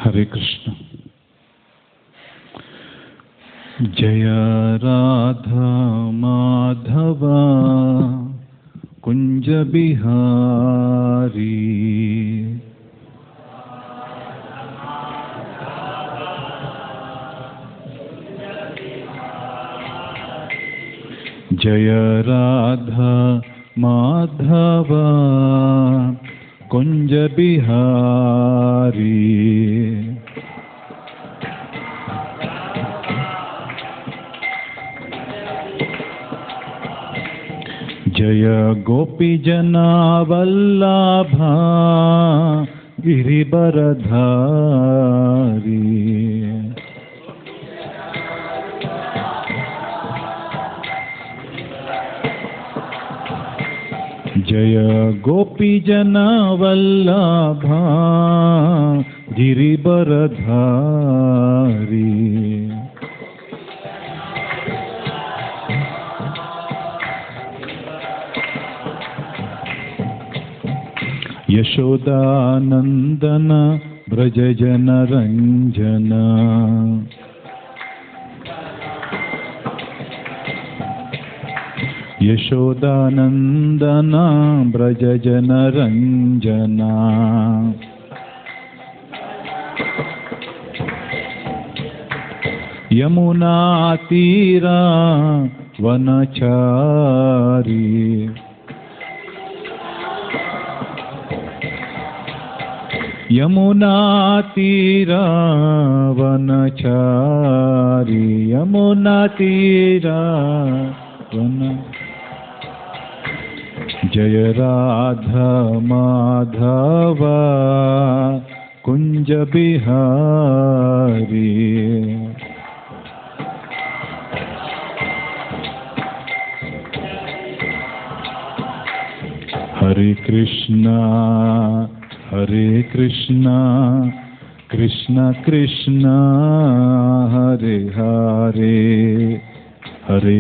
हरे कृष्ण। जय राधा माधवा कुंज बिहारी, जय राधा माधवा कुंज बिहारी, जय गोपी जना वल्लभा गिरिवरधारी, जय गोपी जना वल्लभा गिरिवरधारी, यशोदानंदन ब्रज जन रंजन, यशोदानंदन ब्रज जन रंजना, यमुना तीरा वनचारी, यमुना तीरा वनचारी, यमुना तीरा वन। जय राधा माधवा कुंज बिहारी, हरे कृष्णा हरे कृष्णा कृष्णा कृष्णा हरे हरे, हरे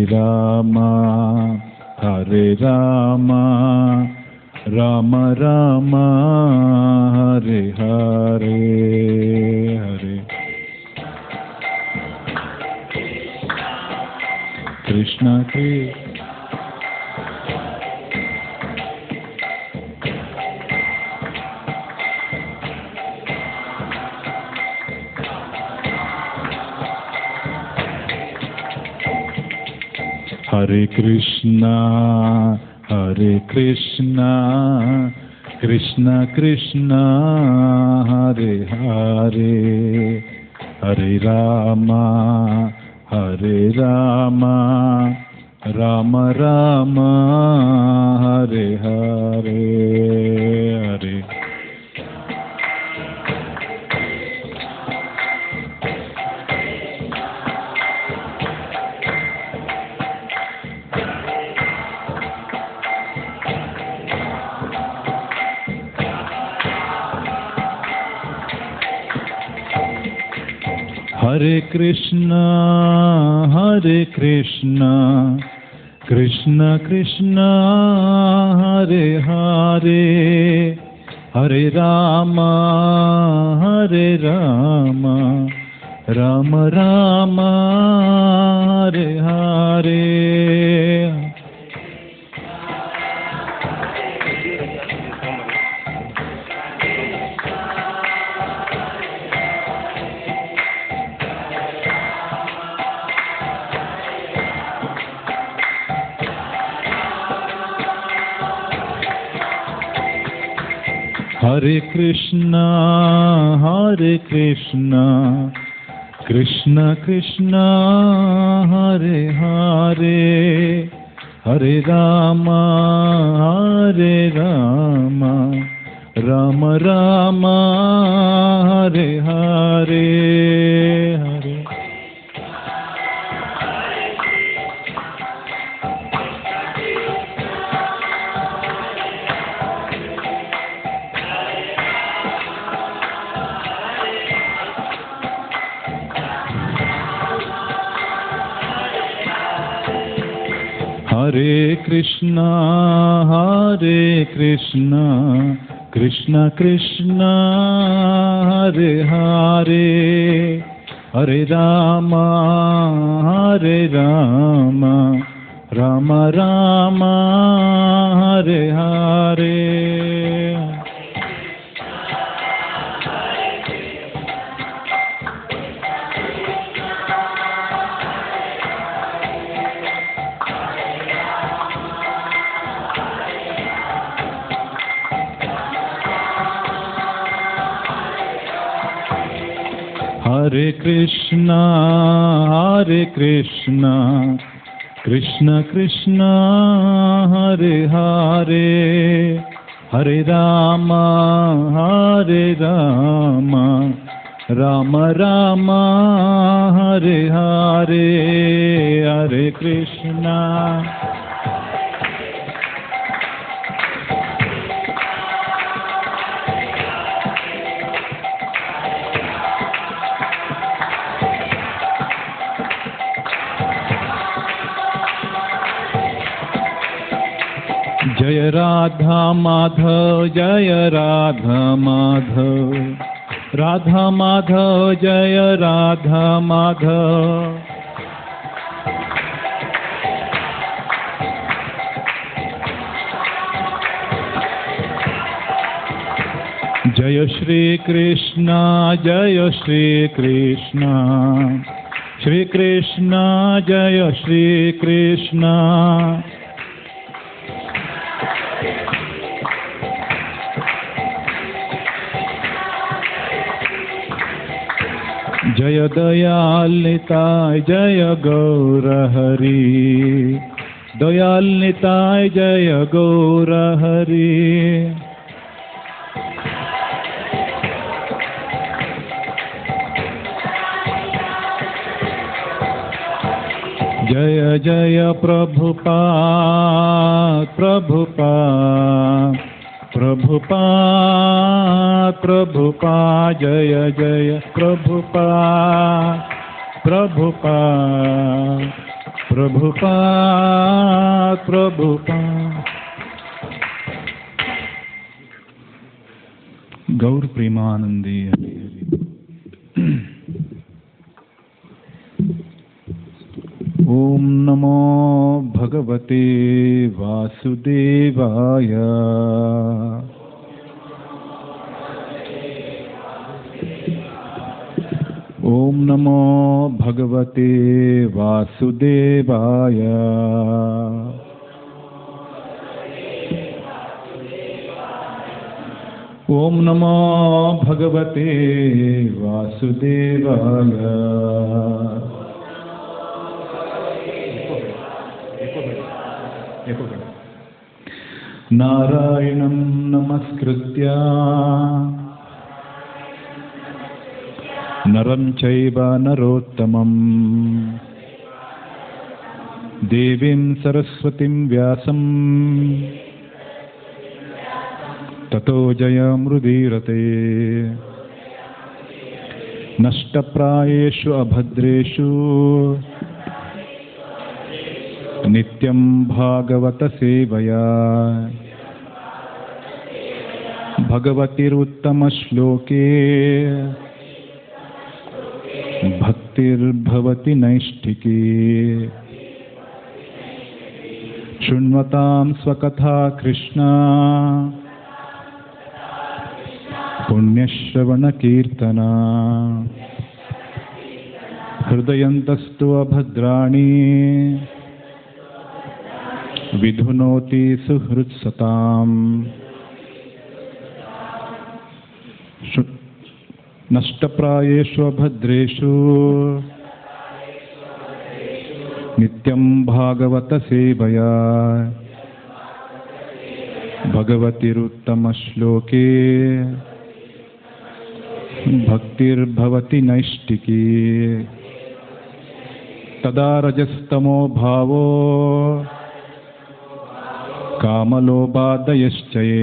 रामा राम राम हरे हरे, हरे कृष्णा कृष्ण। हरे कृष्णा कृष्णा कृष्णा हरे हरे, हरे रामा राम राम हरे हरे, हरे हरे कृष्णा कृष्णा कृष्णा हरे हरे, हरे राम राम राम हरे हरे, हरे कृष्णा कृष्णा कृष्णा हरे हरे, हरे Ram Ram Ram Hare Hare, Hare Hare Krishna Krishna Krishna Hare Hare Hare Rama Hare Rama Rama Rama Hare Hare. Hare Krishna, Krishna Krishna, Hare Hare, Hare Rama, Rama Rama, Hare Hare, Hare Krishna. Jaya Radha Madhav, Jaya Radha Madhav, Radha Madhav, Jaya Radha Madhav. Jaya Shri Krishna, Jaya Shri Krishna, Shri Krishna, Jaya Shri Krishna. Jaya Dayal Nitai, Jaya Gaura Hari, Dayal Nitai, Jaya Gaura Hari. Jaya Jaya Prabhupada, Prabhupada, Prabhupada, Prabhupada, Jaya Jaya Prabhupada, Prabhupada, Prabhupada, Prabhupada. Gaur Premanandi Hari Hari. Om Namo Bhagavate Vasudevaya. Om Namo Bhagavate Vasudevaya. Om Namo Bhagavate Vasudevaya. Narayanam Namaskritya Naram Chaiva Narottamam Devim Saraswatim Vyasam Tato Jayamrudirate Nashtaprayeshu Abhadreshu Nityam Bhagavata Sevaya Bhagavatir Uttama Shloke Bhaktir Bhavati Naishtiki Shunvatam Swakatha Krishna Punyashravana Kirtana Hridayantastu Abhadrani Vidhunoti Suhrutsatam Nashtaprayeshu Abhadreshu Nityam Bhagavata Sevaya Bhagavatir Uttama Shloke Bhaktir Bhavati Naishtiki Tada Rajastamo Bhavo Kamalobhadayaschaye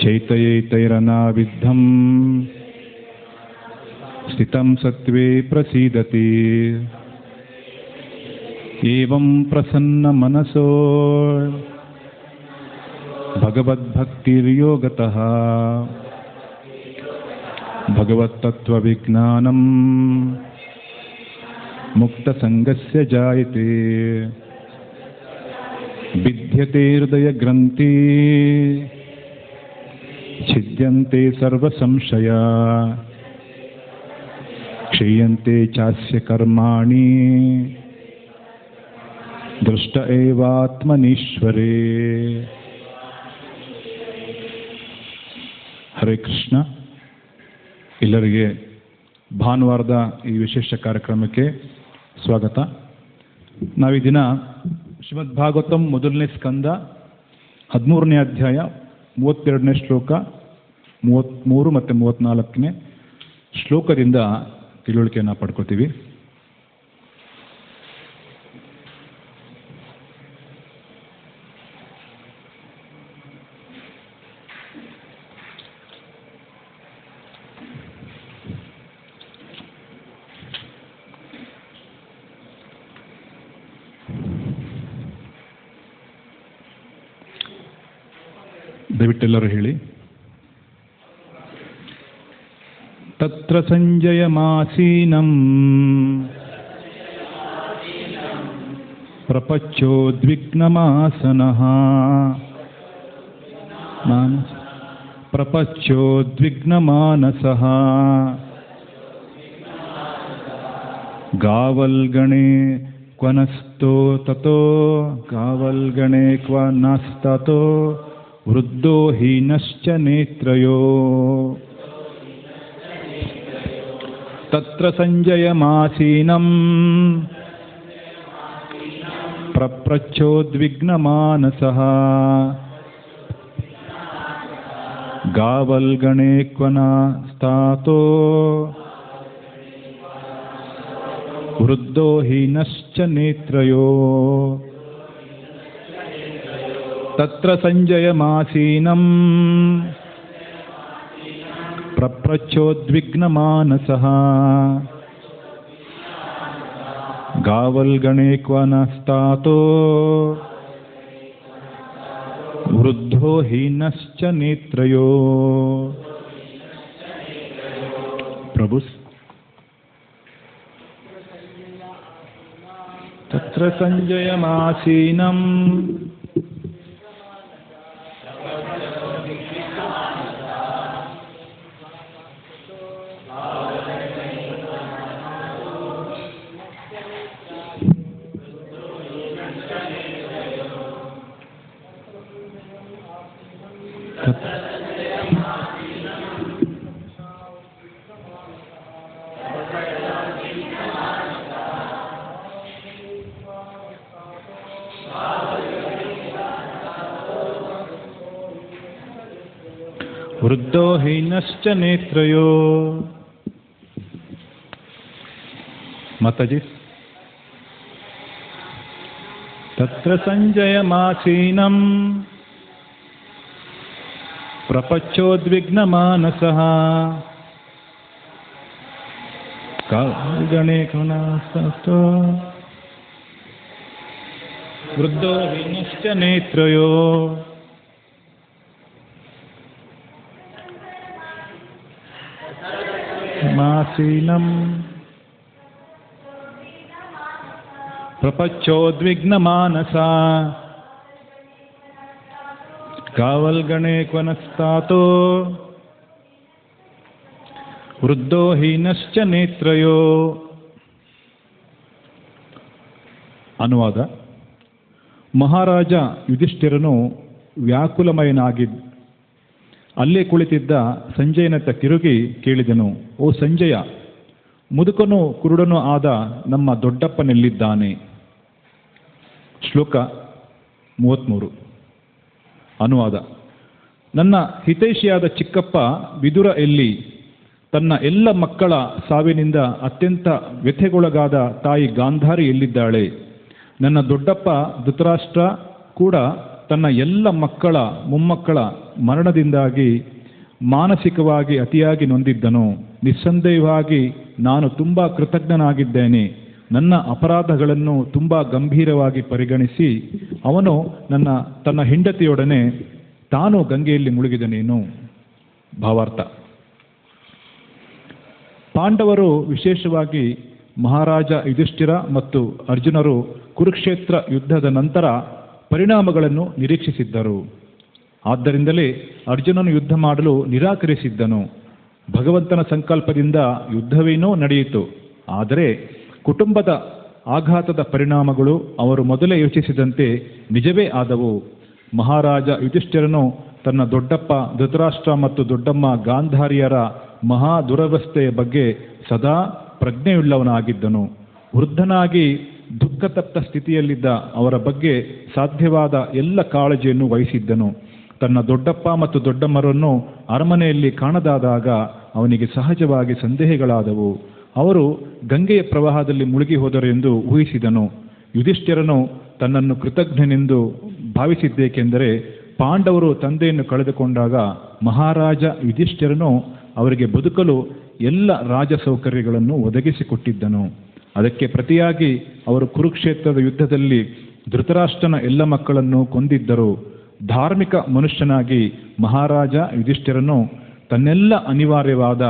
Chaitayetairana Viddham Stitam Sattve Prasidati Evam Prasanna Manaso ಭಗವದ್ಭಕ್ತಿರ್ಯೋಗತಃ ಭಗವತ್ತತ್ವವಿಜ್ಞಾನಂ ಮುಕ್ತಸಂಗಸ್ಯ ಜಾಯತೆ ಬಿದ್ಯತೆ ಹೃದಯಗ್ರಂಥಿ ಛಿದ್ಯಂತೆ ಸರ್ವಸಂಶಯ ಕ್ಷೀಯಂತೆ ಚಾಸ್ಯ ಕರ್ಮಾಣಿ ದೃಷ್ಟ ಏವಾತ್ಮನೀಶ್ವರೇ. ಹರೇ ಕೃಷ್ಣ. ಎಲ್ಲರಿಗೆ ಭಾನುವಾರದ ಈ ವಿಶೇಷ ಕಾರ್ಯಕ್ರಮಕ್ಕೆ ಸ್ವಾಗತ. ನಾವೀ ದಿನ ಶ್ರೀಮದ್ ಭಾಗವತಂ ಮೊದಲನೇ ಸ್ಕಂದ 13ನೇ ಅಧ್ಯಾಯ 32ನೇ ಶ್ಲೋಕ 33 ಮತ್ತು 34ನೇ ಶ್ಲೋಕದಿಂದ ತಿಳುವಳಿಕೆಯನ್ನು ಪಡ್ಕೋತೀವಿ. ದಯವಿಟ್ಟೆಲ್ಲರೂ ಹೇಳಿ. ತತ್ರ ಸಂಜಯಮಾಸೀನಂ ಪ್ರಪಚ್ಚೋದ್ವಿಗ್ನಮಾಸನಃ ಪ್ರಪಚ್ಚೋದ್ವಿಗ್ನಮಾನಸಃ ಗಾವಲ್ಗಣೆ ಕ್ವನಸ್ತೋ ತತೋ ಗಾವಲ್ಗಣೆ ಕ್ವನಸ್ತತೋ ವೃದ್ಧೋ ಹೀನಶ್ಚ ನೇತ್ರಯೋ. ತತ್ರ ಸಂಜಯಮಾಸೀನಂ ಪ್ರಪ್ರಚ್ಛೋದ್ವಿಗ್ನಮಾನಸಃ ಗಾವಲ್ಗಣೆ ಕ್ವನಸ್ತಾತೋ ವೃದ್ಧೋ ಹೀನಶ್ಚ ನೇತ್ರಯೋ. ತತ್ರ ಸಂಜಯಮಾಸೀನಂ ಪ್ರಪ್ರಚ್ಛೋದ್ವಿಗ್ನಮಾನಸಃ ಗಾವಲ್ಗಣೆ ಕ್ವನಸ್ತಾತೋ ವೃದ್ಧೋ ಹೀನಶ್ಚ ನೇತ್ರಯೋ. ಪ್ರಭು. ತತ್ರ ಸಂಜಯಮಾಸೀನಂ ವೃದ್ಧೋ ಹೀನಶ್ಚ ನೇತ್ರಯೋ. ಮಾತಾಜಿ. ತತ್ರ ಸಂಜಯಮಾಸೀನಂ ಪ್ರಪಚ್ಚೋದ್ವಿಗ್ನಮಾನಸಃ ಗಾವಲ್ಗಣೆ ಕ್ವನಸ್ತಾತೋ ವೃದ್ಧೋ ಹೀನಶ್ಚ ನೇತ್ರಯೋ. ಮಾಸೀನಂ ಪ್ರಪಚ್ಚೋದ್ವಿಗ್ನಮಾನಸಃ ಗಾವಲ್ಗಣೆ ಕ್ವನಸ್ತಾತೋ ವೃದ್ಧೋ ಹೀನಶ್ಚ ನೇತ್ರಯೋ. ಅನುವಾದ. ಮಹಾರಾಜ ಯುಧಿಷ್ಠಿರನು ವ್ಯಾಕುಲಮಯನಾಗಿದ್ದ ಅಲ್ಲೇ ಕುಳಿತಿದ್ದ ಸಂಜಯನತ್ತ ತಿರುಗಿ ಕೇಳಿದನು, ಓ ಸಂಜಯ, ಮುದುಕನು ಕುರುಡನು ಆದ ನಮ್ಮ ದೊಡ್ಡಪ್ಪನೆಲ್ಲಿದ್ದಾನೆ? ಶ್ಲೋಕ 33. ಅನುವಾದ. ನನ್ನ ಹಿತೈಷಿಯಾದ ಚಿಕ್ಕಪ್ಪ ವಿದುರ ಎಲ್ಲಿ? ತನ್ನ ಎಲ್ಲ ಮಕ್ಕಳ ಸಾವಿನಿಂದ ಅತ್ಯಂತ ವ್ಯಥೆಗೊಳಗಾದ ತಾಯಿ ಗಾಂಧಾರಿ ಎಲ್ಲಿದ್ದಾಳೆ? ನನ್ನ ದೊಡ್ಡಪ್ಪ ಧೃತರಾಷ್ಟ್ರ ಕೂಡ ತನ್ನ ಎಲ್ಲ ಮಕ್ಕಳ ಮೊಮ್ಮಕ್ಕಳ ಮರಣದಿಂದಾಗಿ ಮಾನಸಿಕವಾಗಿ ಅತಿಯಾಗಿ ನೊಂದಿದ್ದನು. ನಿಸ್ಸಂದೇಹವಾಗಿ ನಾನು ತುಂಬ ಕೃತಜ್ಞನಾಗಿದ್ದೇನೆ. ನನ್ನ ಅಪರಾಧಗಳನ್ನು ತುಂಬ ಗಂಭೀರವಾಗಿ ಪರಿಗಣಿಸಿ ಅವನು ತನ್ನ ಹೆಂಡತಿಯೊಡನೆ ತಾನು ಗಂಗೆಯಲ್ಲಿ ಮುಳುಗಿದನೇನು? ಭಾವಾರ್ಥ: ಪಾಂಡವರು, ವಿಶೇಷವಾಗಿ ಮಹಾರಾಜ ಯುಧಿಷ್ಠಿರ ಮತ್ತು ಅರ್ಜುನರು ಕುರುಕ್ಷೇತ್ರ ಯುದ್ಧದ ನಂತರ ಪರಿಣಾಮಗಳನ್ನು ನಿರೀಕ್ಷಿಸಿದ್ದರು. ಆದ್ದರಿಂದಲೇ ಅರ್ಜುನನು ಯುದ್ಧ ಮಾಡಲು ನಿರಾಕರಿಸಿದ್ದನು. ಭಗವಂತನ ಸಂಕಲ್ಪದಿಂದ ಯುದ್ಧವೇನೋ ನಡೆಯಿತು. ಆದರೆ ಕುಟುಂಬದ ಆಘಾತದ ಪರಿಣಾಮಗಳು ಅವರು ಮೊದಲೇ ಯೋಚಿಸಿದಂತೆ ನಿಜವೇ ಆದವು. ಮಹಾರಾಜ ಯುಧಿಷ್ಠಿರನು ತನ್ನ ದೊಡ್ಡಪ್ಪ ಧೃತರಾಷ್ಟ್ರ ಮತ್ತು ದೊಡ್ಡಮ್ಮ ಗಾಂಧಾರಿಯರ ಮಹಾ ದುರವಸ್ಥೆಯ ಬಗ್ಗೆ ಸದಾ ಪ್ರಜ್ಞೆಯುಳ್ಳವನಾಗಿದ್ದನು. ವೃದ್ಧನಾಗಿ ದುಃಖತಪ್ತ ಸ್ಥಿತಿಯಲ್ಲಿದ್ದ ಅವರ ಬಗ್ಗೆ ಸಾಧ್ಯವಾದ ಎಲ್ಲ ಕಾಳಜಿಯನ್ನು ವಹಿಸಿದ್ದನು. ತನ್ನ ದೊಡ್ಡಪ್ಪ ಮತ್ತು ದೊಡ್ಡಮ್ಮರನ್ನು ಅರಮನೆಯಲ್ಲಿ ಕಾಣದಾದಾಗ ಅವನಿಗೆ ಸಹಜವಾಗಿ ಸಂದೇಹಗಳಾದವು. ಅವರು ಗಂಗೆಯ ಪ್ರವಾಹದಲ್ಲಿ ಮುಳುಗಿ ಹೋದರೆಂದು ಊಹಿಸಿದನು. ಯುಧಿಷ್ಠಿರನು ತನ್ನನ್ನು ಕೃತಜ್ಞನೆಂದು ಭಾವಿಸಿದ್ದೇಕೆಂದರೆ ಪಾಂಡವರು ತಂದೆಯನ್ನು ಕಳೆದುಕೊಂಡಾಗ ಮಹಾರಾಜ ಯುಧಿಷ್ಠಿರನು ಅವರಿಗೆ ಬದುಕಲು ಎಲ್ಲ ರಾಜಸೌಕರ್ಯಗಳನ್ನು ಒದಗಿಸಿಕೊಟ್ಟಿದ್ದನು. ಅದಕ್ಕೆ ಪ್ರತಿಯಾಗಿ ಅವರು ಕುರುಕ್ಷೇತ್ರದ ಯುದ್ಧದಲ್ಲಿ ಧೃತರಾಷ್ಟ್ರನ ಎಲ್ಲ ಮಕ್ಕಳನ್ನು ಕೊಂದಿದ್ದರು. ಧಾರ್ಮಿಕ ಮನುಷ್ಯನಾಗಿ ಮಹಾರಾಜ ಯುಧಿಷ್ಠಿರನು ತನ್ನೆಲ್ಲ ಅನಿವಾರ್ಯವಾದ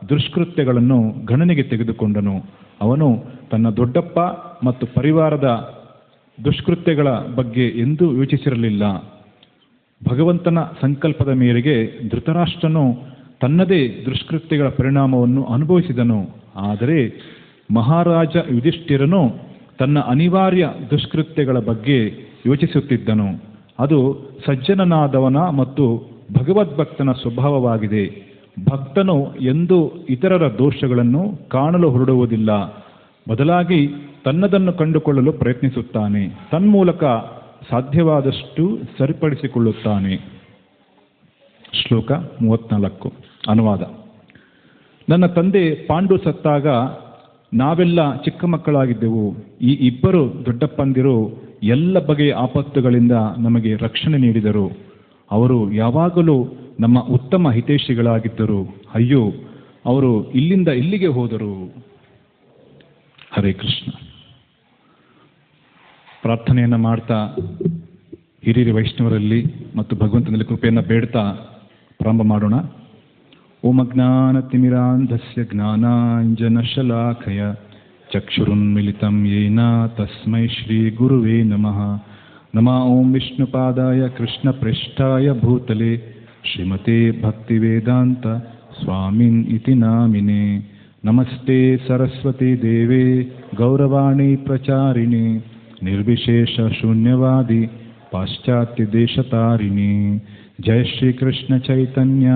ದುಷ್ಕೃತ್ಯಗಳನ್ನು ಗಣನೆಗೆ ತೆಗೆದುಕೊಂಡನು. ಅವನು ತನ್ನ ದೊಡ್ಡಪ್ಪ ಮತ್ತು ಪರಿವಾರದ ದುಷ್ಕೃತ್ಯಗಳ ಬಗ್ಗೆ ಎಂದೂ ಯೋಚಿಸಿರಲಿಲ್ಲ. ಭಗವಂತನ ಸಂಕಲ್ಪದ ಮೇರೆಗೆ ಧೃತರಾಷ್ಟ್ರನು ತನ್ನದೇ ದುಷ್ಕೃತ್ಯಗಳ ಪರಿಣಾಮವನ್ನು ಅನುಭವಿಸಿದನು. ಆದರೆ ಮಹಾರಾಜ ಯುಧಿಷ್ಠಿರನು ತನ್ನ ಅನಿವಾರ್ಯ ದುಷ್ಕೃತ್ಯಗಳ ಬಗ್ಗೆ ಯೋಚಿಸುತ್ತಿದ್ದನು. ಅದು ಸಜ್ಜನನಾದವನ ಮತ್ತು ಭಗವದ್ಭಕ್ತನ ಸ್ವಭಾವವಾಗಿದೆ. ಭಕ್ತನು ಎಂದೂ ಇತರರ ದೋಷಗಳನ್ನು ಕಾಣಲು ಹೊರಡುವುದಿಲ್ಲ. ಬದಲಾಗಿ ತನ್ನದನ್ನು ಕಂಡುಕೊಳ್ಳಲು ಪ್ರಯತ್ನಿಸುತ್ತಾನೆ. ತನ್ಮೂಲಕ ಸಾಧ್ಯವಾದಷ್ಟು ಸರಿಪಡಿಸಿಕೊಳ್ಳುತ್ತಾನೆ. ಶ್ಲೋಕ 34. ಅನುವಾದ: ನನ್ನ ತಂದೆ ಪಾಂಡು ಸತ್ತಾಗ ನಾವೆಲ್ಲ ಚಿಕ್ಕ ಮಕ್ಕಳಾಗಿದ್ದೆವು. ಈ ಇಬ್ಬರು ದೊಡ್ಡಪ್ಪಂದಿರು ಎಲ್ಲ ಬಗೆಯ ಆಪತ್ತುಗಳಿಂದ ನಮಗೆ ರಕ್ಷಣೆ ನೀಡಿದರು. ಅವರು ಯಾವಾಗಲೂ ನಮ್ಮ ಉತ್ತಮ ಹಿತೈಷಿಗಳಾಗಿದ್ದರು. ಅಯ್ಯೋ, ಅವರು ಇಲ್ಲಿಂದ ಇಲ್ಲಿಗೆ ಹೋದರು. ಹರೇ ಕೃಷ್ಣ. ಪ್ರಾರ್ಥನೆಯನ್ನು ಮಾಡ್ತಾ ಹಿರಿಯ ವೈಷ್ಣವರಲ್ಲಿ ಮತ್ತು ಭಗವಂತನಲ್ಲಿ ಕೃಪೆಯನ್ನು ಬೇಡ್ತಾ ಪ್ರಾರಂಭ ಮಾಡೋಣ. ಓಂ ಅಜ್ಞಾನತಿಮಿರಾಂಧಸ್ಯ ಜ್ಞಾನಾಂಜನಶಲಾಖಯ ಚಕ್ಷುರುನ್ಮಿಲಿತಂ ಯೇನ ತಸ್ಮೈ ಶ್ರೀ ಗುರುವೇ ನಮಃ. ನಮಃ ಓಂ ವಿಷ್ಣುಪಾದಾಯ ಕೃಷ್ಣಪ್ರೇಷ್ಠಾಯ ಭೂತಲೆ ಶ್ರೀಮತೆ ಭಕ್ತಿವೇದಾಂತ ಸ್ವಾಮಿನ್ ಇತಿ ನಾಮಿನೇ. ನಮಸ್ತೆ ಸರಸ್ವತಿ ದೇವೇ ಗೌರವಾಣಿ ಪ್ರಚಾರಿಣಿ ನಿರ್ವಿಶೇಷ ಶೂನ್ಯವಾದಿ ಪಾಶ್ಚಾತ್ಯ ದೇಶತಾರಿಣಿ. ಜಯ ಶ್ರೀ ಕೃಷ್ಣ ಚೈತನ್ಯ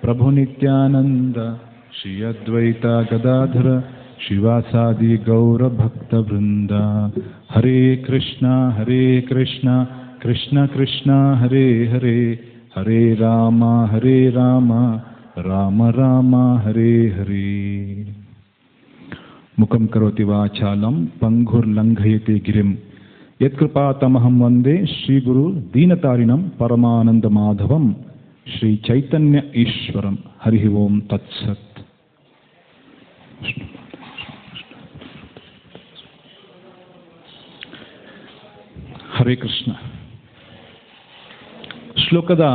ಪ್ರಭು ನಿತ್ಯಾನಂದ ಶ್ರೀ ಅದ್ವೈತ ಗದಾಧರ ಶಿವಾಸಾದಿ ಗೌರ ಭಕ್ತ ವೃಂದ. ಹರೇ ಕೃಷ್ಣ ಕೃಷ್ಣ ಕೃಷ್ಣ ಹರೇ ಹರೇ, ಹರೇ ರಾಮ ರಾಮ ರಾಮ ಹರೇ ಹರೇ. ಮುಖಂ ಕರೋತಿ ವಾಚಾಲಂ ಪಂಗುರ್ಲಂಘಯತೆ ಗಿರಿಂ ಯತ್ಕೃಪಾತಮಹಂ ವಂದೇ ಶ್ರೀ ಗುರು ದೀನತಾರಿಣಂ ಪರಮಾನಂದ ಮಾಧವಂ ಶ್ರೀ ಚೈತನ್ಯ ಈಶ್ವರಂ. ಹರಿ ಓಂ ತತ್ಸತ್. ಹರೇ ಕೃಷ್ಣ. ಶ್ಲೋಕದ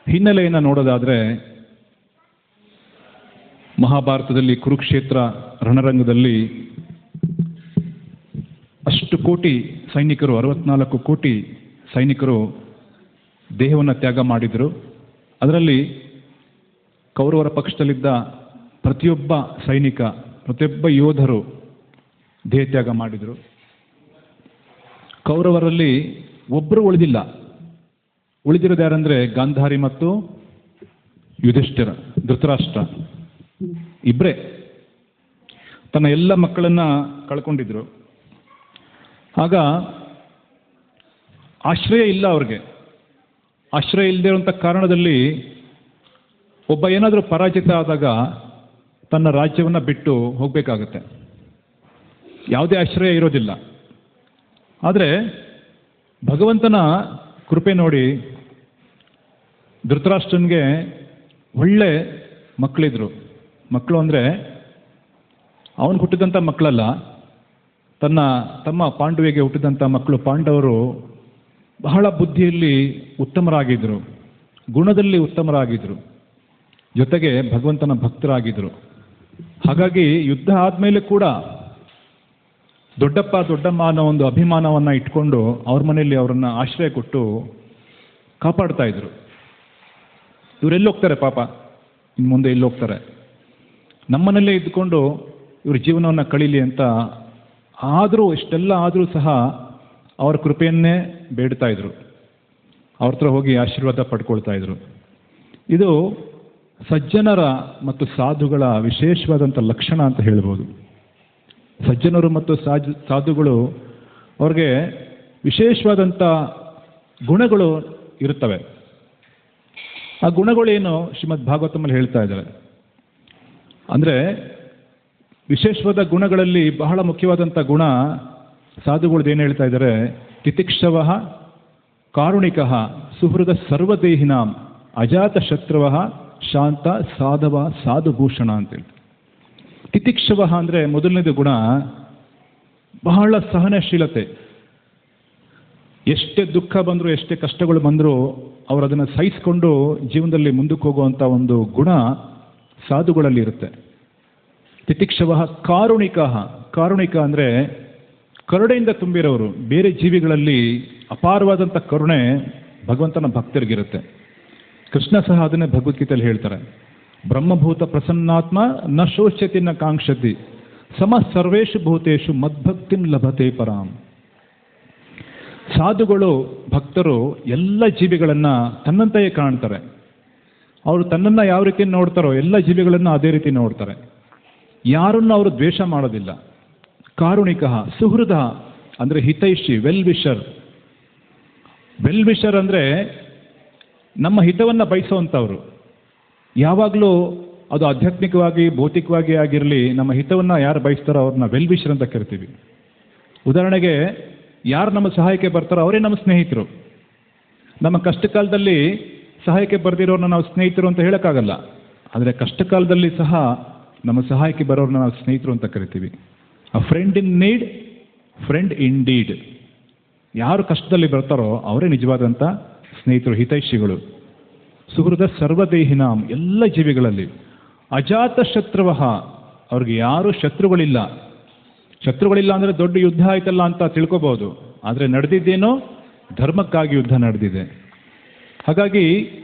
ಹಿನ್ನೆಲೆಯನ್ನು ನೋಡೋದಾದರೆ, ಮಹಾಭಾರತದಲ್ಲಿ ಕುರುಕ್ಷೇತ್ರ ರಣರಂಗದಲ್ಲಿ ಅಷ್ಟು ಕೋಟಿ ಸೈನಿಕರು, 64 ಕೋಟಿ ಸೈನಿಕರು ದೇಹವನ್ನು ತ್ಯಾಗ ಮಾಡಿದರು. ಅದರಲ್ಲಿ ಕೌರವರ ಪಕ್ಷದಲ್ಲಿದ್ದ ಪ್ರತಿಯೊಬ್ಬ ಸೈನಿಕ, ಪ್ರತಿಯೊಬ್ಬ ಯೋಧರು ದೇಹ ತ್ಯಾಗ ಮಾಡಿದರು. ಕೌರವರಲ್ಲಿ ಒಬ್ಬರು ಉಳಿದಿಲ್ಲ. ಉಳಿದಿರೋದು ಯಾರಂದರೆ ಗಾಂಧಾರಿ ಮತ್ತು ಯುಧಿಷ್ಠಿರ, ಧೃತರಾಷ್ಟ್ರ ಇಬ್ಬರೇ. ತನ್ನ ಎಲ್ಲ ಮಕ್ಕಳನ್ನು ಕಳ್ಕೊಂಡಿದ್ರು. ಆಗ ಆಶ್ರಯ ಇಲ್ಲ ಅವ್ರಿಗೆ. ಆಶ್ರಯ ಇಲ್ಲದೆ ಇರುವಂಥ ಕಾರಣದಲ್ಲಿ ಒಬ್ಬ ಏನಾದರೂ ಪರಾಜಿತ ಆದಾಗ ತನ್ನ ರಾಜ್ಯವನ್ನು ಬಿಟ್ಟು ಹೋಗಬೇಕಾಗತ್ತೆ. ಯಾವುದೇ ಆಶ್ರಯ ಇರೋದಿಲ್ಲ. ಆದರೆ ಭಗವಂತನ ಕೃಪೆ ನೋಡಿ ಧೃತರಾಷ್ಟ್ರನಿಗೆ ಒಳ್ಳೆ ಮಕ್ಕಳಿದ್ರು. ಮಕ್ಕಳು ಅಂದರೆ ಅವನು ಹುಟ್ಟಿದಂಥ ಮಕ್ಕಳಲ್ಲ, ತನ್ನ ತಮ್ಮ ಪಾಂಡವಿಗೆ ಹುಟ್ಟಿದಂಥ ಮಕ್ಕಳು. ಪಾಂಡವರು ಬಹಳ ಬುದ್ಧಿಯಲ್ಲಿ ಉತ್ತಮರಾಗಿದ್ದರು, ಗುಣದಲ್ಲಿ ಉತ್ತಮರಾಗಿದ್ದರು, ಜೊತೆಗೆ ಭಗವಂತನ ಭಕ್ತರಾಗಿದ್ದರು. ಹಾಗಾಗಿ ಯುದ್ಧ ಆದಮೇಲೆ ಕೂಡ ದೊಡ್ಡಪ್ಪ ದೊಡ್ಡಮ್ಮ ಅನ್ನೋ ಒಂದು ಅಭಿಮಾನವನ್ನು ಇಟ್ಕೊಂಡು ಅವ್ರ ಮನೆಯಲ್ಲಿ ಅವರನ್ನು ಆಶ್ರಯ ಕೊಟ್ಟು ಕಾಪಾಡ್ತಾ ಇದ್ರು. ಇವರೆಲ್ಲಿ ಹೋಗ್ತಾರೆ ಪಾಪ, ಇನ್ನು ಮುಂದೆ ಎಲ್ಲಿ ಹೋಗ್ತಾರೆ, ನಮ್ಮನಲ್ಲೇ ಇದ್ದುಕೊಂಡು ಇವ್ರ ಜೀವನವನ್ನು ಕಳೀಲಿ ಅಂತ ಆದರೂ ಇಷ್ಟೆಲ್ಲ ಆದರೂ ಸಹ ಅವರ ಕೃಪೆಯನ್ನೇ ಬೇಡ್ತಾ ಇದ್ರು, ಅವ್ರ ಹತ್ರ ಹೋಗಿ ಆಶೀರ್ವಾದ ಪಡ್ಕೊಳ್ತಾ ಇದ್ರು. ಇದು ಸಜ್ಜನರ ಮತ್ತು ಸಾಧುಗಳ ವಿಶೇಷವಾದಂಥ ಲಕ್ಷಣ ಅಂತ ಹೇಳ್ಬೋದು. ಸಜ್ಜನರು ಮತ್ತು ಸಾಧುಗಳು ಅವ್ರಿಗೆ ವಿಶೇಷವಾದಂಥ ಗುಣಗಳು ಇರುತ್ತವೆ. ಆ ಗುಣಗಳೇನು ಶ್ರೀಮದ್ ಭಾಗವತಮಲ್ಲಿ ಹೇಳ್ತಾ ಇದ್ದಾರೆ ಅಂದರೆ, ವಿಶೇಷವಾದ ಗುಣಗಳಲ್ಲಿ ಬಹಳ ಮುಖ್ಯವಾದಂಥ ಗುಣ ಸಾಧುಗಳದ್ದು ಏನು ಹೇಳ್ತಾ ಇದ್ದಾರೆ, ತಿತಿಕ್ಷವ ಕಾರುಣಿಕ ಸುಹೃದ ಸರ್ವದೇಹಿನಾಂ ಅಜಾತ ಶತ್ರುವ ಶಾಂತ ಸಾಧವ ಸಾಧುಭೂಷಣ ಅಂತೇಳಿ. ತಿತಿಕ್ಷವ ಅಂದರೆ ಮೊದಲನೇದು ಗುಣ ಬಹಳ ಸಹನಶೀಲತೆ. ಎಷ್ಟೇ ದುಃಖ ಬಂದರೂ ಎಷ್ಟೇ ಕಷ್ಟಗಳು ಬಂದರೂ ಅವರು ಅದನ್ನು ಸಹಿಸಿಕೊಂಡು ಜೀವನದಲ್ಲಿ ಮುಂದಕ್ಕೆ ಹೋಗುವಂಥ ಒಂದು ಗುಣ ಸಾಧುಗಳಲ್ಲಿ ಇರುತ್ತೆ. ತಿತಿಕ್ಷವ ಕಾರುಣಿಕ, ಕಾರುಣಿಕ ಅಂದರೆ ಕರುಣೆಯಿಂದ ತುಂಬಿರೋರು. ಬೇರೆ ಜೀವಿಗಳಲ್ಲಿ ಅಪಾರವಾದಂಥ ಕರುಣೆ ಭಗವಂತನ ಭಕ್ತರಿಗಿರುತ್ತೆ. ಕೃಷ್ಣ ಸಹ ಅದನ್ನೇ ಭಗವದ್ಗೀತೆಯಲ್ಲಿ ಹೇಳ್ತಾರೆ, ಬ್ರಹ್ಮಭೂತ ಪ್ರಸನ್ನಾತ್ಮ ನ ಶೋಚ್ಯತಿ ನ ಕಾಂಕ್ಷತಿ ಸಮ ಸರ್ವೇಷು ಭೂತೇಶು ಮದ್ಭಕ್ತಿಂ ಲಭತೆ ಪರಾಂ. ಸಾಧುಗಳು ಭಕ್ತರು ಎಲ್ಲ ಜೀವಿಗಳನ್ನು ತನ್ನಂತೆಯೇ ಕಾಣ್ತಾರೆ. ಅವರು ತನ್ನನ್ನು ಯಾವ ರೀತಿ ನೋಡ್ತಾರೋ ಎಲ್ಲ ಜೀವಿಗಳನ್ನು ಅದೇ ರೀತಿ ನೋಡ್ತಾರೆ. ಯಾರನ್ನು ಅವರು ದ್ವೇಷ ಮಾಡೋದಿಲ್ಲ. ಕಾರುಣಿಕ ಸುಹೃದ ಅಂದರೆ ಹಿತೈಷಿ, ವೆಲ್ ವಿಷರ್. ವೆಲ್ ವಿಷರ್ ಅಂದರೆ ನಮ್ಮ ಹಿತವನ್ನು ಬಯಸುವಂಥವ್ರು. ಯಾವಾಗಲೂ ಅದು ಆಧ್ಯಾತ್ಮಿಕವಾಗಿ ಭೌತಿಕವಾಗಿ ಆಗಿರಲಿ, ನಮ್ಮ ಹಿತವನ್ನು ಯಾರು ಬಯಸ್ತಾರೋ ಅವ್ರನ್ನ ವೆಲ್ ವಿಷರ್ ಅಂತ ಕರಿತೀವಿ. ಉದಾಹರಣೆಗೆ, ಯಾರು ನಮ್ಮ ಸಹಾಯಕ್ಕೆ ಬರ್ತಾರೋ ಅವರೇ ನಮ್ಮ ಸ್ನೇಹಿತರು. ನಮ್ಮ ಕಷ್ಟ ಕಾಲದಲ್ಲಿ ಸಹಾಯಕ್ಕೆ ಬರ್ದಿರೋರನ್ನ ನಾವು ಸ್ನೇಹಿತರು ಅಂತ ಹೇಳೋಕ್ಕಾಗಲ್ಲ, ಆದರೆ ಕಷ್ಟ ಕಾಲದಲ್ಲಿ ಸಹ ನಮ್ಮ ಸಹಾಯಕ್ಕೆ ಬರೋರನ್ನ ನಾವು ಸ್ನೇಹಿತರು ಅಂತ ಕರಿತೀವಿ. ಅ friend in need, friend in deed. ಯಾರು ಕಷ್ಟದಲ್ಲಿ ಬರ್ತಾರೋ ಅವರೇ ನಿಜವಾದಂಥ ಸ್ನೇಹಿತರು, ಹಿತೈಷಿಗಳು. ಸುಹೃದ ಸರ್ವದೇಹಿನಾಂ, ಎಲ್ಲ ಜೀವಿಗಳಲ್ಲಿ. ಅಜಾತ ಶತ್ರುವ, ಅವ್ರಿಗೆ ಯಾರೂ ಶತ್ರುಗಳಿಲ್ಲ. ಶತ್ರುಗಳಿಲ್ಲ ಅಂದರೆ ದೊಡ್ಡ ಯುದ್ಧ ಆಯ್ತಲ್ಲ ಅಂತ ತಿಳ್ಕೊಬೋದು, ಆದರೆ ನಡೆದಿದ್ದೇನೋ ಧರ್ಮಕ್ಕಾಗಿ ಯುದ್ಧ ನಡೆದಿದೆ. ಹಾಗಾಗಿ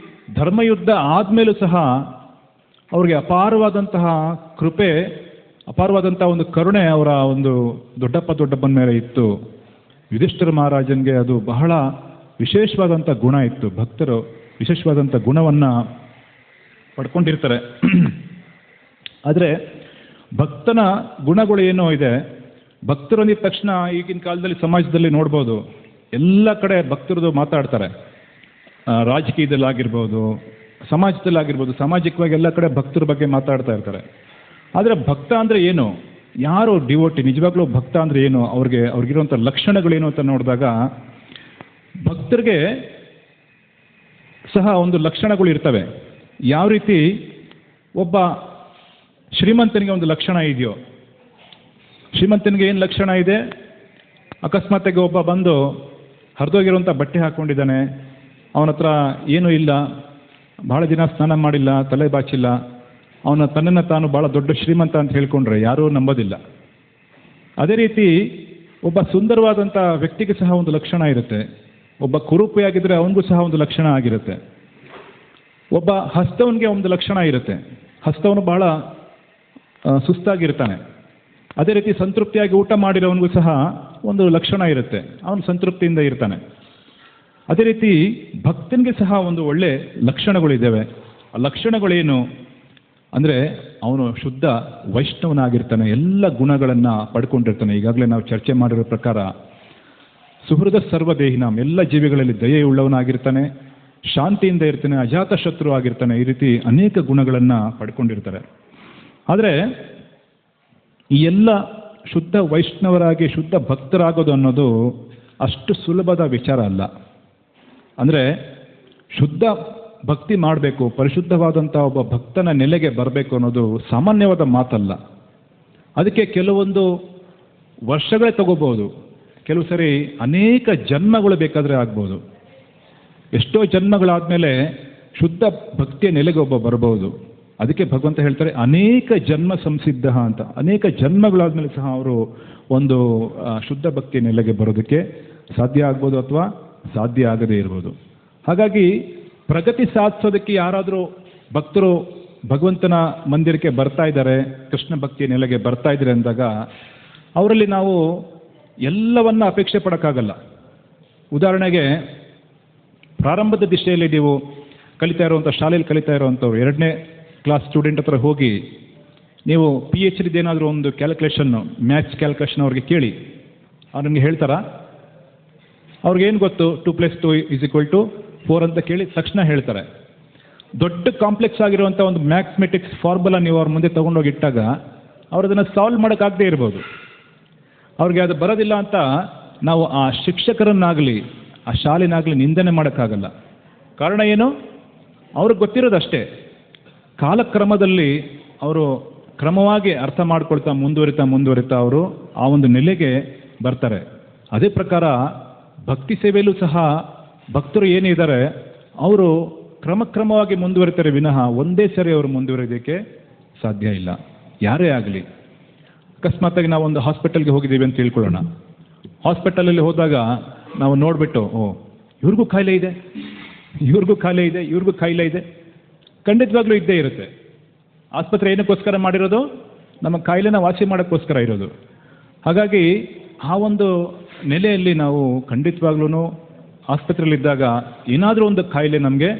ಧರ್ಮಯುದ್ಧ ಆದಮೇಲೂ ಸಹ ಅವ್ರಿಗೆ ಅಪಾರವಾದಂತಹ ಕೃಪೆ, ಅಪಾರವಾದಂಥ ಒಂದು ಕರುಣೆ ಅವರ ಒಂದು ದೊಡ್ಡಪ್ಪನ ಮೇಲೆ ಇತ್ತು. ಯುಧಿಷ್ಠಿರ ಮಹಾರಾಜನಿಗೆ ಅದು ಬಹಳ ವಿಶೇಷವಾದಂಥ ಗುಣ ಇತ್ತು. ಭಕ್ತರು ವಿಶೇಷವಾದಂಥ ಗುಣವನ್ನು ಪಡ್ಕೊಂಡಿರ್ತಾರೆ. ಆದರೆ ಭಕ್ತನ ಗುಣಗಳು ಏನೋ ಇದೆ. ಭಕ್ತರು ಅಂದಿದ ತಕ್ಷಣ ಈಗಿನ ಕಾಲದಲ್ಲಿ ಸಮಾಜದಲ್ಲಿ ನೋಡ್ಬೋದು, ಎಲ್ಲ ಕಡೆ ಭಕ್ತರದು ಮಾತಾಡ್ತಾರೆ. ರಾಜಕೀಯದಲ್ಲಾಗಿರ್ಬೋದು, ಸಮಾಜದಲ್ಲಾಗಿರ್ಬೋದು, ಸಾಮಾಜಿಕವಾಗಿ ಎಲ್ಲ ಕಡೆ ಭಕ್ತರ ಬಗ್ಗೆ ಮಾತಾಡ್ತಾ ಇರ್ತಾರೆ. ಆದರೆ ಭಕ್ತ ಅಂದರೆ ಏನು, ಯಾರು ಡಿವೋಟಿ, ನಿಜವಾಗ್ಲೂ ಭಕ್ತ ಅಂದರೆ ಏನು, ಅವ್ರಿಗಿರುವಂಥ ಲಕ್ಷಣಗಳೇನು ಅಂತ ನೋಡಿದಾಗ ಭಕ್ತರಿಗೆ ಸಹ ಒಂದು ಲಕ್ಷಣಗಳು ಇರ್ತವೆ. ಯಾವ ರೀತಿ ಒಬ್ಬ ಶ್ರೀಮಂತನಿಗೆ ಒಂದು ಲಕ್ಷಣ ಇದೆಯೋ, ಶ್ರೀಮಂತನಿಗೆ ಏನು ಲಕ್ಷಣ ಇದೆ, ಅಕಸ್ಮಾತ್ತಾಗಿ ಒಬ್ಬ ಬಂದು ಹರಿದೋಗಿರುವಂಥ ಬಟ್ಟೆ ಹಾಕ್ಕೊಂಡಿದ್ದಾನೆ, ಅವನ ಹತ್ರ ಏನೂ ಇಲ್ಲ, ಭಾಳ ದಿನ ಸ್ನಾನ ಮಾಡಿಲ್ಲ, ತಲೆ ಬಾಚಿಲ್ಲ, ಅವನ ತನ್ನನ್ನು ತಾನು ಭಾಳ ದೊಡ್ಡ ಶ್ರೀಮಂತ ಅಂತ ಹೇಳ್ಕೊಂಡ್ರೆ ಯಾರೂ ನಂಬೋದಿಲ್ಲ. ಅದೇ ರೀತಿ ಒಬ್ಬ ಸುಂದರವಾದಂಥ ವ್ಯಕ್ತಿಗೆ ಸಹ ಒಂದು ಲಕ್ಷಣ ಇರುತ್ತೆ. ಒಬ್ಬ ಕುರೂಪಿಯಾಗಿದ್ದರೆ ಅವನಿಗೂ ಸಹ ಒಂದು ಲಕ್ಷಣ ಆಗಿರುತ್ತೆ. ಒಬ್ಬ ಹಸ್ತವನಿಗೆ ಒಂದು ಲಕ್ಷಣ ಇರುತ್ತೆ. ಹಸ್ತವನು ಭಾಳ ಸುಸ್ತಾಗಿರ್ತಾನೆ. ಅದೇ ರೀತಿ ಸಂತೃಪ್ತಿಯಾಗಿ ಊಟ ಮಾಡಿರೋವನಿಗೂ ಸಹ ಒಂದು ಲಕ್ಷಣ ಇರುತ್ತೆ, ಅವನು ಸಂತೃಪ್ತಿಯಿಂದ ಇರ್ತಾನೆ. ಅದೇ ರೀತಿ ಭಕ್ತನಿಗೆ ಸಹ ಒಂದು ಒಳ್ಳೆ ಲಕ್ಷಣಗಳಿದ್ದಾವೆ. ಆ ಲಕ್ಷಣಗಳೇನು ಅಂದರೆ ಅವನು ಶುದ್ಧ ವೈಷ್ಣವನಾಗಿರ್ತಾನೆ, ಎಲ್ಲ ಗುಣಗಳನ್ನು ಪಡ್ಕೊಂಡಿರ್ತಾನೆ. ಈಗಾಗಲೇ ನಾವು ಚರ್ಚೆ ಮಾಡಿರೋ ಪ್ರಕಾರ ಸುಹೃದ ಸರ್ವದೇಹಿನಾಂ, ಎಲ್ಲ ಜೀವಿಗಳಲ್ಲಿ ದಯೆಯುಳ್ಳವನಾಗಿರ್ತಾನೆ, ಶಾಂತಿಯಿಂದ ಇರ್ತಾನೆ, ಅಜಾತ ಶತ್ರು ಆಗಿರ್ತಾನೆ. ಈ ರೀತಿ ಅನೇಕ ಗುಣಗಳನ್ನು ಪಡ್ಕೊಂಡಿರ್ತಾರೆ. ಆದರೆ ಈ ಎಲ್ಲ ಶುದ್ಧ ವೈಷ್ಣವರಾಗಿ ಶುದ್ಧ ಭಕ್ತರಾಗೋದು ಅನ್ನೋದು ಅಷ್ಟು ಸುಲಭದ ವಿಚಾರ ಅಲ್ಲ. ಅಂದರೆ ಶುದ್ಧ ಭಕ್ತಿ ಮಾಡಬೇಕು, ಪರಿಶುದ್ಧವಾದಂಥ ಒಬ್ಬ ಭಕ್ತನ ನೆಲೆಗೆ ಬರಬೇಕು ಅನ್ನೋದು ಸಾಮಾನ್ಯವಾದ ಮಾತಲ್ಲ. ಅದಕ್ಕೆ ಕೆಲವೊಂದು ವರ್ಷಗಳೇ ತಗೋಬಹುದು, ಕೆಲವು ಸರಿ ಅನೇಕ ಜನ್ಮಗಳು ಬೇಕಾದರೆ ಆಗ್ಬೋದು. ಎಷ್ಟೋ ಜನ್ಮಗಳಾದಮೇಲೆ ಶುದ್ಧ ಭಕ್ತಿಯ ನೆಲೆಗೆ ಒಬ್ಬ ಬರ್ಬೋದು. ಅದಕ್ಕೆ ಭಗವಂತ ಹೇಳ್ತಾರೆ ಅನೇಕ ಜನ್ಮ ಸಂಸಿದ್ಧ ಅಂತ. ಅನೇಕ ಜನ್ಮಗಳಾದ್ಮೇಲೆ ಸಹ ಅವರು ಒಂದು ಶುದ್ಧ ಭಕ್ತಿಯ ನೆಲೆಗೆ ಬರೋದಕ್ಕೆ ಸಾಧ್ಯ ಆಗ್ಬೋದು ಅಥವಾ ಸಾಧ್ಯ ಆಗದೇ ಇರ್ಬೋದು. ಹಾಗಾಗಿ ಪ್ರಗತಿ ಸಾಧಿಸೋದಕ್ಕೆ ಯಾರಾದರೂ ಭಕ್ತರು ಭಗವಂತನ ಮಂದಿರಕ್ಕೆ ಬರ್ತಾ ಇದ್ದಾರೆ, ಕೃಷ್ಣ ಭಕ್ತಿಯ ನೆಲೆಗೆ ಬರ್ತಾ ಇದ್ದಾರೆ ಅಂದಾಗ ಅವರಲ್ಲಿ ನಾವು ಎಲ್ಲವನ್ನ ಅಪೇಕ್ಷೆ ಪಡೋಕ್ಕಾಗಲ್ಲ. ಉದಾಹರಣೆಗೆ ಪ್ರಾರಂಭದ ದಿಶೆಯಲ್ಲಿ ನೀವು ಕಲಿತಾ ಇರುವಂಥ ಶಾಲೆಯಲ್ಲಿ ಕಲಿತಾ ಇರುವಂಥವ್ರು 2ನೇ ಕ್ಲಾಸ್ ಸ್ಟೂಡೆಂಟ್ ಹತ್ರ ಹೋಗಿ ನೀವು PhD ಏನಾದರೂ ಒಂದು ಕ್ಯಾಲ್ಕುಲೇಷನ್ನು, ಮ್ಯಾಥ್ಸ್ ಕ್ಯಾಲ್ಕುಲೇಷನ್ ಅವ್ರಿಗೆ ಕೇಳಿ, ಅವ್ರು ನಿಮಗೆ ಹೇಳ್ತಾರಾ? ಅವ್ರಿಗೇನು ಗೊತ್ತು? 2+2 = 4 ಅಂತ ಕೇಳಿ ತಕ್ಷಣ ಹೇಳ್ತಾರೆ. ದೊಡ್ಡ ಕಾಂಪ್ಲೆಕ್ಸ್ ಆಗಿರುವಂಥ ಒಂದು ಮ್ಯಾಥಮೆಟಿಕ್ಸ್ ಫಾರ್ಮುಲಾ ನೀವು ಅವ್ರ ಮುಂದೆ ತೊಗೊಂಡೋಗಿ ಇಟ್ಟಾಗ ಅವ್ರು ಅದನ್ನು ಸಾಲ್ವ್ ಮಾಡೋಕ್ಕಾಗದೇ ಇರ್ಬೋದು. ಅವ್ರಿಗೆ ಅದು ಬರೋದಿಲ್ಲ ಅಂತ ನಾವು ಆ ಶಿಕ್ಷಕರನ್ನಾಗಲಿ ಆ ಶಾಲೆನಾಗಲಿ ನಿಂದನೆ ಮಾಡೋಕ್ಕಾಗಲ್ಲ. ಕಾರಣ ಏನು? ಅವ್ರಿಗೆ ಗೊತ್ತಿರೋದಷ್ಟೇ. ಕಾಲಕ್ರಮದಲ್ಲಿ ಅವರು ಕ್ರಮವಾಗಿ ಅರ್ಥ ಮಾಡ್ಕೊಳ್ತಾ ಮುಂದುವರಿತಾ ಅವರು ಆ ಒಂದು ನೆಲೆಗೆ ಬರ್ತಾರೆ. ಅದೇ ಪ್ರಕಾರ ಭಕ್ತಿ ಸೇವೆಯಲ್ಲೂ ಸಹ ಭಕ್ತರು ಏನಿದ್ದಾರೆ ಅವರು ಕ್ರಮವಾಗಿ ಮುಂದುವರಿತಾರೆ ವಿನಃ ಒಂದೇ ಸರಿ ಅವರು ಮುಂದುವರಿಯೋದಕ್ಕೆ ಸಾಧ್ಯ ಇಲ್ಲ. ಯಾರೇ ಆಗಲಿ. ಅಕಸ್ಮಾತಾಗಿ ನಾವು ಒಂದು ಹಾಸ್ಪಿಟಲ್ಗೆ ಹೋಗಿದ್ದೀವಿ ಅಂತ ತಿಳ್ಕೊಳ್ಳೋಣ. ಹಾಸ್ಪಿಟಲಲ್ಲಿ ಹೋದಾಗ ನಾವು ನೋಡಿಬಿಟ್ಟು ಇವ್ರಿಗೂ ಕಾಯಿಲೆ ಇದೆ, ಇವ್ರಿಗೂ ಕಾಯಿಲೆ ಇದೆ, ಖಂಡಿತವಾಗ್ಲೂ ಇದ್ದೇ ಇರುತ್ತೆ. ಆಸ್ಪತ್ರೆ ಏನಕ್ಕೋಸ್ಕರ ಮಾಡಿರೋದು? ನಮ್ಮ ಕಾಯಿಲೆನ ವಾಸಿ ಮಾಡೋಕ್ಕೋಸ್ಕರ ಇರೋದು. ಹಾಗಾಗಿ ಆ ಒಂದು ನೆಲೆಯಲ್ಲಿ ನಾವು ಖಂಡಿತವಾಗ್ಲೂ ಆಸ್ಪತ್ರೆಯಲ್ಲಿದ್ದಾಗ ಏನಾದರೂ ಒಂದು ಕಾಯಿಲೆ ನಮಗೆ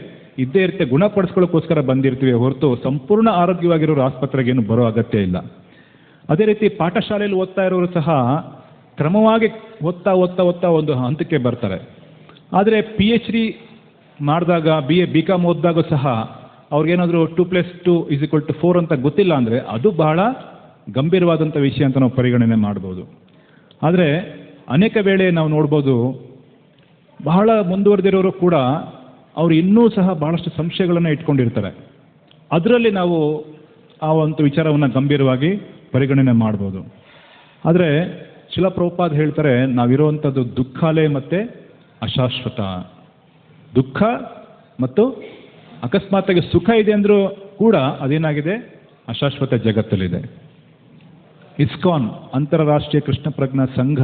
ಇದ್ದೇ ಇರುತ್ತೆ, ಗುಣಪಡಿಸ್ಕೊಳ್ಳೋಕ್ಕೋಸ್ಕರ ಬಂದಿರ್ತೀವಿ ಹೊರತು ಸಂಪೂರ್ಣ ಆರೋಗ್ಯವಾಗಿರೋರು ಆಸ್ಪತ್ರೆಗೇನು ಬರೋ ಅಗತ್ಯ ಇಲ್ಲ. ಅದೇ ರೀತಿ ಪಾಠಶಾಲೆಯಲ್ಲಿ ಓದ್ತಾ ಇರೋರು ಸಹ ಕ್ರಮವಾಗಿ ಓದ್ತಾ ಒಂದು ಹಂತಕ್ಕೆ ಬರ್ತಾರೆ. ಆದರೆ PhD ಮಾಡಿದಾಗ BA BCom ಓದಿದಾಗ ಸಹ ಅವ್ರಿಗೇನಾದರೂ 2+2 = 4 ಅಂತ ಗೊತ್ತಿಲ್ಲ ಅಂದರೆ ಅದು ಬಹಳ ಗಂಭೀರವಾದಂಥ ವಿಷಯ ಅಂತ ನಾವು ಪರಿಗಣನೆ ಮಾಡ್ಬೋದು. ಆದರೆ ಅನೇಕ ವೇಳೆ ನಾವು ನೋಡ್ಬೋದು ಬಹಳ ಮುಂದುವರೆದಿರೋರು ಕೂಡ ಅವರು ಇನ್ನೂ ಸಹ ಬಹಳಷ್ಟು ಸಂಶಯಗಳನ್ನು ಇಟ್ಕೊಂಡಿರ್ತಾರೆ. ಅದರಲ್ಲಿ ನಾವು ಆ ಒಂದು ವಿಚಾರವನ್ನು ಗಂಭೀರವಾಗಿ ಪರಿಗಣನೆ ಮಾಡ್ಬೋದು. ಆದರೆ ಶಿಲ ಪ್ರಭುಪಾದ್ ಹೇಳ್ತಾರೆ ನಾವಿರುವಂಥದ್ದು ದುಃಖಾಲಯ ಮತ್ತು ಅಶಾಶ್ವತ. ದುಃಖ ಮತ್ತು ಅಕಸ್ಮಾತ್ತಾಗಿ ಸುಖ ಇದೆ ಅಂದರೂ ಕೂಡ ಅದೇನಾಗಿದೆ? ಅಶಾಶ್ವತ ಜಗತ್ತಲ್ಲಿದೆ. ಇಸ್ಕಾನ್ ಅಂತಾರಾಷ್ಟ್ರೀಯ ಕೃಷ್ಣ ಪ್ರಜ್ಞಾ ಸಂಘ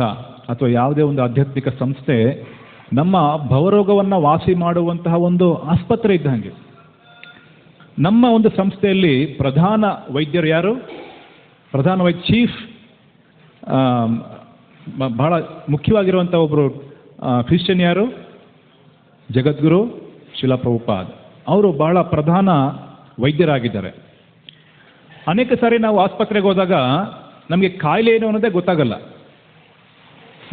ಅಥವಾ ಯಾವುದೇ ಒಂದು ಆಧ್ಯಾತ್ಮಿಕ ಸಂಸ್ಥೆ ನಮ್ಮ ಭವರೋಗವನ್ನು ವಾಸಿ ಮಾಡುವಂತಹ ಒಂದು ಆಸ್ಪತ್ರೆ ಇದ್ದಂಗೆ. ನಮ್ಮ ಒಂದು ಸಂಸ್ಥೆಯಲ್ಲಿ ಪ್ರಧಾನ ವೈದ್ಯರು ಯಾರು? ಚೀಫ್ ಬಹಳ ಮುಖ್ಯವಾಗಿರುವಂಥ ಒಬ್ಬರು ಕ್ರಿಶ್ಚಿಯನ್ ಯಾರು? ಜಗದ್ಗುರು ಶಿಲಾ ಪ್ರಭುಪಾದ್. ಅವರು ಬಹಳ ಪ್ರಧಾನ ವೈದ್ಯರಾಗಿದ್ದಾರೆ. ಅನೇಕ ಸಾರಿ ನಾವು ಆಸ್ಪತ್ರೆಗೆ ಹೋದಾಗ ನಮಗೆ ಕಾಯಿಲೆ ಏನು ಅನ್ನೋದೇ ಗೊತ್ತಾಗಲ್ಲ.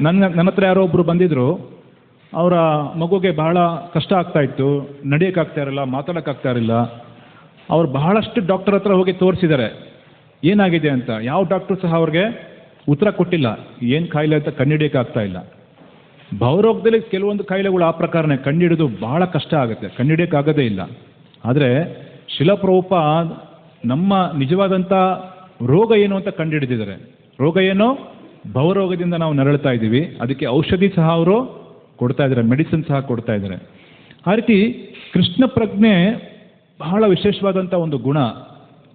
ನನ್ನ ಹತ್ರ ಯಾರೋ ಒಬ್ಬರು ಬಂದಿದ್ದರು, ಅವರ ಮಗುಗೆ ಬಹಳ ಕಷ್ಟ ಆಗ್ತಾಯಿತ್ತು, ನಡೆಯೋಕ್ಕಾಗ್ತಾ ಇರಲಿಲ್ಲ, ಮಾತಾಡೋಕ್ಕಾಗ್ತಾ ಇರಲಿಲ್ಲ. ಅವ್ರು ಬಹಳಷ್ಟು ಡಾಕ್ಟರ್ ಹತ್ರ ಹೋಗಿ ತೋರಿಸಿದ್ದಾರೆ ಏನಾಗಿದೆ ಅಂತ. ಯಾವ ಡಾಕ್ಟ್ರು ಸಹ ಅವ್ರಿಗೆ ಉತ್ತರ ಕೊಟ್ಟಿಲ್ಲ, ಏನು ಕಾಯಿಲೆ ಅಂತ ಕಂಡುಹಿಡಿಯೋಕ್ಕಾಗ್ತಾ ಇಲ್ಲ. ಭವರೋಗದಲ್ಲಿ ಕೆಲವೊಂದು ಕಾಯಿಲೆಗಳು ಆ ಪ್ರಕಾರನೇ ಕಂಡುಹಿಡಿದು ಬಹಳ ಕಷ್ಟ ಆಗುತ್ತೆ, ಕಂಡುಹಿಡಿಯೋಕ್ಕಾಗೋದೇ ಇಲ್ಲ. ಆದರೆ ಶಿಲಾ ಪ್ರಭುಪಾದ್ ನಮ್ಮ ನಿಜವಾದಂಥ ರೋಗ ಏನು ಅಂತ ಕಂಡುಹಿಡಿದಿದ್ದಾರೆ. ರೋಗ ಏನು? ಭವರೋಗದಿಂದ ನಾವು ನರಳ್ತಾ ಇದ್ದೀವಿ, ಅದಕ್ಕೆ ಔಷಧಿ ಸಹ ಅವರು ಕೊಡ್ತಾ ಇದ್ದಾರೆ, ಮೆಡಿಸಿನ್ ಸಹ ಕೊಡ್ತಾ ಇದ್ದಾರೆ. ಆ ರೀತಿ ಕೃಷ್ಣ ಪ್ರಜ್ಞೆ ಬಹಳ ವಿಶೇಷವಾದಂಥ ಒಂದು ಗುಣ.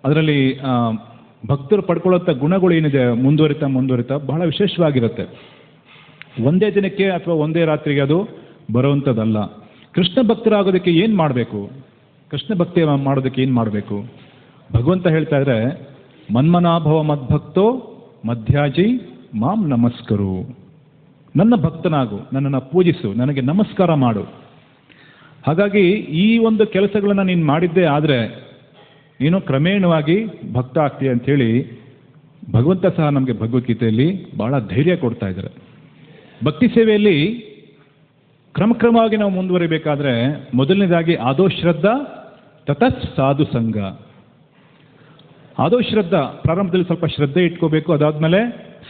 ಅದರಲ್ಲಿ ಭಕ್ತರು ಪಡ್ಕೊಳ್ಳೋಂಥ ಗುಣಗಳು ಏನಿದೆ ಮುಂದುವರಿತಾ ಬಹಳ ವಿಶೇಷವಾಗಿರುತ್ತೆ. ಒಂದೇ ದಿನಕ್ಕೆ ಅಥವಾ ಒಂದೇ ರಾತ್ರಿಗೆ ಅದು ಬರುವಂಥದ್ದಲ್ಲ. ಕೃಷ್ಣ ಭಕ್ತರಾಗೋದಕ್ಕೆ ಏನು ಮಾಡಬೇಕು? ಕೃಷ್ಣ ಭಕ್ತಿ ಮಾಡೋದಕ್ಕೆ ಏನು ಮಾಡಬೇಕು? ಭಗವಂತ ಹೇಳ್ತಾ ಇದ್ರೆ ಮನ್ಮನಾಭವ ಮದ್ಭಕ್ತೋ ಮಧ್ಯಾಜಿ ಮಾಂ ನಮಸ್ಕರು. ನನ್ನ ಭಕ್ತನಾಗು, ನನ್ನನ್ನು ಪೂಜಿಸು, ನನಗೆ ನಮಸ್ಕಾರ ಮಾಡು. ಹಾಗಾಗಿ ಈ ಒಂದು ಕೆಲಸಗಳನ್ನು ನೀನು ಮಾಡಿದ್ದೇ ಆದರೆ ನೀನು ಕ್ರಮೇಣವಾಗಿ ಭಕ್ತ ಆಗ್ತೀಯ ಅಂಥೇಳಿ ಭಗವಂತ ಸಹ ನಮಗೆ ಭಗವದ್ಗೀತೆಯಲ್ಲಿ ಬಹಳ ಧೈರ್ಯ ಕೊಡ್ತಾ ಇದ್ದಾರೆ. ಭಕ್ತಿ ಸೇವೆಯಲ್ಲಿ ಕ್ರಮವಾಗಿ ನಾವು ಮುಂದುವರಿಬೇಕಾದ್ರೆ ಮೊದಲನೇದಾಗಿ ಆದೋ ಶ್ರದ್ಧಾ ತತಃ ಸಾಧು ಸಂಘ. ಆದೋ ಶ್ರದ್ಧಾ, ಪ್ರಾರಂಭದಲ್ಲಿ ಸ್ವಲ್ಪ ಶ್ರದ್ಧೆ ಇಟ್ಕೋಬೇಕು, ಅದಾದಮೇಲೆ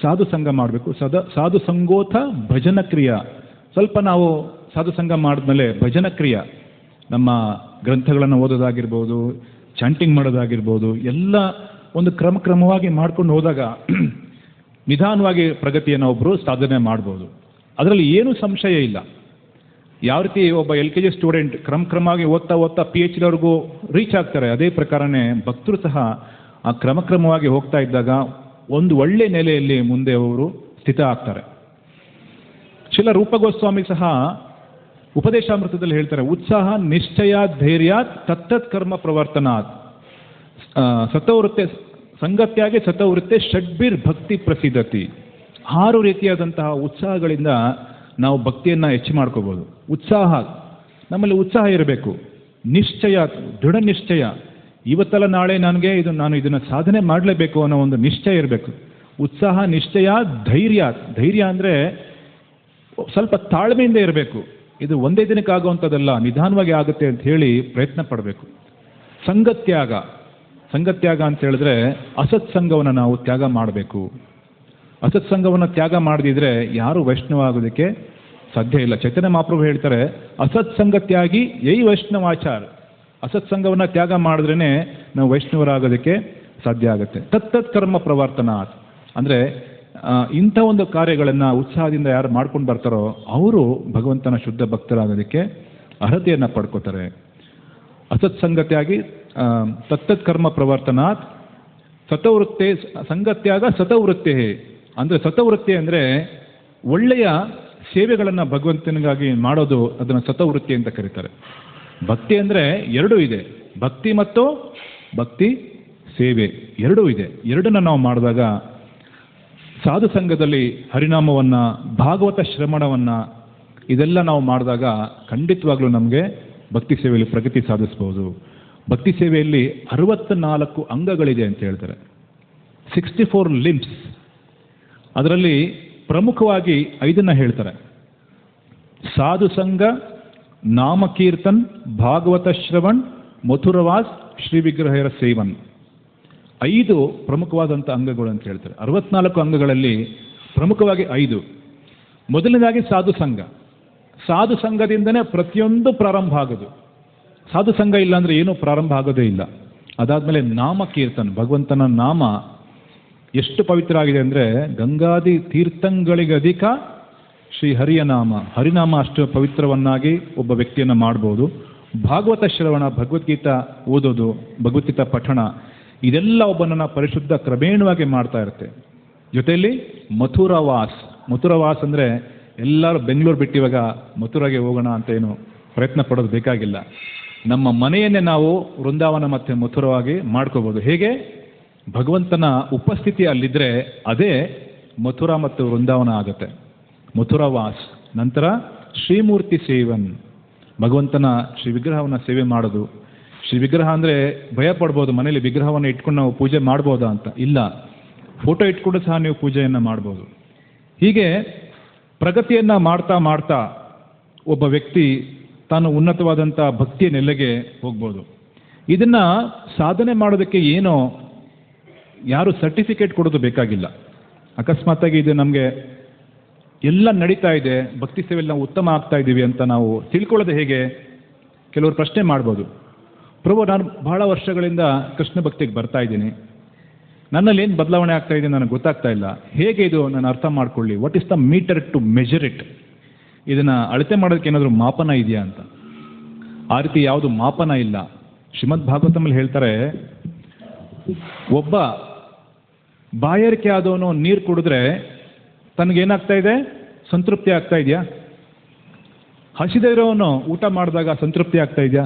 ಸಾಧು ಸಂಘ ಮಾಡಬೇಕು. ಸಾಧು ಸಂಗೋಥ ಭಜನ ಕ್ರಿಯಾ. ಸ್ವಲ್ಪ ನಾವು ಸಾಧು ಸಂಘ ಮಾಡಿದ್ಮೇಲೆ ಭಜನ ಕ್ರಿಯಾ, ನಮ್ಮ ಗ್ರಂಥಗಳನ್ನು ಓದೋದಾಗಿರ್ಬೋದು, ಚಾಂಟಿಂಗ್ ಮಾಡೋದಾಗಿರ್ಬೋದು, ಎಲ್ಲ ಒಂದು ಕ್ರಮವಾಗಿ ಮಾಡ್ಕೊಂಡು ಹೋದಾಗ ನಿಧಾನವಾಗಿ ಪ್ರಗತಿಯನ್ನು ಒಬ್ಬರು ಸಾಧನೆ ಮಾಡ್ಬೋದು. ಅದರಲ್ಲಿ ಏನೂ ಸಂಶಯ ಇಲ್ಲ. ಯಾವ ರೀತಿ ಒಬ್ಬ LKG ಸ್ಟೂಡೆಂಟ್ ಕ್ರಮವಾಗಿ ಓದ್ತಾ PhDವರೆಗೂ ರೀಚ್ ಆಗ್ತಾರೆ, ಅದೇ ಪ್ರಕಾರನೇ ಭಕ್ತರು ಸಹ ಆ ಕ್ರಮವಾಗಿ ಹೋಗ್ತಾ ಇದ್ದಾಗ ಒಂದು ಒಳ್ಳೆ ನೆಲೆಯಲ್ಲಿ ಮುಂದೆ ಅವರು ಸ್ಥಿತ ಆಗ್ತಾರೆ. ಶಿಲ ರೂಪ ಗೋಸ್ವಾಮಿ ಸಹ ಉಪದೇಶಾಮೃತದಲ್ಲಿ ಹೇಳ್ತಾರೆ, ಉತ್ಸಾಹ ನಿಶ್ಚಯ ಧೈರ್ಯ ತತ್ತತ್ ಕರ್ಮ ಪ್ರವರ್ತನಾತ್ ಸತವೃತ್ತೆ ಸಂಗತ್ಯಾಗಿ ಸತವೃತ್ತೆ ಷಡ್ಭಿರ್ ಭಕ್ತಿ ಪ್ರಸಿದ್ಧತಿ. 6 ರೀತಿಯಾದಂತಹ ಉತ್ಸಾಹಗಳಿಂದ ನಾವು ಭಕ್ತಿಯನ್ನು ಹೆಚ್ಚು ಮಾಡ್ಕೋಬೋದು. ಉತ್ಸಾಹ, ನಮ್ಮಲ್ಲಿ ಉತ್ಸಾಹ ಇರಬೇಕು. ನಿಶ್ಚಯ, ದೃಢ ನಿಶ್ಚಯ, ಇವತ್ತಲ್ಲ ನಾಳೆ ನಾನು ಇದನ್ನು ಸಾಧನೆ ಮಾಡಲೇಬೇಕು ಅನ್ನೋ ಒಂದು ನಿಶ್ಚಯ ಇರಬೇಕು. ಉತ್ಸಾಹ, ನಿಶ್ಚಯ, ಧೈರ್ಯ ಅಂದರೆ ಸ್ವಲ್ಪ ತಾಳ್ಮೆಯಿಂದ ಇರಬೇಕು. ಇದು ಒಂದೇ ದಿನಕ್ಕಾಗುವಂಥದ್ದಲ್ಲ, ನಿಧಾನವಾಗಿ ಆಗುತ್ತೆ ಅಂತ ಹೇಳಿ ಪ್ರಯತ್ನ ಪಡಬೇಕು. ಸಂಗತ್ಯಾಗ ಅಂತ ಹೇಳಿದ್ರೆ ಅಸತ್ಸಂಗವನ್ನು ನಾವು ತ್ಯಾಗ ಮಾಡಬೇಕು. ಅಸತ್ಸಂಗವನ್ನು ತ್ಯಾಗ ಮಾಡದಿದ್ರೆ ಯಾರು ವೈಷ್ಣವ ಆಗೋದಕ್ಕೆ ಸಾಧ್ಯ ಇಲ್ಲ. ಚೈತನ್ಯ ಮಹಾಪ್ರಭು ಹೇಳ್ತಾರೆ, ಅಸತ್ಸಂಗತ್ಯಾಗಿ ವೈಷ್ಣವಾಚಾರ. ಅಸತ್ಸಂಗವನ್ನು ತ್ಯಾಗ ಮಾಡಿದ್ರೇ ನಾವು ವೈಷ್ಣವರಾಗೋದಕ್ಕೆ ಸಾಧ್ಯ ಆಗುತ್ತೆ. ತತ್ತತ್ ಕರ್ಮ ಪ್ರವರ್ತನಾತ್ ಅಂದರೆ ಇಂಥ ಒಂದು ಕಾರ್ಯಗಳನ್ನು ಉತ್ಸಾಹದಿಂದ ಯಾರು ಮಾಡ್ಕೊಂಡು ಬರ್ತಾರೋ ಅವರು ಭಗವಂತನ ಶುದ್ಧ ಭಕ್ತರಾಗೋದಕ್ಕೆ ಅರ್ಹತೆಯನ್ನು ಪಡ್ಕೋತಾರೆ. ಅಸತ್ಸಂಗತ್ಯಾಗಿ ತತ್ತತ್ ಕರ್ಮ ಪ್ರವರ್ತನಾತ್ ಸತವೃತ್ತೆ ಸಂಗತ್ಯಾಗ ಸತವೃತ್ತೆ. ಅಂದರೆ ಸತವೃತ್ತಿ ಅಂದರೆ ಒಳ್ಳೆಯ ಸೇವೆಗಳನ್ನು ಭಗವಂತನಿಗಾಗಿ ಮಾಡೋದು, ಅದನ್ನು ಸತವೃತ್ತಿ ಅಂತ ಕರೀತಾರೆ. ಭಕ್ತಿ ಅಂದರೆ ಎರಡೂ ಇದೆ, ಭಕ್ತಿ ಮತ್ತು ಭಕ್ತಿ ಸೇವೆ ಎರಡೂ ಇದೆ. ಎರಡನ್ನ ನಾವು ಮಾಡಿದಾಗ ಸಾಧು ಸಂಘದಲ್ಲಿ ಹರಿನಾಮವನ್ನು, ಭಾಗವತ ಶ್ರವಣವನ್ನು ಇದೆಲ್ಲ ನಾವು ಮಾಡಿದಾಗ ಖಂಡಿತವಾಗ್ಲೂ ನಮಗೆ ಭಕ್ತಿ ಸೇವೆಯಲ್ಲಿ ಪ್ರಗತಿ ಸಾಧಿಸ್ಬೋದು. ಭಕ್ತಿ ಸೇವೆಯಲ್ಲಿ 64 ಅಂಗಗಳಿದೆ ಅಂತ ಹೇಳ್ತಾರೆ, 64 ಲಿಂಬ್ಸ್. ಅದರಲ್ಲಿ ಪ್ರಮುಖವಾಗಿ 5 ಹೇಳ್ತಾರೆ. ಸಾಧು ಸಂಘ, ನಾಮಕೀರ್ತನ್, ಭಾಗವತ ಶ್ರವಣ್, ಮಥುರವಾಸ್, ಶ್ರೀ ವಿಗ್ರಹರ ಸೇವನ್. 5 ಪ್ರಮುಖವಾದಂಥ ಅಂಗಗಳು ಅಂತ ಹೇಳ್ತಾರೆ. 64 ಅಂಗಗಳಲ್ಲಿ ಪ್ರಮುಖವಾಗಿ 5. ಮೊದಲನೇದಾಗಿ ಸಾಧು ಸಂಘ. ಸಾಧು ಸಂಘದಿಂದನೇ ಪ್ರತಿಯೊಂದು ಪ್ರಾರಂಭ ಆಗೋದು. ಸಾಧು ಸಂಘ ಇಲ್ಲ ಅಂದರೆ ಏನೂ ಪ್ರಾರಂಭ ಆಗೋದೇ ಇಲ್ಲ. ಅದಾದಮೇಲೆ ನಾಮಕೀರ್ತನ್, ಭಗವಂತನ ನಾಮ ಎಷ್ಟು ಪವಿತ್ರ ಆಗಿದೆ ಅಂದರೆ ಗಂಗಾದಿ ತೀರ್ಥಂಗಳಿಗಧಿಕ ಶ್ರೀ ಹರಿಯ ನಾಮ. ಹರಿನಾಮ ಅಷ್ಟು ಪವಿತ್ರವನ್ನಾಗಿ ಒಬ್ಬ ವ್ಯಕ್ತಿಯನ್ನು ಮಾಡ್ಬೋದು. ಭಾಗವತ ಶ್ರವಣ, ಭಗವದ್ಗೀತಾ ಓದೋದು, ಭಗವದ್ಗೀತಾ ಪಠಣ, ಇದೆಲ್ಲ ಒಬ್ಬನನ್ನು ಪರಿಶುದ್ಧ ಕ್ರಮೇಣವಾಗಿ ಮಾಡ್ತಾ ಇರುತ್ತೆ. ಜೊತೆಯಲ್ಲಿ ಮಥುರವಾಸ್ ಅಂದರೆ ಎಲ್ಲರೂ ಬೆಂಗಳೂರು ಬಿಟ್ಟಿವಾಗ ಮಥುರಾಗೆ ಹೋಗೋಣ ಅಂತ ಏನು ಪ್ರಯತ್ನ ಪಡೋದು ಬೇಕಾಗಿಲ್ಲ. ನಮ್ಮ ಮನೆಯನ್ನೇ ನಾವು ವೃಂದಾವನ ಮತ್ತು ಮಥುರವಾಗಿ ಮಾಡ್ಕೋಬೋದು. ಹೇಗೆ? ಭಗವಂತನ ಉಪಸ್ಥಿತಿ ಅಲ್ಲಿದ್ದರೆ ಅದೇ ಮಥುರಾ ಮತ್ತು ವೃಂದಾವನ ಆಗುತ್ತೆ. ಮಥುರವಾಸ್. ನಂತರ ಶ್ರೀಮೂರ್ತಿ ಸೇವನ್, ಭಗವಂತನ ಶ್ರೀ ವಿಗ್ರಹವನ್ನು ಸೇವೆ ಮಾಡೋದು. ಶ್ರೀ ವಿಗ್ರಹ ಅಂದರೆ ಭಯ ಪಡ್ಬೋದು, ಮನೇಲಿ ವಿಗ್ರಹವನ್ನು ಇಟ್ಕೊಂಡು ನಾವು ಪೂಜೆ ಮಾಡ್ಬೋದಾ ಅಂತ. ಇಲ್ಲ, ಫೋಟೋ ಇಟ್ಕೊಂಡು ಸಹ ನೀವು ಪೂಜೆಯನ್ನು ಮಾಡ್ಬೋದು. ಹೀಗೆ ಪ್ರಗತಿಯನ್ನು ಮಾಡ್ತಾ ಒಬ್ಬ ವ್ಯಕ್ತಿ ತಾನು ಉನ್ನತವಾದಂಥ ಭಕ್ತಿಯ ನೆಲೆಗೆ ಹೋಗ್ಬೋದು. ಇದನ್ನು ಸಾಧನೆ ಮಾಡೋದಕ್ಕೆ ಯಾರು ಸರ್ಟಿಫಿಕೇಟ್ ಕೊಡೋದು ಬೇಕಾಗಿಲ್ಲ. ಅಕಸ್ಮಾತಾಗಿ ಇದು ನಮಗೆ ಎಲ್ಲ ನಡೀತಾ ಇದೆ, ಭಕ್ತಿ ಸೇವೆಯಲ್ಲಿ ನಾವು ಉತ್ತಮ ಆಗ್ತಾ ಇದ್ದೀವಿ ಅಂತ ನಾವು ತಿಳ್ಕೊಳ್ಳೋದು ಹೇಗೆ? ಕೆಲವರು ಪ್ರಶ್ನೆ ಮಾಡ್ಬೋದು, ಪ್ರಭು ನಾನು ಬಹಳ ವರ್ಷಗಳಿಂದ ಕೃಷ್ಣ ಭಕ್ತಿಗೆ ಬರ್ತಾ ಇದ್ದೀನಿ, ನನ್ನಲ್ಲಿ ಏನು ಬದಲಾವಣೆ ಆಗ್ತಾ ಇದೆ ನನಗೆ ಗೊತ್ತಾಗ್ತಾ ಇಲ್ಲ, ಹೇಗೆ ಇದು ನಾನು ಅರ್ಥ ಮಾಡ್ಕೊಳ್ಳಿ? What is the meter to measure it? ಇದನ್ನು ಅಳತೆ ಮಾಡೋದಕ್ಕೆ ಏನಾದರೂ ಮಾಪನ ಇದೆಯಾ ಅಂತ. ಆ ರೀತಿ ಯಾವುದು ಮಾಪನ ಇಲ್ಲ. ಶ್ರೀಮದ್ ಭಾಗವತಮಲ್ಲಿ ಹೇಳ್ತಾರೆ, ಒಬ್ಬ ಬಾಯಾರಿಕೆ ಆದವನು ನೀರು ಕುಡಿದ್ರೆ ತನಗೇನಾಗ್ತಾ ಇದೆ? ಸಂತೃಪ್ತಿ ಆಗ್ತಾ ಇದೆಯಾ? ಹಸಿದೇ ಇರೋವನು ಊಟ ಮಾಡಿದಾಗ ಸಂತೃಪ್ತಿ ಆಗ್ತಾ ಇದೆಯಾ?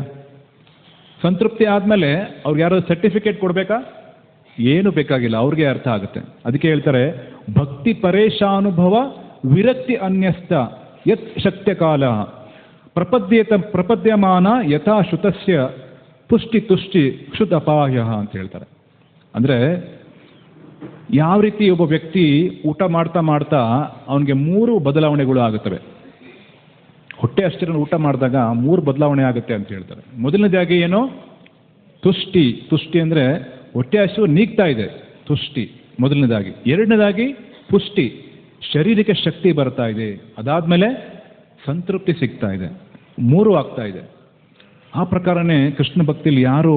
ಸಂತೃಪ್ತಿ ಆದಮೇಲೆ ಅವ್ರಿಗೆ ಯಾರೋ ಸರ್ಟಿಫಿಕೇಟ್ ಕೊಡಬೇಕಾ? ಏನು ಬೇಕಾಗಿಲ್ಲ, ಅವ್ರಿಗೆ ಅರ್ಥ ಆಗುತ್ತೆ. ಅದಕ್ಕೆ ಹೇಳ್ತಾರೆ, ಭಕ್ತಿ ಪರೇಶಾನುಭವ ವಿರಕ್ತಿ ಅನ್ಯಸ್ತ ಯತ್ ಶಕ್ತ್ಯ ಕಾಲ ಪ್ರಪದ್ಯಮಾನ ಯಥಾ ಶ್ರುತಸ್ಯ ತುಷ್ಟಿ ಕ್ಷುತಪಾಯ ಅಂತ ಹೇಳ್ತಾರೆ. ಅಂದರೆ ಯಾವ ರೀತಿ ಒಬ್ಬ ವ್ಯಕ್ತಿ ಊಟ ಮಾಡ್ತಾ ಅವನಿಗೆ 3 ಬದಲಾವಣೆಗಳು ಆಗುತ್ತವೆ. ಹೊಟ್ಟೆ ಅಷ್ಟನ್ನು ಊಟ ಮಾಡಿದಾಗ 3 ಬದಲಾವಣೆ ಆಗುತ್ತೆ ಅಂತ ಹೇಳ್ತಾರೆ. ಮೊದಲನೇದಾಗಿ ಏನು? ತುಷ್ಟಿ ಅಂದರೆ ಹೊಟ್ಟೆ ಹಸಿವು ನೀಗ್ತಾ ಇದೆ, ತುಷ್ಟಿ ಮೊದಲನೇದಾಗಿ. ಎರಡನೇದಾಗಿ ಪುಷ್ಟಿ, ಶರೀರಕ್ಕೆ ಶಕ್ತಿ ಬರ್ತಾ ಇದೆ. ಅದಾದಮೇಲೆ ಸಂತೃಪ್ತಿ ಸಿಗ್ತಾ ಇದೆ. 3 ಆಗ್ತಾ ಇದೆ. ಆ ಪ್ರಕಾರನೇ ಕೃಷ್ಣ ಭಕ್ತಿಯಲ್ಲಿ ಯಾರು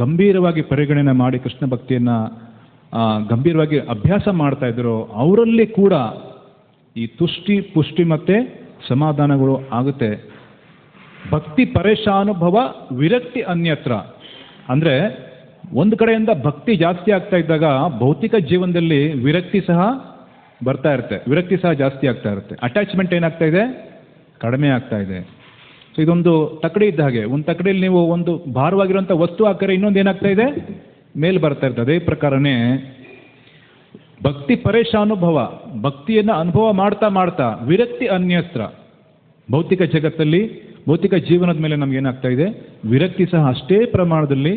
ಗಂಭೀರವಾಗಿ ಪರಿಗಣನೆ ಮಾಡಿ ಕೃಷ್ಣ ಭಕ್ತಿಯನ್ನು ಗಂಭೀರವಾಗಿ ಅಭ್ಯಾಸ ಮಾಡ್ತಾ ಇದ್ರೋ ಅವರಲ್ಲಿ ಕೂಡ ಈ ತುಷ್ಟಿ ಪುಷ್ಟಿ ಮತ್ತು ಸಮಾಧಾನಗಳು ಆಗುತ್ತೆ. ಭಕ್ತಿ ಪರೇಶಾನುಭವ ವಿರಕ್ತಿ ಅನ್ಯತ್ರ. ಅಂದರೆ ಒಂದು ಕಡೆಯಿಂದ ಭಕ್ತಿ ಜಾಸ್ತಿ ಆಗ್ತಾ ಇದ್ದಾಗ ಭೌತಿಕ ಜೀವನದಲ್ಲಿ ವಿರಕ್ತಿ ಸಹ ಬರ್ತಾ ಇರುತ್ತೆ, ವಿರಕ್ತಿ ಸಹ ಜಾಸ್ತಿ ಆಗ್ತಾ ಇರುತ್ತೆ. ಅಟ್ಯಾಚ್ಮೆಂಟ್ ಏನಾಗ್ತಾ ಇದೆ, ಕಡಿಮೆ ಆಗ್ತಾ ಇದೆ. ಸೊ ಇದೊಂದು ತಕ್ಕಡಿ ಇದ್ದ ಹಾಗೆ, ಒಂದು ತಕ್ಕಡಿಯಲ್ಲಿ ನೀವು ಒಂದು ಭಾರವಾಗಿರುವಂಥ ವಸ್ತು ಹಾಕಿದ್ರೆ ಇನ್ನೊಂದು ಏನಾಗ್ತಾ ಇದೆ, ಮೇಲೆ ಬರ್ತಾ ಇರ್ತದೆ. ಅದೇ ಪ್ರಕಾರನೇ ಭಕ್ತಿ ಪರೇಶಾನುಭವ, ಭಕ್ತಿಯನ್ನು ಅನುಭವ ಮಾಡ್ತಾ ಮಾಡ್ತಾ ವಿರಕ್ತಿ ಅನ್ಯಸ್ತ್ರ. ಭೌತಿಕ ಜಗತ್ತಲ್ಲಿ ಭೌತಿಕ ಜೀವನದ ಮೇಲೆ ನಮಗೇನಾಗ್ತಾ ಇದೆ, ವಿರಕ್ತಿ ಸಹ ಅಷ್ಟೇ ಪ್ರಮಾಣದಲ್ಲಿ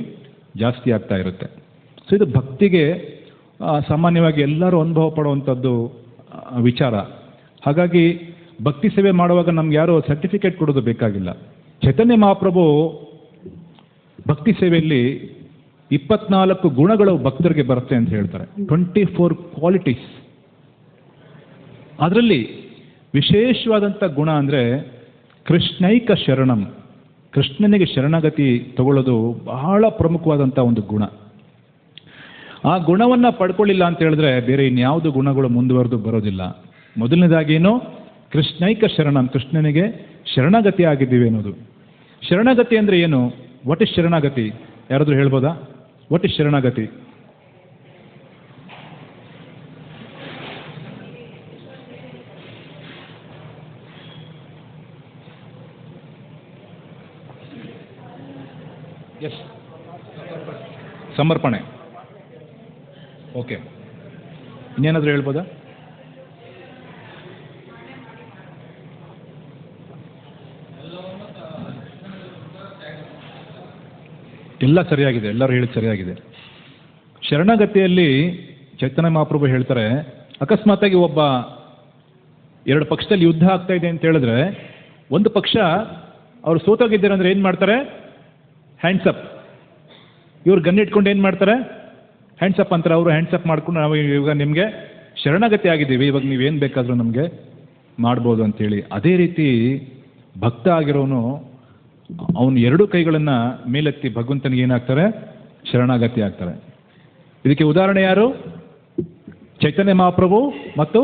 ಜಾಸ್ತಿ ಆಗ್ತಾ ಇರುತ್ತೆ. ಸೊ ಇದು ಭಕ್ತಿಗೆ ಸಾಮಾನ್ಯವಾಗಿ ಎಲ್ಲರೂ ಅನುಭವ ಪಡುವಂಥದ್ದು ವಿಚಾರ. ಹಾಗಾಗಿ ಭಕ್ತಿ ಸೇವೆ ಮಾಡುವಾಗ ನಮ್ಗೆ ಯಾರೋ ಸರ್ಟಿಫಿಕೇಟ್ ಕೊಡೋದು ಬೇಕಾಗಿಲ್ಲ. ಚೈತನ್ಯ ಮಹಾಪ್ರಭು ಭಕ್ತಿ ಸೇವೆಯಲ್ಲಿ 24 ಗುಣಗಳು ಭಕ್ತರಿಗೆ ಬರುತ್ತೆ ಅಂತ ಹೇಳ್ತಾರೆ. 24 ಕ್ವಾಲಿಟೀಸ್. ಅದರಲ್ಲಿ ವಿಶೇಷವಾದಂಥ ಗುಣ ಅಂದರೆ ಕೃಷ್ಣೈಕ ಶರಣಂ. ಕೃಷ್ಣನಿಗೆ ಶರಣಗತಿ ತಗೊಳ್ಳೋದು ಬಹಳ ಪ್ರಮುಖವಾದಂಥ ಒಂದು ಗುಣ. ಆ ಗುಣವನ್ನು ಪಡ್ಕೊಳ್ಳಿಲ್ಲ ಅಂತ ಹೇಳಿದ್ರೆ ಬೇರೆ ಇನ್ಯಾವುದು ಗುಣಗಳು ಮುಂದುವರೆದು ಬರೋದಿಲ್ಲ. ಮೊದಲನೇದಾಗೇನು, ಕೃಷ್ಣೈಕ ಶರಣಂ, ಕೃಷ್ಣನಿಗೆ ಶರಣಗತಿ ಆಗಿದ್ದೀವಿ ಅನ್ನೋದು. ಶರಣಗತಿ ಅಂದರೆ ಏನು? What is sharanagati? ಯಾರಾದರೂ ಹೇಳ್ಬೋದಾ? What is sharanagati? ಎಸ್, ಸಮರ್ಪಣೆ. ಓಕೆ, ಇನ್ನೇನಾದರೂ ಹೇಳ್ಬೋದಾ? ಎಲ್ಲ ಸರಿಯಾಗಿದೆ, ಎಲ್ಲರೂ ಹೇಳಿದ ಸರಿಯಾಗಿದೆ. ಶರಣಗತಿಯಲ್ಲಿ ಚೈತನ್ಯ ಮಹಾಪ್ರಭು ಹೇಳ್ತಾರೆ, ಅಕಸ್ಮಾತಾಗಿ ಒಬ್ಬ 2 ಪಕ್ಷದಲ್ಲಿ ಯುದ್ಧ ಆಗ್ತಾ ಇದೆ ಅಂತ ಹೇಳಿದ್ರೆ, ಒಂದು ಪಕ್ಷ ಅವರು ಸೋತೋಗಿದ್ದಾರೆ ಅಂದರೆ ಏನು ಮಾಡ್ತಾರೆ? Hands up. ಇವ್ರು ಗನ್ ಇಟ್ಕೊಂಡು ಏನು ಮಾಡ್ತಾರೆ? ಹ್ಯಾಂಡ್ಸ್ ಅಪ್ ಅಂತಾರೆ. ಅವರು ಹ್ಯಾಂಡ್ಸ್ ಅಪ್ ಮಾಡ್ಕೊಂಡು ನಾವು ಇವಾಗ ನಿಮಗೆ ಶರಣಗತಿ ಆಗಿದ್ದೀವಿ, ಇವಾಗ ನೀವೇನು ಬೇಕಾದರೂ ನಮಗೆ ಮಾಡ್ಬೋದು ಅಂತೇಳಿ. ಅದೇ ರೀತಿ ಭಕ್ತ ಆಗಿರೋನು ಅವನು 2 ಕೈಗಳನ್ನು ಮೇಲೆತ್ತಿ ಭಗವಂತನಿಗೆ ಏನಾಗ್ತಾರೆ? ಶರಣಾಗತಿ ಆಗ್ತಾರೆ. ಇದಕ್ಕೆ ಉದಾಹರಣೆ ಯಾರು? ಚೈತನ್ಯ ಮಹಾಪ್ರಭು ಮತ್ತು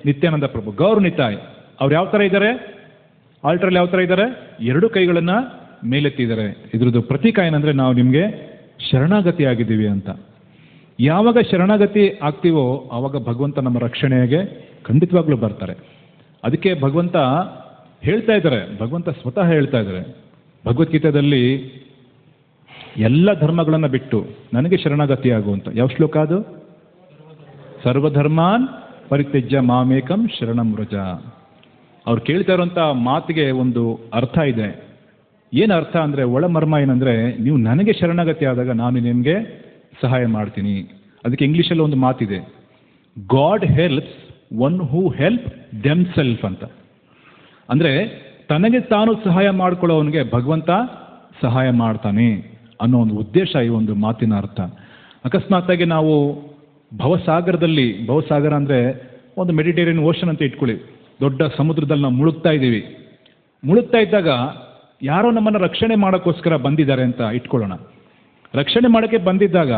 ನಿತ್ಯಾನಂದ ಪ್ರಭು, ಗೌರ್ ನಿತಾಯ್. ಅವ್ರು ಯಾವ ಥರ ಇದ್ದಾರೆ? ಆಲ್ಟ್ರಲ್ಲಿ ಯಾವ ಥರ ಇದ್ದಾರೆ? 2 ಕೈಗಳನ್ನು ಮೇಲೆತ್ತಿದ್ದಾರೆ. ಇದ್ರದ್ದು ಪ್ರತೀಕ ಏನಂದರೆ ನಾವು ನಿಮಗೆ ಶರಣಾಗತಿ ಆಗಿದ್ದೀವಿ ಅಂತ. ಯಾವಾಗ ಶರಣಾಗತಿ ಆಗ್ತೀವೋ ಆವಾಗ ಭಗವಂತ ನಮ್ಮ ರಕ್ಷಣೆಗೆ ಖಂಡಿತವಾಗ್ಲೂ ಬರ್ತಾರೆ. ಅದಕ್ಕೆ ಭಗವಂತ ಹೇಳ್ತಾ ಇದ್ದಾರೆ, ಭಗವಂತ ಸ್ವತಃ ಹೇಳ್ತಾ ಇದ್ದಾರೆ ಭಗವದ್ಗೀತೆಯಲ್ಲಿ, ಎಲ್ಲ ಧರ್ಮಗಳನ್ನು ಬಿಟ್ಟು ನನಗೆ ಶರಣಾಗತಿ ಆಗುವಂತ. ಯಾವ ಶ್ಲೋಕ ಅದು? ಸರ್ವಧರ್ಮಾನ್ ಪರಿತ್ಯಜ್ಯ ಮಾಮೇಕಂ ಶರಣಂ ವ್ರಜ. ಅವ್ರು ಕೇಳ್ತಾ ಇರುವಂಥ ಮಾತಿಗೆ ಒಂದು ಅರ್ಥ ಇದೆ. ಏನು ಅರ್ಥ ಅಂದರೆ, ಒಳಮರ್ಮ ಏನಂದರೆ, ನೀವು ನನಗೆ ಶರಣಾಗತಿ ಆದಾಗ ನಾನು ನಿಮಗೆ ಸಹಾಯ ಮಾಡ್ತೀನಿ. ಅದಕ್ಕೆ ಇಂಗ್ಲೀಷಲ್ಲಿ ಒಂದು ಮಾತಿದೆ, god helps one who help them self ಅಂತ. ಅಂದರೆ ತನಗೆ ತಾನು ಸಹಾಯ ಮಾಡ್ಕೊಳ್ಳೋವನಿಗೆ ಭಗವಂತ ಸಹಾಯ ಮಾಡ್ತಾನೆ ಅನ್ನೋ ಒಂದು ಉದ್ದೇಶ ಈ ಒಂದು ಮಾತಿನ ಅರ್ಥ. ಅಕಸ್ಮಾತ್ತಾಗಿ ನಾವು ಭವಸಾಗರದಲ್ಲಿ, ಭವಸಾಗರ ಅಂದರೆ ಒಂದು ಮೆಡಿಟೇರಿಯನ್ ಓಷನ್ ಅಂತ ಇಟ್ಕೊಳ್ಳಿ, ದೊಡ್ಡ ಸಮುದ್ರದಲ್ಲಿ ನಾವು ಮುಳುಗ್ತಾ ಇದ್ದೀವಿ. ಮುಳುಗ್ತಾ ಇದ್ದಾಗ ಯಾರೋ ನಮ್ಮನ್ನು ರಕ್ಷಣೆ ಮಾಡೋಕ್ಕೋಸ್ಕರ ಬಂದಿದ್ದಾರೆ ಅಂತ ಇಟ್ಕೊಳ್ಳೋಣ. ರಕ್ಷಣೆ ಮಾಡೋಕ್ಕೆ ಬಂದಿದ್ದಾಗ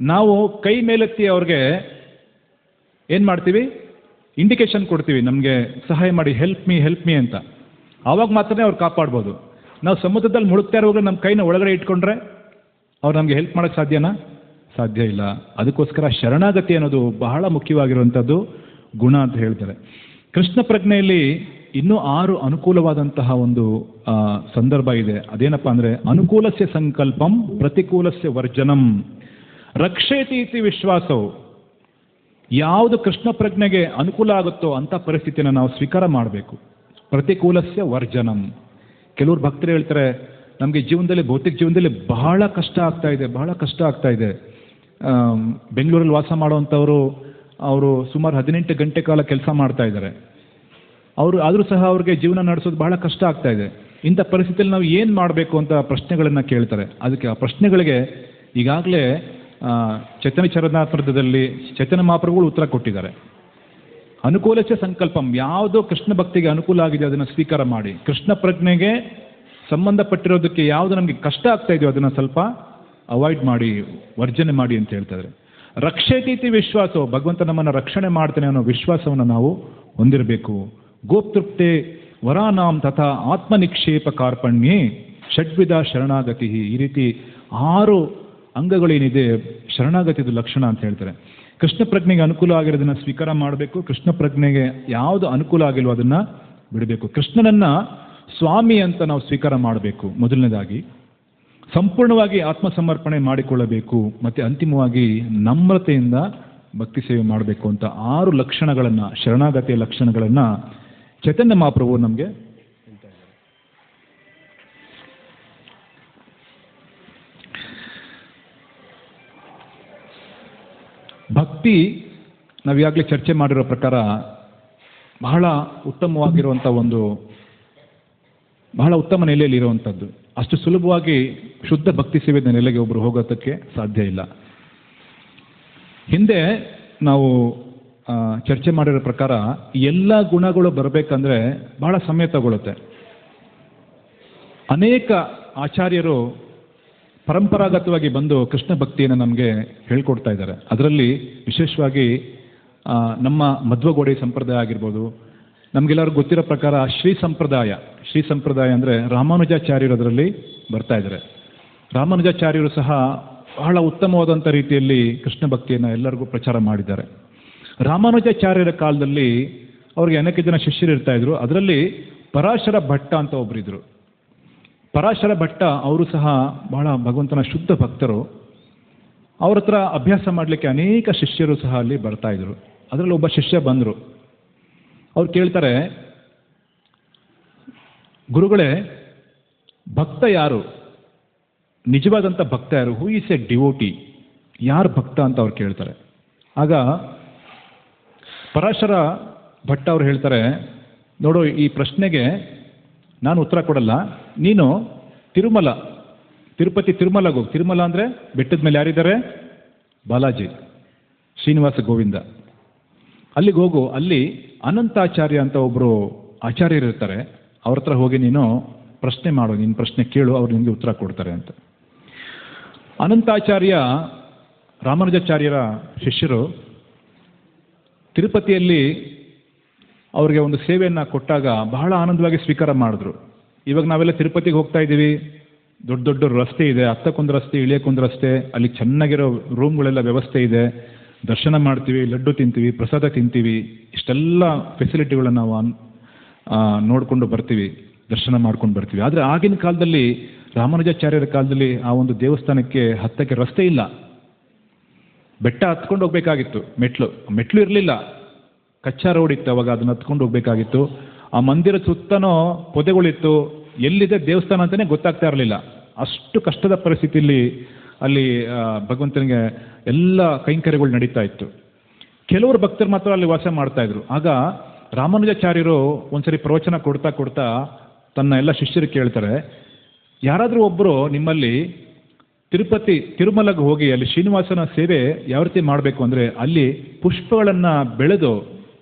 ನಾವು ಕೈ ಮೇಲೆತ್ತಿ ಅವ್ರಿಗೆ ಏನು ಮಾಡ್ತೀವಿ? ಇಂಡಿಕೇಶನ್ ಕೊಡ್ತೀವಿ, ನಮಗೆ ಸಹಾಯ ಮಾಡಿ, ಹೆಲ್ಪ್ ಮೀ ಅಂತ. ಆವಾಗ ಮಾತ್ರನೇ ಅವ್ರು ಕಾಪಾಡ್ಬೋದು. ನಾವು ಸಮುದ್ರದಲ್ಲಿ ಮುಳುಗ್ತಾ ಇರುವಾಗ ನಮ್ಮ ಕೈನ ಒಳಗಡೆ ಇಟ್ಕೊಂಡ್ರೆ ಅವ್ರು ನಮಗೆ ಹೆಲ್ಪ್ ಮಾಡೋಕ್ಕೆ ಸಾಧ್ಯನಾ? ಸಾಧ್ಯ ಇಲ್ಲ. ಅದಕ್ಕೋಸ್ಕರ ಶರಣಾಗತಿ ಅನ್ನೋದು ಬಹಳ ಮುಖ್ಯವಾಗಿರುವಂಥದ್ದು ಗುಣ ಅಂತ ಹೇಳ್ತಾರೆ. ಕೃಷ್ಣ ಪ್ರಜ್ಞೆಯಲ್ಲಿ ಇನ್ನೂ 6 ಅನುಕೂಲವಾದಂತಹ ಒಂದು ಸಂದರ್ಭ ಇದೆ. ಅದೇನಪ್ಪ ಅಂದರೆ, ಅನುಕೂಲಸ್ಯ ಸಂಕಲ್ಪಂ ಪ್ರತಿಕೂಲಸ್ಯ ವರ್ಜನಂ ರಕ್ಷೇತಿ ಇತಿ ವಿಶ್ವಾಸವು. ಯಾವುದು ಕೃಷ್ಣ ಪ್ರಜ್ಞೆಗೆ ಅನುಕೂಲ ಆಗುತ್ತೋ ಅಂಥ ಪರಿಸ್ಥಿತಿಯನ್ನು ನಾವು ಸ್ವೀಕಾರ ಮಾಡಬೇಕು. ಪ್ರತಿಕೂಲಸ್ಯ ವರ್ಜನಂ. ಕೆಲವರು ಭಕ್ತರು ಹೇಳ್ತಾರೆ, ನಮಗೆ ಜೀವನದಲ್ಲಿ, ಭೌತಿಕ ಜೀವನದಲ್ಲಿ ಬಹಳ ಕಷ್ಟ ಆಗ್ತಾ ಇದೆ. ಬೆಂಗಳೂರಲ್ಲಿ ವಾಸ ಮಾಡುವಂಥವರು, ಅವರು ಸುಮಾರು 18 ಗಂಟೆ ಕಾಲ ಕೆಲಸ ಮಾಡ್ತಾ ಇದ್ದಾರೆ. ಆದರೂ ಸಹ ಅವ್ರಿಗೆ ಜೀವನ ನಡೆಸೋದು ಬಹಳ ಕಷ್ಟ ಆಗ್ತಾ ಇದೆ. ಇಂಥ ಪರಿಸ್ಥಿತಿಯಲ್ಲಿ ನಾವು ಏನು ಮಾಡಬೇಕು ಅಂತ ಪ್ರಶ್ನೆಗಳನ್ನು ಕೇಳ್ತಾರೆ. ಅದಕ್ಕೆ ಆ ಪ್ರಶ್ನೆಗಳಿಗೆ ಈಗಾಗಲೇ ಚೈತನ್ಯ ಚರಿತಾಮೃತದಲ್ಲಿ ಚೈತನ್ಯ ಮಹಾಪ್ರಭುಗಳು ಉತ್ತರ ಕೊಟ್ಟಿದ್ದಾರೆ. ಅನುಕೂಲಸ್ಯ ಸಂಕಲ್ಪಂ, ಯಾವುದೋ ಕೃಷ್ಣ ಭಕ್ತಿಗೆ ಅನುಕೂಲ ಆಗಿದೆ ಅದನ್ನು ಸ್ವೀಕಾರ ಮಾಡಿ. ಕೃಷ್ಣ ಪ್ರಜ್ಞೆಗೆ ಸಂಬಂಧಪಟ್ಟಿರೋದಕ್ಕೆ ಯಾವುದು ನಮಗೆ ಕಷ್ಟ ಆಗ್ತಾ ಇದೆಯೋ ಅದನ್ನು ಸ್ವಲ್ಪ ಅವಾಯ್ಡ್ ಮಾಡಿ, ವರ್ಜನೆ ಮಾಡಿ ಅಂತ ಹೇಳ್ತಾರೆ. ರಕ್ಷೇತೀತಿ ವಿಶ್ವಾಸವು, ಭಗವಂತ ನಮ್ಮನ್ನು ರಕ್ಷಣೆ ಮಾಡ್ತಾನೆ ಅನ್ನೋ ವಿಶ್ವಾಸವನ್ನು ನಾವು ಹೊಂದಿರಬೇಕು. ಗೋಪ್ತೃಪ್ತೆ ವರಾನಾಂ ತಥಾ ಆತ್ಮನಿಕ್ಷೇಪ ಕಾರ್ಪಣ್ಯೇ ಷಡ್ವಿಧ ಶರಣಾಗತಿ. ಈ ರೀತಿ 6 ಅಂಗಗಳೇನಿದೆ ಶರಣಾಗತಿದು ಲಕ್ಷಣ ಅಂತ ಹೇಳ್ತಾರೆ. ಕೃಷ್ಣ ಪ್ರಜ್ಞೆಗೆ ಅನುಕೂಲ ಆಗಿರೋದನ್ನ ಸ್ವೀಕಾರ ಮಾಡಬೇಕು, ಕೃಷ್ಣ ಪ್ರಜ್ಞೆಗೆ ಯಾವುದು ಅನುಕೂಲ ಆಗಿಲ್ವೋ ಅದನ್ನು ಬಿಡಬೇಕು. ಕೃಷ್ಣನನ್ನ ಸ್ವಾಮಿ ಅಂತ ನಾವು ಸ್ವೀಕಾರ ಮಾಡಬೇಕು. ಮೊದಲನೇದಾಗಿ ಸಂಪೂರ್ಣವಾಗಿ ಆತ್ಮಸಮರ್ಪಣೆ ಮಾಡಿಕೊಳ್ಳಬೇಕು, ಮತ್ತು ಅಂತಿಮವಾಗಿ ನಮ್ರತೆಯಿಂದ ಭಕ್ತಿ ಸೇವೆ ಮಾಡಬೇಕು ಅಂತ 6 ಲಕ್ಷಣಗಳನ್ನು, ಶರಣಾಗತಿಯ ಲಕ್ಷಣಗಳನ್ನು ಚೈತನ್ಯ ಮಹಾಪ್ರಭು ನಮಗೆ ಹೇಳ್ತಾ ಇದ್ದಾರೆ. ಭಕ್ತಿ ನಾವೀಗಾಗಲೇ ಚರ್ಚೆ ಮಾಡಿರೋ ಪ್ರಕಾರ ಬಹಳ ಉತ್ತಮವಾಗಿರುವಂಥ ಬಹಳ ಉತ್ತಮ ನೆಲೆಯಲ್ಲಿ ಇರುವಂಥದ್ದು. ಅಷ್ಟು ಸುಲಭವಾಗಿ ಶುದ್ಧ ಭಕ್ತಿ ಸೇವೆಯ ನೆಲೆಗೆ ಒಬ್ಬರು ಹೋಗೋದಕ್ಕೆ ಸಾಧ್ಯ ಇಲ್ಲ. ಹಿಂದೆ ನಾವು ಚರ್ಚೆ ಮಾಡಿರೋ ಪ್ರಕಾರ ಎಲ್ಲ ಗುಣಗಳು ಬರಬೇಕಂದ್ರೆ ಬಹಳ ಸಮಯ ತಗೊಳುತ್ತೆ. ಅನೇಕ ಆಚಾರ್ಯರು ಪರಂಪರಾಗತವಾಗಿ ಬಂದು ಕೃಷ್ಣ ಭಕ್ತಿಯನ್ನು ನಮಗೆ ಹೇಳ್ಕೊಡ್ತಾ ಇದ್ದಾರೆ. ಅದರಲ್ಲಿ ವಿಶೇಷವಾಗಿ ನಮ್ಮ ಮಧ್ವಗೋಡೆ ಸಂಪ್ರದಾಯ ಆಗಿರ್ಬೋದು, ನಮಗೆಲ್ಲರಿಗೂ ಗೊತ್ತಿರೋ ಪ್ರಕಾರ ಶ್ರೀ ಸಂಪ್ರದಾಯ ಅಂದರೆ ರಾಮಾನುಜಾಚಾರ್ಯರು ಅದರಲ್ಲಿ ಬರ್ತಾ ಇದ್ದಾರೆ. ರಾಮಾನುಜಾಚಾರ್ಯರು ಸಹ ಬಹಳ ಉತ್ತಮವಾದಂಥ ರೀತಿಯಲ್ಲಿ ಕೃಷ್ಣ ಭಕ್ತಿಯನ್ನು ಎಲ್ಲರಿಗೂ ಪ್ರಚಾರ ಮಾಡಿದ್ದಾರೆ. ರಾಮಾನುಜಾಚಾರ್ಯರ ಕಾಲದಲ್ಲಿ ಅವ್ರಿಗೆ ಅನೇಕ ಜನ ಶಿಷ್ಯರು ಇರ್ತಾ ಇದ್ರು. ಅದರಲ್ಲಿ ಪರಾಶರ ಭಟ್ಟ ಅಂತ ಒಬ್ಬರಿದ್ರು. ಪರಾಶರ ಭಟ್ಟ ಅವರು ಸಹ ಬಹಳ ಭಗವಂತನ ಶುದ್ಧ ಭಕ್ತರು. ಅವ್ರ ಹತ್ರ ಅಭ್ಯಾಸ ಮಾಡಲಿಕ್ಕೆ ಅನೇಕ ಶಿಷ್ಯರು ಸಹ ಅಲ್ಲಿ ಬರ್ತಾ ಇದ್ರು. ಅದರಲ್ಲಿ ಒಬ್ಬ ಶಿಷ್ಯ ಬಂದರು. ಅವ್ರು ಕೇಳ್ತಾರೆ, ಗುರುಗಳೇ, ಭಕ್ತ ಯಾರು? ನಿಜವಾದಂಥ ಭಕ್ತ ಯಾರು? Who is A devotee? ಯಾರು ಭಕ್ತ ಅಂತ ಅವ್ರು ಕೇಳ್ತಾರೆ. ಆಗ ಪರಾಶರ ಭಟ್ಟ ಅವ್ರು ಹೇಳ್ತಾರೆ, ನೋಡು, ಈ ಪ್ರಶ್ನೆಗೆ ನಾನು ಉತ್ತರ ಕೊಡಲ್ಲ. ನೀನು ತಿರುಮಲಗೆ ಹೋಗು. ತಿರುಮಲ ಅಂದರೆ ಬೆಟ್ಟದ ಮೇಲೆ ಯಾರಿದ್ದಾರೆ? ಬಾಲಾಜಿ, ಶ್ರೀನಿವಾಸ ಗೋವಿಂದ. ಅಲ್ಲಿಗೆ ಹೋಗು. ಅಲ್ಲಿ ಅನಂತಾಚಾರ್ಯ ಅಂತ ಒಬ್ಬರು ಆಚಾರ್ಯರು ಇರ್ತಾರೆ. ಅವ್ರ ಹತ್ರ ಹೋಗಿ ನೀನು ಪ್ರಶ್ನೆ ಮಾಡು, ನಿನ್ನ ಪ್ರಶ್ನೆ ಕೇಳು, ಅವ್ರು ನಿಮಗೆ ಉತ್ತರ ಕೊಡ್ತಾರೆ ಅಂತ. ಅನಂತಾಚಾರ್ಯ ರಾಮಾನುಜಾಚಾರ್ಯರ ಶಿಷ್ಯರು ತಿರುಪತಿಯಲ್ಲಿ ಅವ್ರಿಗೆ ಒಂದು ಸೇವೆಯನ್ನು ಕೊಟ್ಟಾಗ ಬಹಳ ಆನಂದವಾಗಿ ಸ್ವೀಕಾರ ಮಾಡಿದ್ರು. ಇವಾಗ ನಾವೆಲ್ಲ ತಿರುಪತಿಗೆ ಹೋಗ್ತಾ ಇದ್ದೀವಿ, ದೊಡ್ಡ ದೊಡ್ಡ ರಸ್ತೆ ಇದೆ, ಹತ್ತಕ್ಕೊಂದು ರಸ್ತೆ, ಇಳಿಯೋಕ್ಕೊಂದು ರಸ್ತೆ, ಅಲ್ಲಿ ಚೆನ್ನಾಗಿರೋ ರೂಮ್ಗಳೆಲ್ಲ ವ್ಯವಸ್ಥೆ ಇದೆ, ದರ್ಶನ ಮಾಡ್ತೀವಿ, ಲಡ್ಡು ತಿಂತೀವಿ, ಪ್ರಸಾದ ತಿಂತೀವಿ, ಇಷ್ಟೆಲ್ಲ ಫೆಸಿಲಿಟಿಗಳನ್ನು ನಾವು ನೋಡಿಕೊಂಡು ಬರ್ತೀವಿ, ದರ್ಶನ ಮಾಡ್ಕೊಂಡು ಬರ್ತೀವಿ. ಆದರೆ ಆಗಿನ ಕಾಲದಲ್ಲಿ, ರಾಮಾನುಜಾಚಾರ್ಯರ ಕಾಲದಲ್ಲಿ ಆ ಒಂದು ದೇವಸ್ಥಾನಕ್ಕೆ ಹತ್ತಕ್ಕೆ ರಸ್ತೆ ಇಲ್ಲ. ಬೆಟ್ಟ ಹತ್ಕೊಂಡು ಹೋಗ್ಬೇಕಾಗಿತ್ತು. ಮೆಟ್ಲು ಇರಲಿಲ್ಲ, ಕಚ್ಚಾ ರೋಡ್ ಇತ್ತು ಅವಾಗ, ಅದನ್ನು ಹತ್ಕೊಂಡು ಹೋಗ್ಬೇಕಾಗಿತ್ತು. ಆ ಮಂದಿರ ಸುತ್ತನೋ ಪೊದೆಗಳಿತ್ತು, ಎಲ್ಲಿದೆ ದೇವಸ್ಥಾನ ಅಂತಲೇ ಗೊತ್ತಾಗ್ತಾ ಇರಲಿಲ್ಲ. ಅಷ್ಟು ಕಷ್ಟದ ಪರಿಸ್ಥಿತಿಯಲ್ಲಿ ಅಲ್ಲಿ ಭಗವಂತನಿಗೆ ಎಲ್ಲ ಕೈಂಕರ್ಯಗಳು ನಡೀತಾ ಇತ್ತು. ಕೆಲವರು ಭಕ್ತರು ಮಾತ್ರ ಅಲ್ಲಿ ವಾಸ ಮಾಡ್ತಾ ಇದ್ರು. ಆಗ ರಾಮಾನುಜಾಚಾರ್ಯರು ಒಂದ್ಸರಿ ಪ್ರವಚನ ಕೊಡ್ತಾ ತನ್ನ ಎಲ್ಲ ಶಿಷ್ಯರು ಕೇಳ್ತಾರೆ, ಯಾರಾದರೂ ಒಬ್ಬರು ನಿಮ್ಮಲ್ಲಿ ತಿರುಮಲಗೆ ಹೋಗಿ ಅಲ್ಲಿ ಶ್ರೀನಿವಾಸನ ಸೇವೆ ಯಾವ ರೀತಿ ಮಾಡಬೇಕು ಅಂದರೆ, ಅಲ್ಲಿ ಪುಷ್ಪಗಳನ್ನು ಬೆಳೆದು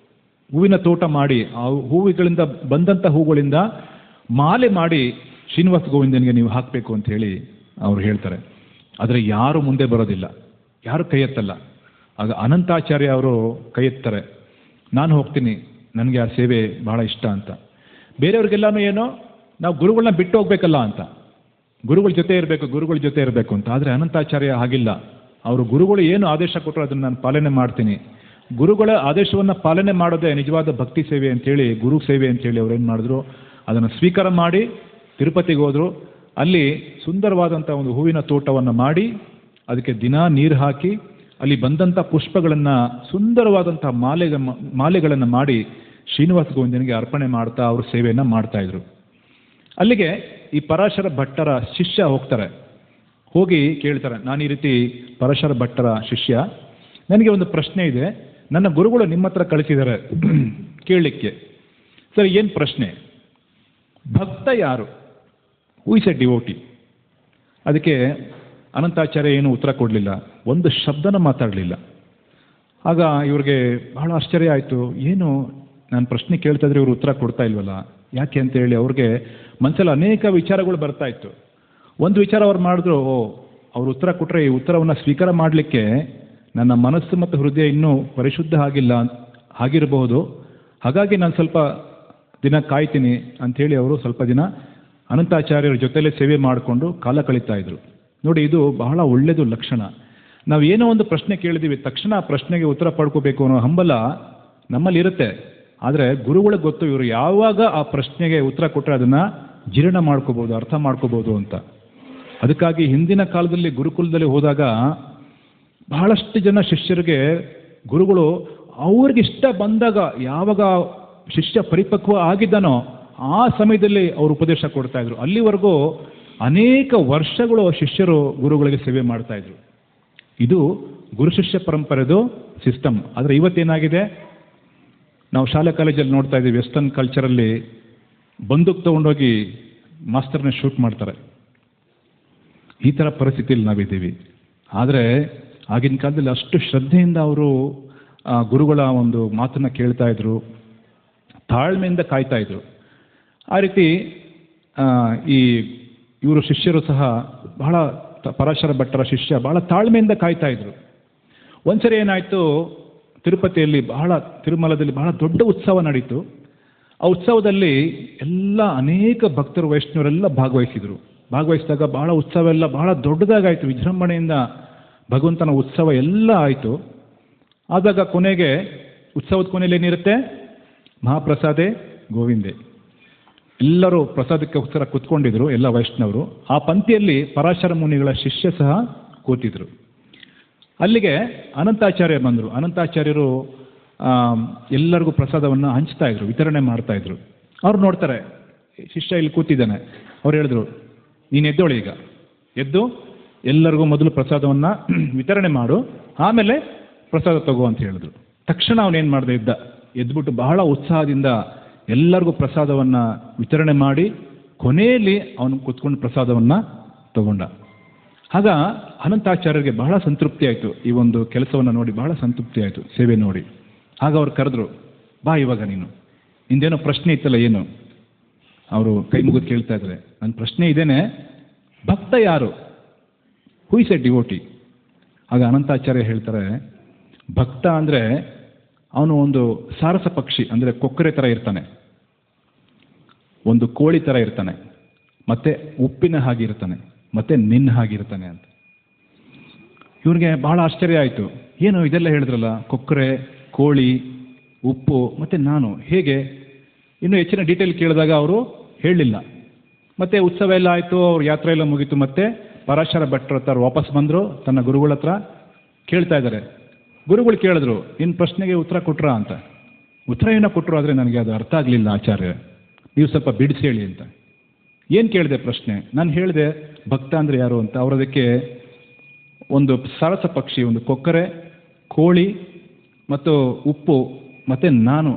ಹೂವಿನ ತೋಟ ಮಾಡಿ, ಆ ಹೂವುಗಳಿಂದ ಬಂದಂಥ ಹೂಗಳಿಂದ ಮಾಲೆ ಮಾಡಿ ಶ್ರೀನಿವಾಸ ಗೋವಿಂದನಿಗೆ ನೀವು ಹಾಕಬೇಕು ಅಂತ ಹೇಳಿ ಅವರು ಹೇಳ್ತಾರೆ. ಆದರೆ ಯಾರು ಮುಂದೆ ಬರೋದಿಲ್ಲ, ಯಾರು ಕೈ ಎತ್ತಲ್ಲ. ಆಗ ಅನಂತಾಚಾರ್ಯ ಅವರು ಕೈ ಎತ್ತಾರೆ, ನಾನು ಹೋಗ್ತೀನಿ, ನನಗೆ ಆ ಸೇವೆ ಬಹಳ ಇಷ್ಟ ಅಂತ. ಬೇರೆಯವ್ರಿಗೆಲ್ಲನೂ ಏನೋ ನಾವು ಗುರುಗಳನ್ನ ಬಿಟ್ಟು ಹೋಗ್ಬೇಕಲ್ಲ ಅಂತ, ಗುರುಗಳ ಜೊತೆ ಇರಬೇಕು ಅಂತ. ಆದರೆ ಅನಂತಾಚಾರ್ಯ ಹಾಗಿಲ್ಲ. ಅವರು ಗುರುಗಳು ಏನು ಆದೇಶ ಕೊಟ್ಟರು ಅದನ್ನು ನಾನು ಪಾಲನೆ ಮಾಡ್ತೀನಿ. ಗುರುಗಳ ಆದೇಶವನ್ನು ಪಾಲನೆ ಮಾಡೋದೇ ನಿಜವಾದ ಭಕ್ತಿ ಸೇವೆ ಅಂತೇಳಿ, ಗುರು ಸೇವೆ ಅಂತೇಳಿ ಅವ್ರು ಏನು ಮಾಡಿದ್ರು, ಅದನ್ನು ಸ್ವೀಕಾರ ಮಾಡಿ ತಿರುಪತಿಗೆ ಹೋದರು. ಅಲ್ಲಿ ಸುಂದರವಾದಂಥ ಒಂದು ಹೂವಿನ ತೋಟವನ್ನು ಮಾಡಿ, ಅದಕ್ಕೆ ದಿನಾ ನೀರು ಹಾಕಿ, ಅಲ್ಲಿ ಬಂದಂಥ ಪುಷ್ಪಗಳನ್ನು ಸುಂದರವಾದಂಥ ಮಾಲೆಗಳನ್ನು ಮಾಡಿ ಶ್ರೀನಿವಾಸ ಗೋವಿಂದನಿಗೆ ಅರ್ಪಣೆ ಮಾಡ್ತಾ ಅವರು ಸೇವೆಯನ್ನು ಮಾಡ್ತಾಯಿದ್ರು. ಅಲ್ಲಿಗೆ ಈ ಪರಾಶರ ಭಟ್ಟರ ಶಿಷ್ಯ ಹೋಗ್ತಾರೆ. ಹೋಗಿ ಕೇಳ್ತಾರೆ, ನಾನು ಈ ರೀತಿ ಪರಾಶರ ಭಟ್ಟರ ಶಿಷ್ಯ, ನನಗೆ ಒಂದು ಪ್ರಶ್ನೆ ಇದೆ, ನನ್ನ ಗುರುಗಳು ನಿಮ್ಮ ಹತ್ರ ಕಳಿಸಿದ್ದಾರೆ ಕೇಳಲಿಕ್ಕೆ. ಸರ್, ಏನು ಪ್ರಶ್ನೆ? ಭಕ್ತ ಯಾರು? Who is A devotee? ಅದಕ್ಕೆ ಅನಂತಾಚಾರ್ಯ ಏನು ಉತ್ತರ ಕೊಡಲಿಲ್ಲ, ಒಂದು ಶಬ್ದನ ಮಾತಾಡಲಿಲ್ಲ. ಆಗ ಇವ್ರಿಗೆ ಬಹಳ ಆಶ್ಚರ್ಯ ಆಯಿತು, ಏನು ನಾನು ಪ್ರಶ್ನೆ ಕೇಳ್ತಾ ಇದ್ರೆ ಇವರು ಉತ್ತರ ಕೊಡ್ತಾ ಇಲ್ವಲ್ಲ, ಯಾಕೆ ಅಂತೇಳಿ ಅವ್ರಿಗೆ ಮನಸ್ಸಲ್ಲಿ ಅನೇಕ ವಿಚಾರಗಳು ಬರ್ತಾ ಇತ್ತು. ಒಂದು ವಿಚಾರ ಅವ್ರು ಮಾಡಿದ್ರು, ಅವ್ರು ಉತ್ತರ ಕೊಟ್ಟರೆ ಈ ಉತ್ತರವನ್ನು ಸ್ವೀಕಾರ ಮಾಡಲಿಕ್ಕೆ ನನ್ನ ಮನಸ್ಸು ಮತ್ತು ಹೃದಯ ಇನ್ನೂ ಪರಿಶುದ್ಧ ಆಗಿರಬಹುದು, ಹಾಗಾಗಿ ನಾನು ಸ್ವಲ್ಪ ದಿನ ಕಾಯ್ತೀನಿ ಅಂಥೇಳಿ ಅವರು ಸ್ವಲ್ಪ ದಿನ ಅನಂತಾಚಾರ್ಯರ ಜೊತೆಲೇ ಸೇವೆ ಮಾಡಿಕೊಂಡು ಕಾಲ ಕಳೀತಾ ಇದ್ರು. ನೋಡಿ, ಇದು ಬಹಳ ಒಳ್ಳೆಯದು ಲಕ್ಷಣ. ನಾವು ಏನೋ ಒಂದು ಪ್ರಶ್ನೆ ಕೇಳಿದ್ದೀವಿ, ತಕ್ಷಣ ಆ ಪ್ರಶ್ನೆಗೆ ಉತ್ತರ ಪಡ್ಕೋಬೇಕು ಅನ್ನೋ ಹಂಬಲ ನಮ್ಮಲ್ಲಿರುತ್ತೆ. ಆದರೆ ಗುರುಗಳಿಗೆ ಗೊತ್ತು ಇವರು ಯಾವಾಗ ಆ ಪ್ರಶ್ನೆಗೆ ಉತ್ತರ ಕೊಟ್ಟರೆ ಅದನ್ನು ಜೀರ್ಣ ಮಾಡ್ಕೋಬೋದು, ಅರ್ಥ ಮಾಡ್ಕೋಬೋದು ಅಂತ. ಅದಕ್ಕಾಗಿ ಹಿಂದಿನ ಕಾಲದಲ್ಲಿ ಗುರುಕುಲದಲ್ಲಿ ಹೋದಾಗ ಬಹಳಷ್ಟು ಜನ ಶಿಷ್ಯರಿಗೆ ಗುರುಗಳು ಅವ್ರಿಗೆ ಇಷ್ಟ ಬಂದಾಗ, ಯಾವಾಗ ಶಿಷ್ಯ ಪರಿಪಕ್ವ ಆಗಿದ್ದಾನೋ ಆ ಸಮಯದಲ್ಲಿ ಅವರು ಉಪದೇಶ ಕೊಡ್ತಾ ಇದ್ರು. ಅಲ್ಲಿವರೆಗೂ ಅನೇಕ ವರ್ಷಗಳು ಶಿಷ್ಯರು ಗುರುಗಳಿಗೆ ಸೇವೆ ಮಾಡ್ತಾ ಇದ್ರು. ಇದು ಗುರು ಶಿಷ್ಯ ಪರಂಪರೆದು ಸಿಸ್ಟಮ್. ಆದರೆ ಇವತ್ತೇನಾಗಿದೆ, ನಾವು ಶಾಲಾ ಕಾಲೇಜಲ್ಲಿ ನೋಡ್ತಾ ಇದ್ದೀವಿ, ವೆಸ್ಟರ್ನ್ ಕಲ್ಚರಲ್ಲಿ ಬಂದೂಕ್ ತೊಗೊಂಡೋಗಿ ಮಾಸ್ತರ್ನ ಶೂಟ್ ಮಾಡ್ತಾರೆ. ಈ ಥರ ಪರಿಸ್ಥಿತಿಯಲ್ಲಿ ನಾವಿದ್ದೀವಿ. ಆದರೆ ಆಗಿನ ಕಾಲದಲ್ಲಿ ಅಷ್ಟು ಶ್ರದ್ಧೆಯಿಂದ ಅವರು ಗುರುಗಳ ಒಂದು ಮಾತನ್ನು ಕೇಳ್ತಾ ಇದ್ರು, ತಾಳ್ಮೆಯಿಂದ ಕಾಯ್ತಾ ಇದ್ರು. ಆ ರೀತಿ ಈ ಇವರು ಶಿಷ್ಯರು ಸಹ ಬಹಳ ಪರಾಶರ ಭಟ್ಟರ ಶಿಷ್ಯ ಬಹಳ ತಾಳ್ಮೆಯಿಂದ ಕಾಯ್ತಾ ಇದ್ರು. ಒಂದ್ಸರಿ ಏನಾಯಿತು, ತಿರುಪತಿಯಲ್ಲಿ ತಿರುಮಲದಲ್ಲಿ ಬಹಳ ದೊಡ್ಡ ಉತ್ಸವ ನಡೀತು. ಆ ಉತ್ಸವದಲ್ಲಿ ಅನೇಕ ಭಕ್ತರು ವೈಷ್ಣವರೆಲ್ಲ ಭಾಗವಹಿಸಿದಾಗ ಬಹಳ ಉತ್ಸವ ಎಲ್ಲ ಬಹಳ ದೊಡ್ಡದಾಗಾಯಿತು. ವಿಜೃಂಭಣೆಯಿಂದ ಭಗವಂತನ ಉತ್ಸವ ಎಲ್ಲ ಆಯಿತು. ಆದಾಗ ಕೊನೆಗೆ ಉತ್ಸವದ ಕೊನೆಯಲ್ಲಿ ಏನಿರುತ್ತೆ, ಮಹಾಪ್ರಸಾದೆ ಗೋವಿಂದೆ. ಎಲ್ಲರೂ ಪ್ರಸಾದಕ್ಕೋಸ್ಕರ ಕೂತ್ಕೊಂಡಿದ್ರು, ಎಲ್ಲ ವೈಷ್ಣವರು. ಆ ಪಂಕ್ತಿಯಲ್ಲಿ ಪರಾಶರ ಮುನಿಗಳ ಶಿಷ್ಯ ಸಹ ಕೂತಿದ್ರು. ಅಲ್ಲಿಗೆ ಅನಂತಾಚಾರ್ಯ ಬಂದರು. ಅನಂತಾಚಾರ್ಯರು ಎಲ್ಲರಿಗೂ ಪ್ರಸಾದವನ್ನು ಹಂಚ್ತಾ ಇದ್ರು, ವಿತರಣೆ ಮಾಡ್ತಾ ಇದ್ರು. ಅವ್ರು ನೋಡ್ತಾರೆ, ಶಿಷ್ಯ ಇಲ್ಲಿ ಕೂತಿದ್ದಾನೆ. ಅವ್ರು ಹೇಳಿದ್ರು, ನೀನು ಎದ್ದೋಳಿ, ಈಗ ಎದ್ದು ಎಲ್ಲರಿಗೂ ಮೊದಲು ಪ್ರಸಾದವನ್ನು ವಿತರಣೆ ಮಾಡು, ಆಮೇಲೆ ಪ್ರಸಾದ ತಗೋ ಅಂತ ಹೇಳಿದ್ರು. ತಕ್ಷಣ ಅವನೇನು ಮಾಡಿದೆ, ಎದ್ಬಿಟ್ಟು ಬಹಳ ಉತ್ಸಾಹದಿಂದ ಎಲ್ಲರಿಗೂ ಪ್ರಸಾದವನ್ನು ವಿತರಣೆ ಮಾಡಿ ಕೊನೆಯಲ್ಲಿ ಅವನು ಕೂತ್ಕೊಂಡು ಪ್ರಸಾದವನ್ನು ತಗೊಂಡ. ಆಗ ಅನಂತಾಚಾರ್ಯರಿಗೆ ಬಹಳ ಸಂತೃಪ್ತಿ ಆಯಿತು. ಈ ಒಂದು ಕೆಲಸವನ್ನು ನೋಡಿ ಬಹಳ ಸಂತೃಪ್ತಿ ಆಯಿತು, ಸೇವೆ ನೋಡಿ. ಆಗ ಅವ್ರು ಕರೆದ್ರು, ಬಾ ಇವಾಗ ನೀನು, ನಿಂದೇನೋ ಪ್ರಶ್ನೆ ಇತ್ತಲ್ಲ, ಏನು? ಅವರು ಕೈ ಮುಗಿದು ಕೇಳ್ತಾ ಇದ್ದಾರೆ. ನನ್ನ ಪ್ರಶ್ನೆ ಇದೇನೆ, ಭಕ್ತ ಯಾರು? Who is A devotee? ಆಗ ಅನಂತಾಚಾರ್ಯ ಹೇಳ್ತಾರೆ, ಭಕ್ತ ಅಂದರೆ ಅವನು ಒಂದು ಸಾರಸ ಪಕ್ಷಿ, ಅಂದರೆ ಕೊಕ್ಕರೆ ಥರ ಇರ್ತಾನೆ, ಒಂದು ಕೋಳಿ ಥರ ಇರ್ತಾನೆ, ಮತ್ತೆ ಉಪ್ಪಿನ ಹಾಗಿರ್ತಾನೆ, ಮತ್ತೆ ನಿನ್ನ ಹಾಗಿರ್ತಾನೆ ಅಂತ. ಇವ್ರಿಗೆ ಬಹಳ ಆಶ್ಚರ್ಯ ಆಯಿತು. ಏನು ಇದೆಲ್ಲ ಹೇಳಿದ್ರಲ್ಲ, ಕೊಕ್ಕರೆ, ಕೋಳಿ, ಉಪ್ಪು ಮತ್ತು ನಾನು, ಹೇಗೆ? ಇನ್ನೂ ಹೆಚ್ಚಿನ ಡೀಟೇಲ್ ಕೇಳಿದಾಗ ಅವರು ಹೇಳಲಿಲ್ಲ. ಮತ್ತೆ ಉತ್ಸವ ಎಲ್ಲ ಆಯಿತು, ಅವ್ರ ಯಾತ್ರೆ ಎಲ್ಲ ಮುಗೀತು. ಮತ್ತೆ ಪರಾಶರ ಭಟ್ರ ಹತ್ರ ವಾಪಸ್ ಬಂದರು, ತನ್ನ ಗುರುಗಳ ಹತ್ರ ಕೇಳ್ತಾ ಇದ್ದಾರೆ. ಗುರುಗಳು ಕೇಳಿದ್ರು, ನಿನ್ನ ಪ್ರಶ್ನೆಗೆ ಉತ್ತರ ಕೊಟ್ರಾ ಅಂತ. ಉತ್ತರ ಏನೋ ಕೊಟ್ಟರು, ಆದರೆ ನನಗೆ ಅದು ಅರ್ಥ ಆಗಲಿಲ್ಲ ಆಚಾರ್ಯ, ನೀವು ಸ್ವಲ್ಪ ಬಿಡಿಸಿ ಹೇಳಿ ಅಂತ. ಏನು ಕೇಳಿದೆ ಪ್ರಶ್ನೆ? ನಾನು ಹೇಳಿದೆ ಭಕ್ತ ಅಂದರೆ ಯಾರು ಅಂತ. ಅವರು ಅದಕ್ಕೆ ಒಂದು ಸರಸ ಪಕ್ಷಿ, ಒಂದು ಕೊಕ್ಕರೆ, ಕೋಳಿ ಮತ್ತು ಉಪ್ಪು ಮತ್ತು ನಾನು,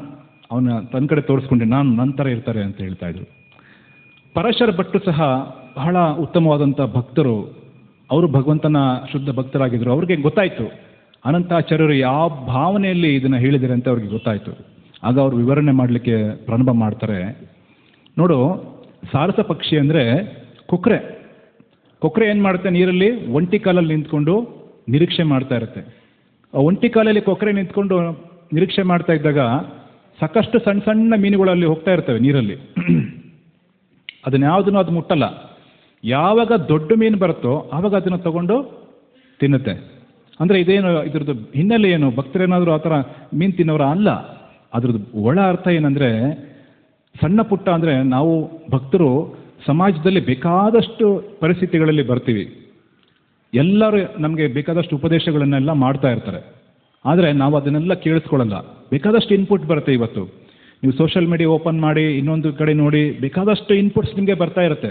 ಅವನ ತನ್ನ ಕಡೆ ತೋರಿಸ್ಕೊಂಡೆ, ನಾನು ನಂತರ ಇರ್ತಾರೆ ಅಂತ ಹೇಳ್ತಾ ಇದ್ರು. ಪರಾಶರ ಭಟ್ರು ಸಹ ಬಹಳ ಉತ್ತಮವಾದಂಥ ಭಕ್ತರು. ಅವರು ಭಗವಂತನ ಶುದ್ಧ ಭಕ್ತರಾಗಿದ್ದರು. ಅವ್ರಿಗೆ ಗೊತ್ತಾಯಿತು ಅನಂತಾಚಾರ್ಯರು ಯಾವ ಭಾವನೆಯಲ್ಲಿ ಇದನ್ನು ಹೇಳಿದ್ದಾರೆ ಅಂತ ಅವ್ರಿಗೆ ಗೊತ್ತಾಯಿತು. ಆಗ ಅವರು ವಿವರಣೆ ಮಾಡಲಿಕ್ಕೆ ಪ್ರಾರಂಭ ಮಾಡ್ತಾರೆ. ನೋಡು, ಸಾರಸ ಪಕ್ಷಿ ಅಂದರೆ ಕೊಕ್ಕರೆ. ಕೊಕ್ಕರೆ ಏನು ಮಾಡುತ್ತೆ, ನೀರಲ್ಲಿ ಒಂಟಿ ಕಾಲಲ್ಲಿ ನಿಂತ್ಕೊಂಡು ನಿರೀಕ್ಷೆ ಮಾಡ್ತಾ ಇರುತ್ತೆ. ಆ ಒಂಟಿ ಕಾಲಲ್ಲಿ ಕೊಕ್ಕರೆ ನಿಂತ್ಕೊಂಡು ನಿರೀಕ್ಷೆ ಮಾಡ್ತಾ ಇದ್ದಾಗ ಸಾಕಷ್ಟು ಸಣ್ಣ ಸಣ್ಣ ಮೀನುಗಳಲ್ಲಿ ಹೋಗ್ತಾ ಇರ್ತವೆ ನೀರಲ್ಲಿ. ಅದನ್ನ ಯಾವುದನ್ನು ಅದು ಮುಟ್ಟಲ್ಲ. ಯಾವಾಗ ದೊಡ್ಡ ಮೀನು ಬರುತ್ತೋ ಆವಾಗ ಅದನ್ನು ತಗೊಂಡು ತಿನ್ನುತ್ತೆ. ಅಂದರೆ ಇದೇನು, ಇದ್ರದ್ದು ಹಿನ್ನೆಲೆ ಏನು? ಭಕ್ತರೇನಾದರೂ ಆ ಥರ ಮೀನು ತಿನ್ನೋರ ಅಲ್ಲ. ಅದ್ರದ್ದು ಒಳ ಅರ್ಥ ಏನಂದರೆ, ಸಣ್ಣ ಪುಟ್ಟ ಅಂದರೆ ನಾವು ಭಕ್ತರು ಸಮಾಜದಲ್ಲಿ ಬೇಕಾದಷ್ಟು ಪರಿಸ್ಥಿತಿಗಳಲ್ಲಿ ಬರ್ತೀವಿ. ಎಲ್ಲರೂ ನಮಗೆ ಬೇಕಾದಷ್ಟು ಉಪದೇಶಗಳನ್ನೆಲ್ಲ ಮಾಡ್ತಾ ಇರ್ತಾರೆ. ಆದರೆ ನಾವು ಅದನ್ನೆಲ್ಲ ಕೇಳಿಸ್ಕೊಳ್ಳಲ್ಲ. ಬೇಕಾದಷ್ಟು ಇನ್ಪುಟ್ ಬರುತ್ತೆ. ಇವತ್ತು ನೀವು ಸೋಷಿಯಲ್ ಮೀಡಿಯಾ ಓಪನ್ ಮಾಡಿ, ಇನ್ನೊಂದು ಕಡೆ ನೋಡಿ, ಬೇಕಾದಷ್ಟು ಇನ್ಪುಟ್ಸ್ ನಿಮಗೆ ಬರ್ತಾ ಇರುತ್ತೆ.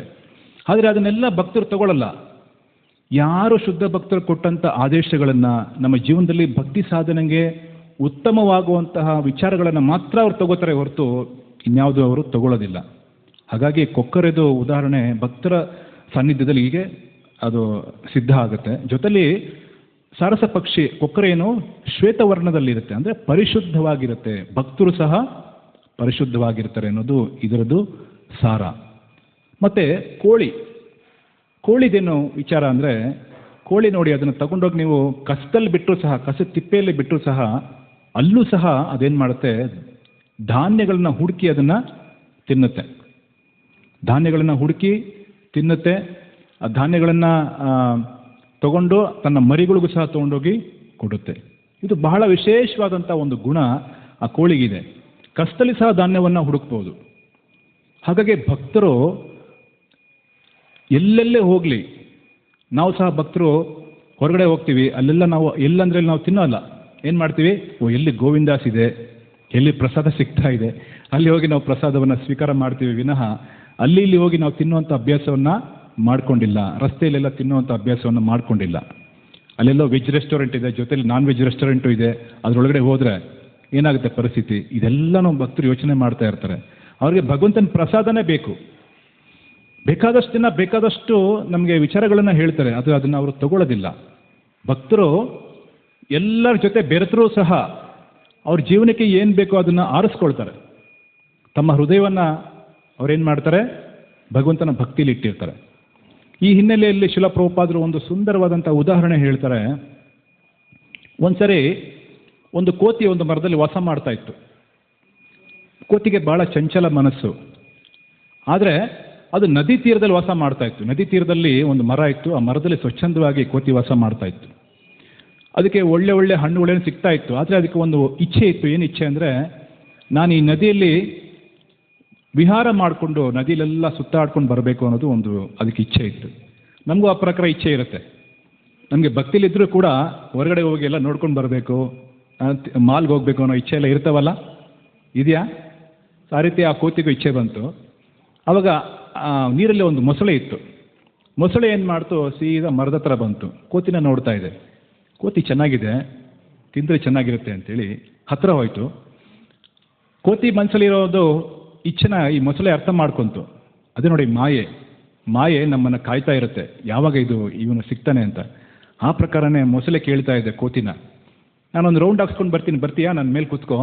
ಆದರೆ ಅದನ್ನೆಲ್ಲ ಭಕ್ತರು ತಗೊಳ್ಳಲ್ಲ. ಯಾರು ಶುದ್ಧ ಭಕ್ತರು ಕೊಟ್ಟಂಥ ಆದೇಶಗಳನ್ನು ನಮ್ಮ ಜೀವನದಲ್ಲಿ ಭಕ್ತಿ ಸಾಧನೆಗೆ ಉತ್ತಮವಾಗುವಂತಹ ವಿಚಾರಗಳನ್ನು ಮಾತ್ರ ಅವ್ರು ತಗೋತಾರೆ, ಹೊರತು ಇನ್ಯಾವುದು ಅವರು ತಗೊಳ್ಳೋದಿಲ್ಲ. ಹಾಗಾಗಿ ಕೊಕ್ಕರೆದು ಉದಾಹರಣೆ ಭಕ್ತರ ಸಾನ್ನಿಧ್ಯದಲ್ಲಿ ಹೀಗೆ ಅದು ಸಿದ್ಧ ಆಗುತ್ತೆ. ಜೊತೆಲಿ ಸಾರಸ ಪಕ್ಷಿ ಕೊಕ್ಕರೆ ಏನು ಶ್ವೇತವರ್ಣದಲ್ಲಿರುತ್ತೆ, ಅಂದರೆ ಪರಿಶುದ್ಧವಾಗಿರುತ್ತೆ. ಭಕ್ತರು ಸಹ ಪರಿಶುದ್ಧವಾಗಿರ್ತಾರೆ ಅನ್ನೋದು ಇದರದ್ದು ಸಾರ. ಮತ್ತು ಕೋಳಿದೇನು ವಿಚಾರ ಅಂದರೆ, ಕೋಳಿ ನೋಡಿ, ಅದನ್ನು ತಗೊಂಡೋಗಿ ನೀವು ಕಸದಲ್ಲಿ ಬಿಟ್ಟರು ಸಹ, ಕಸದ ತಿಪ್ಪೆಯಲ್ಲಿ ಬಿಟ್ಟರು ಸಹ, ಅಲ್ಲೂ ಸಹ ಅದೇನು ಮಾಡುತ್ತೆ, ಧಾನ್ಯಗಳನ್ನ ಹುಡುಕಿ ಅದನ್ನು ತಿನ್ನುತ್ತೆ. ಧಾನ್ಯಗಳನ್ನು ಹುಡುಕಿ ತಿನ್ನುತ್ತೆ. ಆ ಧಾನ್ಯಗಳನ್ನು ತಗೊಂಡು ತನ್ನ ಮರಿಗಳಿಗೂ ಸಹ ತೊಗೊಂಡೋಗಿ ಕೊಡುತ್ತೆ. ಇದು ಬಹಳ ವಿಶೇಷವಾದಂಥ ಒಂದು ಗುಣ ಆ ಕೋಳಿಗಿದೆ. ಕಷ್ಟದಲ್ಲಿ ಸಹ ಧಾನ್ಯವನ್ನು ಹುಡುಕ್ಬೋದು. ಹಾಗಾಗಿ ಭಕ್ತರು ಎಲ್ಲೆಲ್ಲೇ ಹೋಗಲಿ, ನಾವು ಸಹ ಭಕ್ತರು ಹೊರಗಡೆ ಹೋಗ್ತೀವಿ, ಅಲ್ಲೆಲ್ಲ ನಾವು ಎಲ್ಲಂದ್ರೆ ನಾವು ತಿನ್ನೋಲ್ಲ. ಏನು ಮಾಡ್ತೀವಿ? ಎಲ್ಲಿ ಗೋವಿಂದಾಸ್ ಇದೆ, ಎಲ್ಲಿ ಪ್ರಸಾದ ಸಿಗ್ತಾ ಇದೆ, ಅಲ್ಲಿ ಹೋಗಿ ನಾವು ಪ್ರಸಾದವನ್ನು ಸ್ವೀಕಾರ ಮಾಡ್ತೀವಿ ವಿನಃ ಅಲ್ಲಿ ಇಲ್ಲಿ ಹೋಗಿ ನಾವು ತಿನ್ನುವಂಥ ಅಭ್ಯಾಸವನ್ನು ಮಾಡ್ಕೊಂಡಿಲ್ಲ. ರಸ್ತೆಯಲ್ಲೆಲ್ಲ ತಿನ್ನುವಂಥ ಅಭ್ಯಾಸವನ್ನು ಮಾಡ್ಕೊಂಡಿಲ್ಲ. ಅಲ್ಲೆಲ್ಲೋ ವೆಜ್ ರೆಸ್ಟೋರೆಂಟ್ ಇದೆ, ಜೊತೆಲಿ ನಾನ್ ವೆಜ್ ರೆಸ್ಟೋರೆಂಟು ಇದೆ, ಅದರೊಳಗಡೆ ಹೋದರೆ ಏನಾಗುತ್ತೆ ಪರಿಸ್ಥಿತಿ? ಇದೆಲ್ಲ ನಾವು ಭಕ್ತರು ಯೋಚನೆ ಮಾಡ್ತಾ ಇರ್ತಾರೆ. ಅವ್ರಿಗೆ ಭಗವಂತನ ಪ್ರಸಾದನೇ ಬೇಕು. ಬೇಕಾದಷ್ಟು ದಿನ ಬೇಕಾದಷ್ಟು ನಮಗೆ ವಿಚಾರಗಳನ್ನು ಹೇಳ್ತಾರೆ, ಅದನ್ನು ಅವರು ತಗೊಳ್ಳೋದಿಲ್ಲ. ಭಕ್ತರು ಎಲ್ಲರ ಜೊತೆ ಬೆರೆತರೂ ಸಹ ಅವ್ರ ಜೀವನಕ್ಕೆ ಏನು ಬೇಕೋ ಅದನ್ನು ಆರಿಸ್ಕೊಳ್ತಾರೆ. ತಮ್ಮ ಹೃದಯವನ್ನು ಅವ್ರೇನು ಮಾಡ್ತಾರೆ? ಭಗವಂತನ ಭಕ್ತಿಲಿ ಇಟ್ಟಿರ್ತಾರೆ. ಈ ಹಿನ್ನೆಲೆಯಲ್ಲಿ ಶಿಲ ಪ್ರಭುಪಾದರು ಒಂದು ಸುಂದರವಾದಂಥ ಉದಾಹರಣೆ ಹೇಳ್ತಾರೆ. ಒಂದ್ಸರಿ ಒಂದು ಕೋತಿ ಒಂದು ಮರದಲ್ಲಿ ವಾಸ ಮಾಡ್ತಾ ಇತ್ತು. ಕೋತಿಗೆ ಭಾಳ ಚಂಚಲ ಮನಸ್ಸು. ಆದರೆ ಅದು ನದಿ ತೀರದಲ್ಲಿ ವಾಸ ಮಾಡ್ತಾ ಇತ್ತು. ನದಿ ತೀರದಲ್ಲಿ ಒಂದು ಮರ ಇತ್ತು. ಆ ಮರದಲ್ಲಿ ಸ್ವಚ್ಛಂದವಾಗಿ ಕೋತಿ ವಾಸ ಮಾಡ್ತಾ ಇತ್ತು. ಅದಕ್ಕೆ ಒಳ್ಳೆ ಒಳ್ಳೆ ಹಣ್ಣುಗಳೇನು ಸಿಗ್ತಾ ಇತ್ತು. ಆದರೆ ಅದಕ್ಕೆ ಒಂದು ಇಚ್ಛೆ ಇತ್ತು. ಏನು ಇಚ್ಛೆ ಅಂದರೆ, ನಾನು ಈ ನದಿಯಲ್ಲಿ ವಿಹಾರ ಮಾಡಿಕೊಂಡು ನದಿಲೆಲ್ಲ ಸುತ್ತಾಡ್ಕೊಂಡು ಬರಬೇಕು ಅನ್ನೋದು ಒಂದು ಅದಕ್ಕೆ ಇಚ್ಛೆ ಇತ್ತು. ನಮಗೂ ಆ ಪ್ರಕಾರ ಇಚ್ಛೆ ಇರುತ್ತೆ. ನಮಗೆ ಭಕ್ತಿಲಿದ್ದರೂ ಕೂಡ ಹೊರಗಡೆ ಹೋಗಿ ಎಲ್ಲ ನೋಡ್ಕೊಂಡು ಬರಬೇಕು, ಮಾಲ್ಗೆ ಹೋಗಬೇಕು ಅನ್ನೋ ಇಚ್ಛೆ ಎಲ್ಲ ಇರ್ತಾವಲ್ಲ, ಇದೆಯಾ? ಆ ರೀತಿ ಆ ಕೋತಿಗೂ ಇಚ್ಛೆ ಬಂತು. ಆವಾಗ ನೀರಲ್ಲಿ ಒಂದು ಮೊಸಳೆ ಇತ್ತು. ಮೊಸಳೆ ಏನು ಮಾಡ್ತು? ಸೀದಾ ಮರದ ಹತ್ರ ಬಂತು. ಕೋತಿನ ನೋಡ್ತಾ ಇದೆ. ಕೋತಿ ಚೆನ್ನಾಗಿದೆ, ತಿಂದರೆ ಚೆನ್ನಾಗಿರುತ್ತೆ ಅಂತೇಳಿ ಹತ್ತಿರ ಹೋಯಿತು. ಕೋತಿ ಮನಸ್ಸಲ್ಲಿರೋದು ಇಚ್ಛೆನ ಈ ಮೊಸಳೆ ಅರ್ಥ ಮಾಡ್ಕೊಂತು. ಅದೇ ನೋಡಿ ಮಾಯೆ ನಮ್ಮನ್ನು ಕಾಯ್ತಾ ಇರುತ್ತೆ, ಯಾವಾಗ ಇವನು ಸಿಗ್ತಾನೆ ಅಂತ. ಆ ಪ್ರಕಾರನೇ ಮೊಸಳೆ ಕೇಳ್ತಾ ಇದೆ ಕೋತಿನ, ನಾನೊಂದು ರೌಂಡ್ ಹಾಕ್ಸ್ಕೊಂಡು ಬರ್ತೀಯಾ? ನನ್ನ ಮೇಲೆ ಕೂತ್ಕೋ,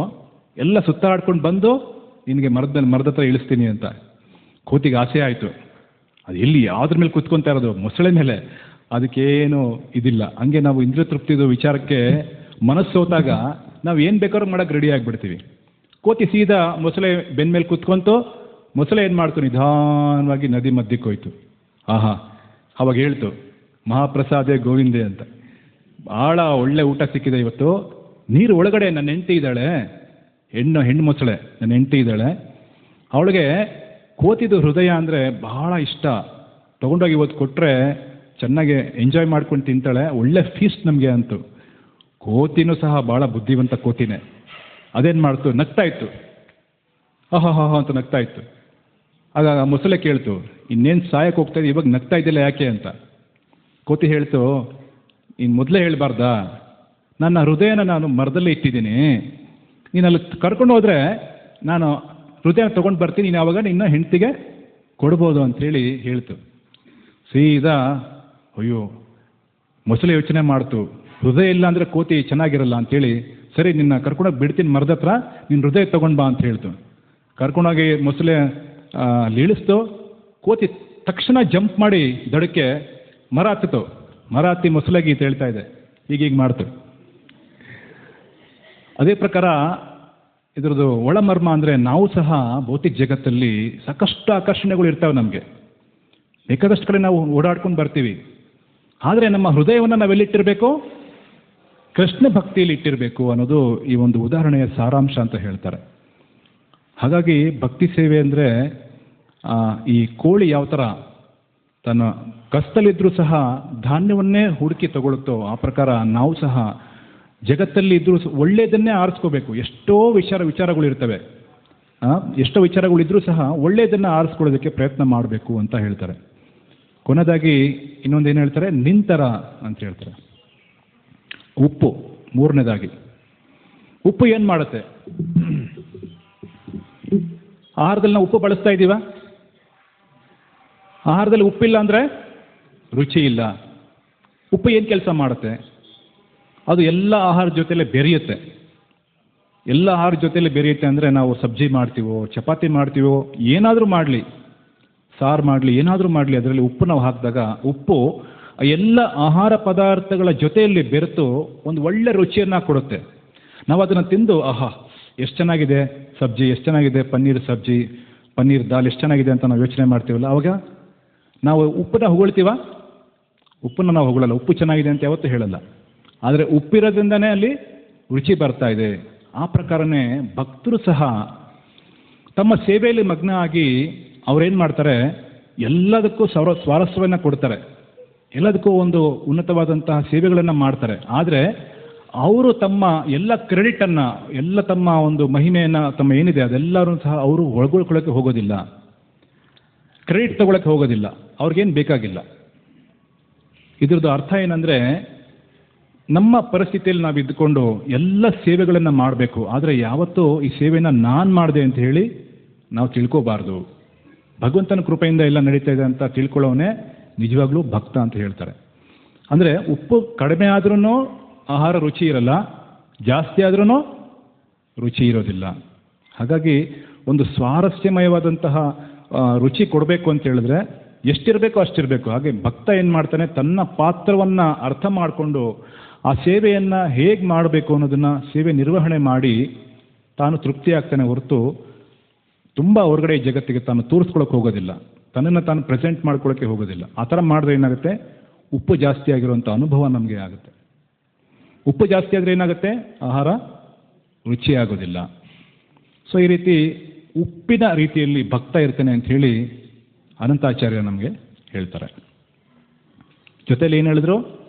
ಎಲ್ಲ ಸುತ್ತಾಡ್ಕೊಂಡು ಬಂದು ನಿನಗೆ ಮರದ ಹತ್ರ ಇಳಿಸ್ತೀನಿ ಅಂತ. ಕೋತಿಗೆ ಆಸೆ ಆಯಿತು. ಅದು ಎಲ್ಲಿ ಯಾವುದ್ರ ಮೇಲೆ ಕೂತ್ಕೊತಾ ಇರೋದು? ಮೊಸಳೆ ಮೇಲೆ. ಅದಕ್ಕೇನು ಇದಿಲ್ಲ. ಹಂಗೆ ನಾವು ಇಂದ್ರಿಯ ತೃಪ್ತಿದು ವಿಚಾರಕ್ಕೆ ಮನಸ್ಸು ಹೋದಾಗ ನಾವು ಏನು ಬೇಕಾದ್ರೂ ಮಾಡೋಕ್ಕೆ ರೆಡಿ ಆಗಿಬಿಡ್ತೀವಿ. ಕೋತಿ ಸೀದಾ ಮೊಸಳೆ ಬೆನ್ನ ಮೇಲೆ ಕೂತ್ಕೊಂತು. ಮೊಸಳೆ ಏನು ಮಾಡ್ತು? ನಿಧಾನವಾಗಿ ನದಿ ಮಧ್ಯಕ್ಕೆ ಹೋಯ್ತು. ಆಹಾ, ಅವಾಗ ಹೇಳ್ತು, ಮಹಾಪ್ರಸಾದೇ ಗೋವಿಂದೆ ಅಂತ. ಭಾಳ ಒಳ್ಳೆ ಊಟ ಸಿಕ್ಕಿದೆ ಇವತ್ತು. ನೀರು ಒಳಗಡೆ ನನ್ನ ಹೆಂಡತಿ ಇದ್ದಾಳೆ, ಹೆಣ್ಣು ಮೊಸಳೆ ನನ್ನ ಹೆಂಡತಿ ಇದ್ದಾಳೆ. ಅವಳಿಗೆ ಕೋತಿದು ಹೃದಯ ಅಂದರೆ ಬಹಳ ಇಷ್ಟ. ತೊಗೊಂಡೋಗಿ ಇವತ್ತು ಕೊಟ್ಟರೆ ಚೆನ್ನಾಗಿ ಎಂಜಾಯ್ ಮಾಡ್ಕೊಂಡು ತಿಂತಾಳೆ, ಒಳ್ಳೆ ಫೀಸ್ಟ್ ನಮಗೆ ಅಂತು. ಕೋತಿನೂ ಸಹ ಭಾಳ ಬುದ್ಧಿವಂತ ಕೋತಿನೇ. ಅದೇನು ಮಾಡ್ತು? ನಗ್ತಾ ಇತ್ತು. ಆಹಾ ಅಂತ ನಗ್ತಾ ಇತ್ತು. ಆಗ ಮೊಸಳೆ ಕೇಳ್ತು, ಇನ್ನೇನು ಸಾಯಕ್ಕೆ ಹೋಗ್ತಾ ಇದೆ, ಇವಾಗ ನಗ್ತಾ ಇದೆಯಲ್ಲ ಯಾಕೆ ಅಂತ. ಕೋತಿ ಹೇಳ್ತು, ಇನ್ನು ಮೊದಲೇ ಹೇಳಬಾರ್ದಾ? ನನ್ನ ಹೃದಯನ ನಾನು ಮರದಲ್ಲೇ ಇಟ್ಟಿದ್ದೀನಿ, ನೀನು ಅಲ್ಲಿ ಕರ್ಕೊಂಡು ಹೋದರೆ ನಾನು ಹೃದಯ ತೊಗೊಂಡು ಬರ್ತೀನಿ, ನೀನು ಆವಾಗ ನಿನ್ನ ಹೆಂಡತಿಗೆ ಕೊಡ್ಬೋದು ಅಂಥೇಳಿ ಹೇಳ್ತು. ಸೀದಾ ಅಯ್ಯೋ, ಮೊಸಳೆ ಯೋಚನೆ ಮಾಡ್ತು, ಹೃದಯ ಇಲ್ಲ ಅಂದರೆ ಕೋತಿ ಚೆನ್ನಾಗಿರಲ್ಲ ಅಂಥೇಳಿ, ಸರಿ ನಿನ್ನ ಕರ್ಕೊಂಡೋಗಿ ಬಿಡ್ತೀನಿ ಮರದ ಹತ್ರ, ನಿನ್ನ ಹೃದಯ ತೊಗೊಂಡು ಬಾ ಅಂತ ಹೇಳ್ತು. ಕರ್ಕೊಂಡೋಗಿ ಮೊಸಳೆ ಇಳಿಸ್ತು. ಕೋತಿ ತಕ್ಷಣ ಜಂಪ್ ಮಾಡಿ ದಡಕ್ಕೆ ಮರ ಹತ್ತಿತು. ಮರ ಹತ್ತಿ ಮೊಸಳೆಗೆ ಅಂತ ಹೇಳ್ತಾ ಇದೆ, ಹೀಗೀಗ ಮಾಡ್ತು. ಅದೇ ಪ್ರಕಾರ ಇದ್ರದ್ದು ಒಳಮರ್ಮ ಅಂದರೆ, ನಾವು ಸಹ ಭೌತಿಕ ಜಗತ್ತಲ್ಲಿ ಸಾಕಷ್ಟು ಆಕರ್ಷಣೆಗಳು ಇರ್ತವೆ ನಮಗೆ. ಬೇಕಾದಷ್ಟು ಕಡೆ ನಾವು ಓಡಾಡ್ಕೊಂಡು ಬರ್ತೀವಿ. ಆದರೆ ನಮ್ಮ ಹೃದಯವನ್ನು ನಾವೆಲ್ಲಿಟ್ಟಿರಬೇಕು? ಕೃಷ್ಣ ಭಕ್ತಿಯಲ್ಲಿ ಇಟ್ಟಿರಬೇಕು ಅನ್ನೋದು ಈ ಒಂದು ಉದಾಹರಣೆಯ ಸಾರಾಂಶ ಅಂತ ಹೇಳ್ತಾರೆ. ಹಾಗಾಗಿ ಭಕ್ತಿ ಸೇವೆ ಅಂದರೆ ಈ ಕೋಳಿ ಯಾವ ಥರ ತನ್ನ ಕಷ್ಟದಲ್ಲಿದ್ದರೂ ಸಹ ಧಾನ್ಯವನ್ನೇ ಹುಡುಕಿ ತಗೊಳುತ್ತೋ, ಆ ಪ್ರಕಾರ ನಾವು ಸಹ ಜಗತ್ತಲ್ಲಿ ಇದ್ದರೂ ಒಳ್ಳೆಯದನ್ನೇ ಆರಿಸ್ಕೋಬೇಕು. ಎಷ್ಟೋ ವಿಚಾರಗಳಿರ್ತವೆ, ಎಷ್ಟೋ ವಿಚಾರಗಳಿದ್ರೂ ಸಹ ಒಳ್ಳೆಯದನ್ನು ಆರಿಸ್ಕೊಳ್ಳೋದಕ್ಕೆ ಪ್ರಯತ್ನ ಮಾಡಬೇಕು ಅಂತ ಹೇಳ್ತಾರೆ. ಕೊನೆಯದಾಗಿ ಇನ್ನೊಂದೇನು ಹೇಳ್ತಾರೆ? ನಿಂತರ ಅಂತ ಹೇಳ್ತಾರೆ. ಉಪ್ಪು, ಮೂರನೇದಾಗಿ ಉಪ್ಪು ಏನು ಮಾಡುತ್ತೆ? ಆಹಾರದಲ್ಲಿ ನಾವು ಉಪ್ಪು ಬಳಸ್ತಾ ಇದ್ದೀವ? ಆಹಾರದಲ್ಲಿ ಉಪ್ಪಿಲ್ಲ ಅಂದರೆ ರುಚಿ ಇಲ್ಲ. ಉಪ್ಪು ಏನು ಕೆಲಸ ಮಾಡುತ್ತೆ? ಅದು ಎಲ್ಲ ಆಹಾರ ಜೊತೆಲೇ ಬೆರೆಯುತ್ತೆ. ಎಲ್ಲ ಆಹಾರ ಜೊತೆಲೇ ಬೆರೆಯುತ್ತೆ ಅಂದರೆ, ನಾವು ಸಬ್ಜಿ ಮಾಡ್ತೀವೋ, ಚಪಾತಿ ಮಾಡ್ತೀವೋ, ಏನಾದರೂ ಮಾಡಲಿ, ಸಾರು ಮಾಡಲಿ, ಏನಾದರೂ ಮಾಡಲಿ, ಅದರಲ್ಲಿ ಉಪ್ಪು ನಾವು ಹಾಕಿದಾಗ ಉಪ್ಪು ಎಲ್ಲ ಆಹಾರ ಪದಾರ್ಥಗಳ ಜೊತೆಯಲ್ಲಿ ಬೆರೆತು ಒಂದು ಒಳ್ಳೆ ರುಚಿಯನ್ನು ಕೊಡುತ್ತೆ. ನಾವು ಅದನ್ನು ತಿಂದು ಆಹಾ ಎಷ್ಟು ಚೆನ್ನಾಗಿದೆ ಸಬ್ಜಿ, ಎಷ್ಟು ಚೆನ್ನಾಗಿದೆ ಪನ್ನೀರ್ ಸಬ್ಜಿ, ಪನ್ನೀರ್ ದಾಲ್ ಎಷ್ಟು ಚೆನ್ನಾಗಿದೆ ಅಂತ ನಾವು ಯೋಚನೆ ಮಾಡ್ತೀವಲ್ಲ, ಅವಾಗ ನಾವು ಉಪ್ಪನ್ನ ಹೊಗಳ್ತೀವ? ಉಪ್ಪನ್ನು ನಾವು ಹೊಗಳಲ್ಲ, ಉಪ್ಪು ಚೆನ್ನಾಗಿದೆ ಅಂತ ಯಾವತ್ತೂ ಹೇಳಲ್ಲ. ಆದರೆ ಉಪ್ಪಿರೋದ್ರಿಂದನೇ ಅಲ್ಲಿ ರುಚಿ ಬರ್ತಾ ಇದೆ. ಆ ಪ್ರಕಾರನೇ ಭಕ್ತರು ಸಹ ತಮ್ಮ ಸೇವೆಯಲ್ಲಿ ಮಗ್ನ ಆಗಿ ಅವ್ರೇನು ಮಾಡ್ತಾರೆ, ಎಲ್ಲದಕ್ಕೂ ಸ್ವಾರಸ್ಯವನ್ನು ಕೊಡ್ತಾರೆ, ಎಲ್ಲದಕ್ಕೂ ಒಂದು ಉನ್ನತವಾದಂತಹ ಸೇವೆಗಳನ್ನು ಮಾಡ್ತಾರೆ. ಆದರೆ ಅವರು ತಮ್ಮ ಎಲ್ಲ ಕ್ರೆಡಿಟನ್ನು, ಎಲ್ಲ ತಮ್ಮ ಒಂದು ಮಹಿಮೆಯನ್ನು, ತಮ್ಮ ಏನಿದೆ ಅದೆಲ್ಲರೂ ಸಹ ಅವರು ಒಳಗೊಳ್ಕೊಳ್ಳೋಕ್ಕೆ ಹೋಗೋದಿಲ್ಲ, ಕ್ರೆಡಿಟ್ ತಗೊಳ್ಳೋಕ್ಕೆ ಹೋಗೋದಿಲ್ಲ, ಅವ್ರಿಗೇನು ಬೇಕಾಗಿಲ್ಲ. ಇದ್ರದ್ದು ಅರ್ಥ ಏನಂದರೆ, ನಮ್ಮ ಪರಿಸ್ಥಿತಿಯಲ್ಲಿ ನಾವು ಇದ್ದುಕೊಂಡು ಎಲ್ಲ ಸೇವೆಗಳನ್ನು ಮಾಡಬೇಕು, ಆದರೆ ಯಾವತ್ತೂ ಈ ಸೇವೆನ ನಾನು ಮಾಡಿದೆ ಅಂತ ಹೇಳಿ ನಾವು ತಿಳ್ಕೋಬಾರ್ದು. ಭಗವಂತನ ಕೃಪೆಯಿಂದ ಎಲ್ಲ ನಡೀತಾ ಇದೆ ಅಂತ ತಿಳ್ಕೊಳ್ಳೋನೇ ನಿಜವಾಗ್ಲೂ ಭಕ್ತ ಅಂತ ಹೇಳ್ತಾರೆ. ಅಂದರೆ ಉಪ್ಪು ಕಡಿಮೆ ಆದ್ರೂ ಆಹಾರ ರುಚಿ ಇರಲ್ಲ, ಜಾಸ್ತಿ ಆದ್ರೂ ರುಚಿ ಇರೋದಿಲ್ಲ. ಹಾಗಾಗಿ ಒಂದು ಸ್ವಾರಸ್ಯಮಯವಾದಂತಹ ರುಚಿ ಕೊಡಬೇಕು ಅಂತ ಹೇಳಿದ್ರೆ ಎಷ್ಟಿರಬೇಕು ಅಷ್ಟಿರಬೇಕು. ಹಾಗೆ ಭಕ್ತ ಏನು ಮಾಡ್ತಾನೆ, ತನ್ನ ಪಾತ್ರವನ್ನು ಅರ್ಥ ಮಾಡಿಕೊಂಡು ಆ ಸೇವೆಯನ್ನು ಹೇಗೆ ಮಾಡಬೇಕು ಅನ್ನೋದನ್ನು ಸೇವೆ ನಿರ್ವಹಣೆ ಮಾಡಿ ತಾನು ತೃಪ್ತಿ ಆಗ್ತಾನೆ ಹೊರತು ತುಂಬ ಹೊರಗಡೆ ಈ ಜಗತ್ತಿಗೆ ತಾನು ತೋರಿಸ್ಕೊಳ್ಳೋಕೆ ಹೋಗೋದಿಲ್ಲ, ತನ್ನನ್ನು ತಾನು ಪ್ರೆಸೆಂಟ್ ಮಾಡ್ಕೊಳ್ಳೋಕ್ಕೆ ಹೋಗೋದಿಲ್ಲ. ಆ ಥರ ಮಾಡಿದ್ರೆ ಏನಾಗುತ್ತೆ, ಉಪ್ಪು ಜಾಸ್ತಿ ಆಗಿರುವಂಥ ಅನುಭವ ನಮಗೆ ಆಗುತ್ತೆ. ಉಪ್ಪು ಜಾಸ್ತಿ ಆದರೆ ಏನಾಗುತ್ತೆ, ಆಹಾರ ರುಚಿ ಆಗೋದಿಲ್ಲ. ಸೊ ಈ ರೀತಿ ಉಪ್ಪಿನ ರೀತಿಯಲ್ಲಿ ಭಕ್ತ ಇರ್ತಾನೆ ಅಂತ ಹೇಳಿ ಅನಂತಾಚಾರ್ಯ ನಮಗೆ ಹೇಳ್ತಾರೆ. ಜೊತೆಲಿ ಏನು ಹೇಳಿದ್ರು,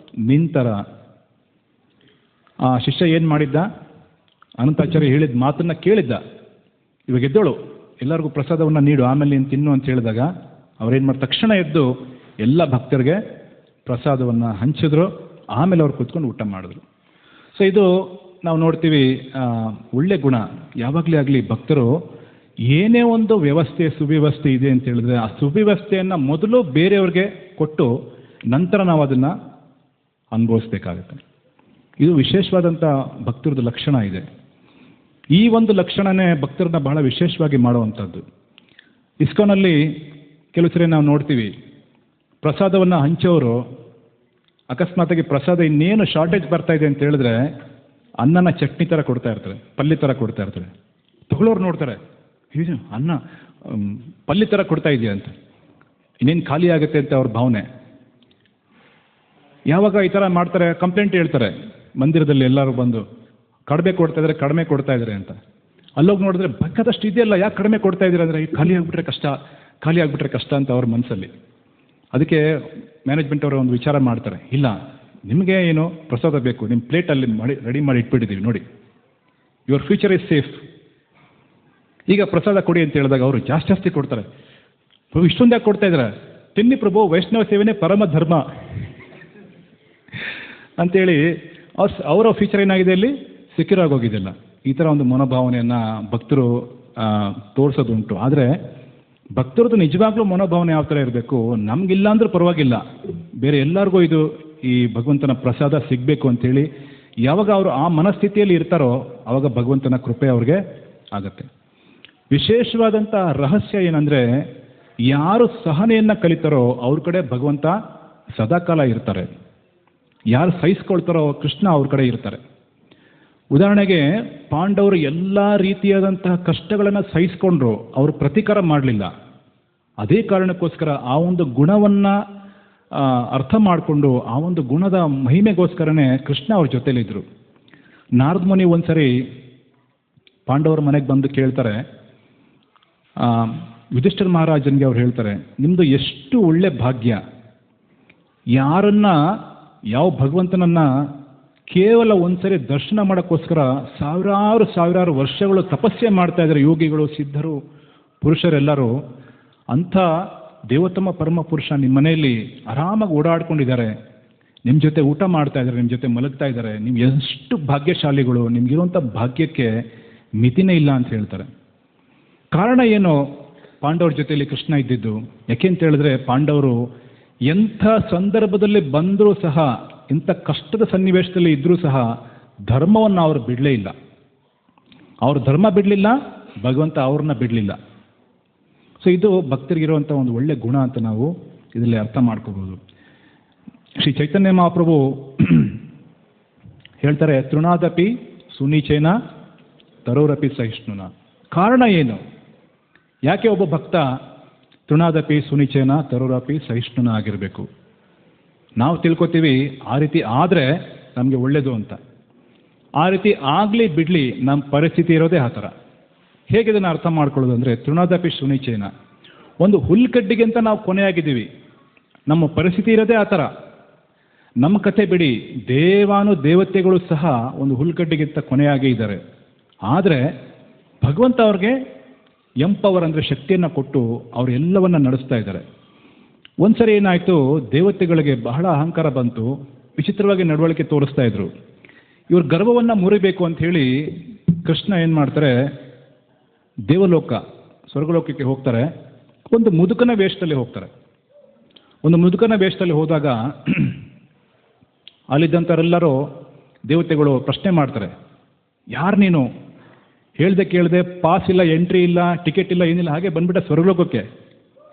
ನಿಂತರ ಆ ಶಿಷ್ಯ ಏನು ಮಾಡಿದ್ದ, ಅನಂತಾಚಾರ್ಯ ಹೇಳಿದ ಮಾತನ್ನು ಕೇಳಿದ್ದ. ಇವಾಗ ಎದ್ದೋಳು, ಎಲ್ಲರಿಗೂ ಪ್ರಸಾದವನ್ನು ನೀಡು, ಆಮೇಲೆ ನೀನು ತಿನ್ನು ಅಂತ ಹೇಳಿದಾಗ ಅವ್ರೇನು ಮಾಡಿ ತಕ್ಷಣ ಎದ್ದು ಎಲ್ಲ ಭಕ್ತರಿಗೆ ಪ್ರಸಾದವನ್ನು ಹಂಚಿದ್ರು. ಆಮೇಲೆ ಅವ್ರು ಕೂತ್ಕೊಂಡು ಊಟ ಮಾಡಿದ್ರು. ಸೊ ಇದು ನಾವು ನೋಡ್ತೀವಿ ಒಳ್ಳೆ ಗುಣ. ಯಾವಾಗಲೇ ಆಗಲಿ ಭಕ್ತರು ಏನೇ ಒಂದು ವ್ಯವಸ್ಥೆ ಸುವ್ಯವಸ್ಥೆ ಇದೆ ಅಂತ ಹೇಳಿದ್ರೆ ಆ ಸುವ್ಯವಸ್ಥೆಯನ್ನು ಮೊದಲು ಬೇರೆಯವ್ರಿಗೆ ಕೊಟ್ಟು ನಂತರ ನಾವು ಅದನ್ನು ಅನುಭವಿಸ್ಬೇಕಾಗತ್ತೆ. ಇದು ವಿಶೇಷವಾದಂಥ ಭಕ್ತರದ್ದು ಲಕ್ಷಣ ಇದೆ. ಈ ಒಂದು ಲಕ್ಷಣನೇ ಭಕ್ತರನ್ನ ಬಹಳ ವಿಶೇಷವಾಗಿ ಮಾಡುವಂಥದ್ದು. ಇಸ್ಕಾನಲ್ಲಿ ಕೆಲವು ಸರಿ ನಾವು ನೋಡ್ತೀವಿ, ಪ್ರಸಾದವನ್ನು ಹಂಚೋರು ಅಕಸ್ಮಾತಾಗಿ ಪ್ರಸಾದ ಇನ್ನೇನು ಶಾರ್ಟೇಜ್ ಬರ್ತಾ ಇದೆ ಅಂತ ಹೇಳಿದ್ರೆ ಅನ್ನನ ಚಟ್ನಿ ಥರ ಕೊಡ್ತಾ ಇರ್ತಾರೆ, ಪಲ್ಯ ಥರ ಕೊಡ್ತಾ ಇರ್ತಾರೆ. ತಗೊಳ್ಳೋರು ನೋಡ್ತಾರೆ, ಇದು ಅನ್ನ ಪಲ್ಯ ಥರ ಕೊಡ್ತಾ ಇದೆಯಾ ಅಂತ, ಇನ್ನೇನು ಖಾಲಿ ಆಗುತ್ತೆ ಅಂತ ಅವ್ರ ಭಾವನೆ. ಯಾವಾಗ ಈ ಥರ ಮಾಡ್ತಾರೆ, ಕಂಪ್ಲೇಂಟ್ ಹೇಳ್ತಾರೆ ಮಂದಿರದಲ್ಲಿ ಎಲ್ಲರೂ ಬಂದು, ಕಡಿಮೆ ಕೊಡ್ತಾ ಇದ್ದಾರೆ ಅಂತ. ಅಲ್ಲೋಗಿ ನೋಡಿದ್ರೆ ಬೇಕಾದಷ್ಟು ಇದೆಯಲ್ಲ, ಯಾಕೆ ಕಡಿಮೆ ಕೊಡ್ತಾ ಇದ್ದೀರಾ ಅಂದರೆ ಖಾಲಿ ಆಗಿಬಿಟ್ರೆ ಕಷ್ಟ ಅಂತ ಅವ್ರ ಮನಸ್ಸಲ್ಲಿ. ಅದಕ್ಕೆ ಮ್ಯಾನೇಜ್ಮೆಂಟ್ ಅವರು ಒಂದು ವಿಚಾರ ಮಾಡ್ತಾರೆ, ಇಲ್ಲ ನಿಮಗೆ ಏನು ಪ್ರಸಾದ ಬೇಕು, ನಿಮ್ಮ ಪ್ಲೇಟಲ್ಲಿ ರೆಡಿ ಮಾಡಿ ಇಟ್ಬಿಟ್ಟಿದ್ದೀವಿ ನೋಡಿ, ಯುವರ್ ಫ್ಯೂಚರ್ ಇಸ್ ಸೇಫ್, ಈಗ ಪ್ರಸಾದ ಕೊಡಿ ಅಂತ ಹೇಳಿದಾಗ ಅವರು ಜಾಸ್ತಿ ಕೊಡ್ತಾರೆ. ಪ್ರಭು ಇಷ್ಟೊಂದು ಯಾಕೆ ಕೊಡ್ತಾ ಇದ್ದಾರೆ, ತಿನ್ನಿ ಪ್ರಭು, ವೈಷ್ಣವ ಸೇವೆನೇ ಪರಮ ಧರ್ಮ ಅಂತೇಳಿ ಅವರ ಫ್ಯೂಚರ್ ಏನಾಗಿದೆ ಅಲ್ಲಿ ಸೆಕ್ಯೂರ್ ಆಗೋಗಿದೆಯಲ್ಲ. ಈ ಥರ ಒಂದು ಮನೋಭಾವನೆಯನ್ನು ಭಕ್ತರು ತೋರಿಸೋದುಂಟು. ಆದರೆ ಭಕ್ತರದ್ದು ನಿಜವಾಗ್ಲೂ ಮನೋಭಾವನೆ ಯಾವ ಥರ ಇರಬೇಕು, ನಮಗಿಲ್ಲ ಅಂದ್ರೂ ಪರವಾಗಿಲ್ಲ, ಬೇರೆ ಎಲ್ಲರಿಗೂ ಇದು ಈ ಭಗವಂತನ ಪ್ರಸಾದ ಸಿಗಬೇಕು ಅಂಥೇಳಿ ಯಾವಾಗ ಅವರು ಆ ಮನಸ್ಥಿತಿಯಲ್ಲಿ ಇರ್ತಾರೋ ಆವಾಗ ಭಗವಂತನ ಕೃಪೆ ಅವ್ರಿಗೆ ಆಗತ್ತೆ. ವಿಶೇಷವಾದಂಥ ರಹಸ್ಯ ಏನಂದರೆ, ಯಾರು ಸಹನೆಯನ್ನು ಕಲಿತಾರೋ ಅವ್ರ ಕಡೆ ಭಗವಂತ ಸದಾಕಾಲ ಇರ್ತಾರೆ, ಯಾರು ಸಹಿಸ್ಕೊಳ್ತಾರೋ ಕೃಷ್ಣ ಅವ್ರ ಕಡೆ ಇರ್ತಾರೆ. ಉದಾಹರಣೆಗೆ ಪಾಂಡವರು ಎಲ್ಲ ರೀತಿಯಾದಂತಹ ಕಷ್ಟಗಳನ್ನು ಸಹಿಸ್ಕೊಂಡ್ರು, ಅವರು ಪ್ರತೀಕಾರ ಮಾಡಲಿಲ್ಲ. ಅದೇ ಕಾರಣಕ್ಕೋಸ್ಕರ ಆ ಒಂದು ಗುಣವನ್ನು ಅರ್ಥ ಮಾಡಿಕೊಂಡು ಆ ಒಂದು ಗುಣದ ಮಹಿಮೆಗೋಸ್ಕರನೇ ಕೃಷ್ಣ ಅವ್ರ ಜೊತೆಲಿದ್ದರು. ನಾರದ ಮುನಿ ಒಂದ್ಸರಿ ಪಾಂಡವರ ಮನೆಗೆ ಬಂದು ಕೇಳ್ತಾರೆ, ಯುಧಿಷ್ಠಿರ ಮಹಾರಾಜನಿಗೆ ಅವ್ರು ಹೇಳ್ತಾರೆ, ನಿಮ್ಮದು ಎಷ್ಟು ಒಳ್ಳೆ ಭಾಗ್ಯ, ಯಾವ ಭಗವಂತನನ್ನು ಕೇವಲ ಒಂದ್ಸರಿ ದರ್ಶನ ಮಾಡೋಕ್ಕೋಸ್ಕರ ಸಾವಿರಾರು ವರ್ಷಗಳು ತಪಸ್ಸೆ ಮಾಡ್ತಾ ಇದ್ದಾರೆ ಯೋಗಿಗಳು, ಸಿದ್ಧರು, ಪುರುಷರೆಲ್ಲರೂ. ಅಂಥ ದೇವೋತ್ತಮ ಪರಮ ಪುರುಷ ನಿಮ್ಮ ಮನೆಯಲ್ಲಿ ಆರಾಮಾಗಿ ಓಡಾಡ್ಕೊಂಡಿದ್ದಾರೆ, ನಿಮ್ಮ ಜೊತೆ ಊಟ ಮಾಡ್ತಾ ಇದ್ದಾರೆ, ನಿಮ್ಮ ಜೊತೆ ಮಲಗ್ತಾ ಇದ್ದಾರೆ, ನೀವು ಎಷ್ಟು ಭಾಗ್ಯಶಾಲಿಗಳು, ನಿಮಗಿರುವಂಥ ಭಾಗ್ಯಕ್ಕೆ ಮಿತಿನೇ ಇಲ್ಲ ಅಂತ ಹೇಳ್ತಾರೆ. ಕಾರಣ ಏನು, ಪಾಂಡವ್ರ ಜೊತೆಯಲ್ಲಿ ಕೃಷ್ಣ ಇದ್ದಿದ್ದು. ಯಾಕೆ ಅಂತ ಹೇಳಿದ್ರೆ ಪಾಂಡವರು ಎಂಥ ಸಂದರ್ಭದಲ್ಲಿ ಬಂದರೂ ಸಹ, ಇಂಥ ಕಷ್ಟದ ಸನ್ನಿವೇಶದಲ್ಲಿ ಇದ್ದರೂ ಸಹ ಧರ್ಮವನ್ನು ಅವರು ಬಿಡಲೇ ಇಲ್ಲ. ಅವರು ಧರ್ಮ ಬಿಡಲಿಲ್ಲ, ಭಗವಂತ ಅವ್ರನ್ನ ಬಿಡಲಿಲ್ಲ. ಸೊ ಇದು ಭಕ್ತರಿಗಿರುವಂಥ ಒಂದು ಒಳ್ಳೆ ಗುಣ ಅಂತ ನಾವು ಇದರಲ್ಲಿ ಅರ್ಥ ಮಾಡ್ಕೋಬೋದು. ಶ್ರೀ ಚೈತನ್ಯ ಮಹಾಪ್ರಭು ಹೇಳ್ತಾರೆ, ತೃಣಾದಪಿ ಸುನೀಚೇನ ತರೋರಪಿ ಸಹಿಷ್ಣುನ. ಕಾರಣ ಏನು? ಯಾಕೆ ಒಬ್ಬ ಭಕ್ತ ತೃಣಾದಪಿ ಸುನಿಚೇನ ತರೋರಪಿ ಸಹಿಷ್ಣುನ ಆಗಿರಬೇಕು? ನಾವು ತಿಳ್ಕೊತೀವಿ ಆ ರೀತಿ ಆದರೆ ನಮಗೆ ಒಳ್ಳೆಯದು ಅಂತ. ಆ ರೀತಿ ಆಗಲಿ ಬಿಡಲಿ, ನಮ್ಮ ಪರಿಸ್ಥಿತಿ ಇರೋದೇ ಆ ಥರ. ಹೇಗೆ ಇದನ್ನು ಅರ್ಥ ಮಾಡ್ಕೊಳ್ಳೋದು ಅಂದರೆ, ತೃಣಾದಪಿ ಸುನಿಚೇನ, ಒಂದು ಹುಲ್ಕಡ್ಡಿಗೆ ಅಂತ ನಾವು ಕೊನೆಯಾಗಿದ್ದೀವಿ. ನಮ್ಮ ಪರಿಸ್ಥಿತಿ ಇರೋದೇ ಆ ಥರ. ನಮ್ಮ ಕಥೆ ಬಿಡಿ, ದೇವತೆಗಳು ಸಹ ಒಂದು ಹುಲ್ಕಡ್ಡಿಗಿಂತ ಕೊನೆಯಾಗೇ ಇದ್ದಾರೆ. ಆದರೆ ಭಗವಂತ ಅವ್ರಿಗೆ ಎಂಪವರ್ ಅಂದರೆ ಶಕ್ತಿಯನ್ನು ಕೊಟ್ಟು ಅವರೆಲ್ಲವನ್ನ ನಡೆಸ್ತಾ ಇದ್ದಾರೆ. ಒಂದ್ಸರಿ ಏನಾಯಿತು, ದೇವತೆಗಳಿಗೆ ಬಹಳ ಅಹಂಕಾರ ಬಂತು, ವಿಚಿತ್ರವಾಗಿ ನಡವಳಿಕೆ ತೋರಿಸ್ತಾ ಇದ್ರು. ಇವ್ರ ಗರ್ವವನ್ನು ಮುರಿಬೇಕು ಅಂತ ಹೇಳಿ ಕೃಷ್ಣ ಏನು ಮಾಡ್ತಾರೆ, ದೇವಲೋಕ ಸ್ವರ್ಗಲೋಕಕ್ಕೆ ಹೋಗ್ತಾರೆ. ಒಂದು ಮುದುಕನ ವೇಷದಲ್ಲಿ ಹೋಗ್ತಾರೆ. ಒಂದು ಮುದುಕನ ವೇಷದಲ್ಲಿ ಹೋದಾಗ ಅಲ್ಲಿದ್ದಂಥವರೆಲ್ಲರೂ ದೇವತೆಗಳು ಪ್ರಶ್ನೆ ಮಾಡ್ತಾರೆ, ಯಾರು ನೀನು? ಹೇಳ್ದೆ ಕೇಳದೆ, ಪಾಸ್ ಇಲ್ಲ, ಎಂಟ್ರಿ ಇಲ್ಲ, ಟಿಕೆಟ್ ಇಲ್ಲ, ಏನಿಲ್ಲ, ಹಾಗೆ ಬಂದ್ಬಿಟ್ಟೆ ಸ್ವರ್ಗಲೋಕಕ್ಕೆ.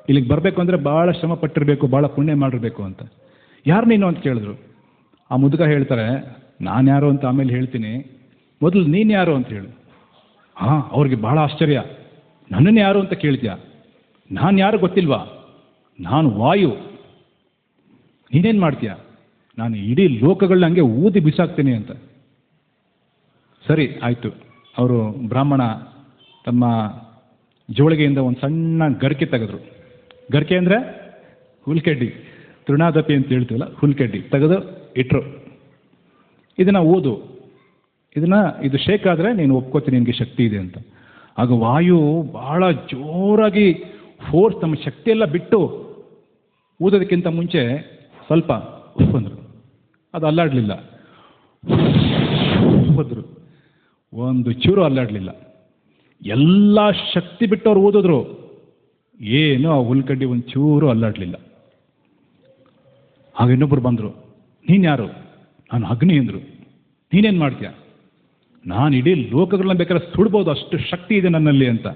ಇಲ್ಲಿಗೆ ಬರಬೇಕು ಅಂದರೆ ಭಾಳ ಶ್ರಮ ಪಟ್ಟಿರಬೇಕು, ಭಾಳ ಪುಣ್ಯ ಮಾಡಿರಬೇಕು ಅಂತ. ಯಾರು ನೀನು ಅಂತ ಕೇಳಿದ್ರು. ಆ ಮುದುಕ ಹೇಳ್ತಾರೆ, ನಾನು ಯಾರು ಅಂತ ಆಮೇಲೆ ಹೇಳ್ತೀನಿ, ಮೊದಲು ನೀನು ಯಾರು ಅಂತ ಹೇಳು. ಹಾಂ, ಅವ್ರಿಗೆ ಭಾಳ ಆಶ್ಚರ್ಯ. ನನ್ನನ್ನು ಯಾರು ಅಂತ ಕೇಳ್ತೀಯ? ನಾನು ಯಾರು ಗೊತ್ತಿಲ್ವಾ? ನಾನು ವಾಯು. ನೀನೇನು ಮಾಡ್ತೀಯ? ನಾನು ಇಡೀ ಲೋಕಗಳನ್ನ ಹಂಗೆ ಊದಿ ಬಿಸಾಕ್ತೀನಿ ಅಂತ. ಸರಿ ಆಯಿತು. ಅವರು ಬ್ರಾಹ್ಮಣ ತಮ್ಮ ಜೋಳಿಗೆಯಿಂದ ಒಂದು ಸಣ್ಣ ಗರಿಕೆ ತೆಗೆದ್ರು. ಗರಿಕೆ ಅಂದರೆ ಹುಲ್ಕಡ್ಡಿ, ತೃಣಾದಪಿ ಅಂತ ಹೇಳ್ತೀವಲ್ಲ, ಹುಲ್ಕಡ್ಡಿ ತೆಗೆದು ಇಟ್ಟರು. ಇದನ್ನು ಓದು, ಇದು ಶೇಕ್ ಆದರೆ ನೀನು ಒಪ್ಕೋತೀನಿ, ನಿನಗೆ ಶಕ್ತಿ ಇದೆ ಅಂತ. ಆಗ ವಾಯು ಭಾಳ ಜೋರಾಗಿ ಫೋರ್ಸ್, ತಮ್ಮ ಶಕ್ತಿಯೆಲ್ಲ ಬಿಟ್ಟು ಊದೋದಕ್ಕಿಂತ ಮುಂಚೆ ಸ್ವಲ್ಪ ಅಂದರು. ಅದು ಅಲ್ಲಾಡಲಿಲ್ಲ. ಹೋದ್ರು, ಒಂದು ಚೂರು ಅಲ್ಲಾಡಲಿಲ್ಲ. ಎಲ್ಲ ಶಕ್ತಿ ಬಿಟ್ಟವ್ರು ಓದಿದ್ರು, ಏನು ಆ ಹುಲ್ಕಡ್ಡಿ ಒಂದು ಚೂರು ಅಲ್ಲಾಡಲಿಲ್ಲ. ಆಗ ಇನ್ನೊಬ್ಬರು ಬಂದರು, ನೀನು ಯಾರು? ನಾನು ಅಗ್ನಿ ಅಂದರು. ನೀನೇನು ಮಾಡ್ತೀಯ? ನಾನು ಇಡೀ ಲೋಕಗಳನ್ನ ಬೇಕಾದ್ರೆ ಸುಡ್ಬೋದು, ಅಷ್ಟು ಶಕ್ತಿ ಇದೆ ನನ್ನಲ್ಲಿ ಅಂತ.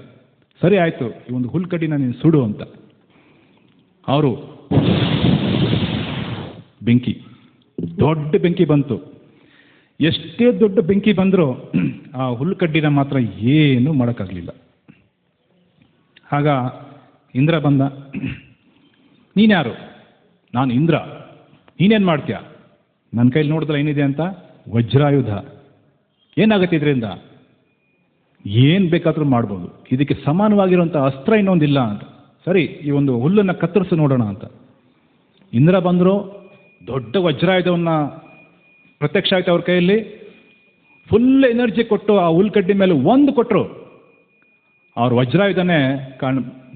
ಸರಿ ಆಯಿತು, ಈ ಒಂದು ಹುಲ್ಕಡ್ಡಿನ ನೀನು ಸುಡು ಅಂತ. ಅವರು ಬೆಂಕಿ, ದೊಡ್ಡ ಬೆಂಕಿ ಬಂತು. ಎಷ್ಟೇ ದೊಡ್ಡ ಬೆಂಕಿ ಬಂದರೂ ಆ ಹುಲ್ಕಡ್ಡಿನ ಮಾತ್ರ ಏನೂ ಮಾಡೋಕ್ಕಾಗಲಿಲ್ಲ. ಆಗ ಇಂದ್ರ ಬಂದ. ನೀನ್ಯಾರು? ನಾನು ಇಂದ್ರ. ನೀನೇನು ಮಾಡ್ತೀಯ? ನನ್ನ ಕೈಲಿ ನೋಡಿದ್ರೆ ಏನಿದೆ ಅಂತ? ವಜ್ರಾಯುಧ. ಏನಾಗುತ್ತೆ ಇದರಿಂದ? ಏನು ಬೇಕಾದರೂ ಮಾಡ್ಬೋದು. ಇದಕ್ಕೆ ಸಮಾನವಾಗಿರುವಂಥ ಅಸ್ತ್ರ ಇನ್ನೊಂದಿಲ್ಲ ಅಂತ. ಸರಿ, ಈ ಒಂದು ಹುಲ್ಲನ್ನು ಕತ್ತರಿಸಿ ನೋಡೋಣ ಅಂತ ಇಂದ್ರ ಬಂದರು. ದೊಡ್ಡ ವಜ್ರಾಯುಧವನ್ನು ಪ್ರತ್ಯಕ್ಷ ಆಯ್ತು ಅವ್ರ ಕೈಯಲ್ಲಿ. ಫುಲ್ ಎನರ್ಜಿ ಕೊಟ್ಟು ಆ ಹುಲ್ಕಡ್ಡಿ ಮೇಲೆ ಒಂದು ಕೊಟ್ಟರು, ಅವ್ರ ವಜ್ರಾಯುಧನೇ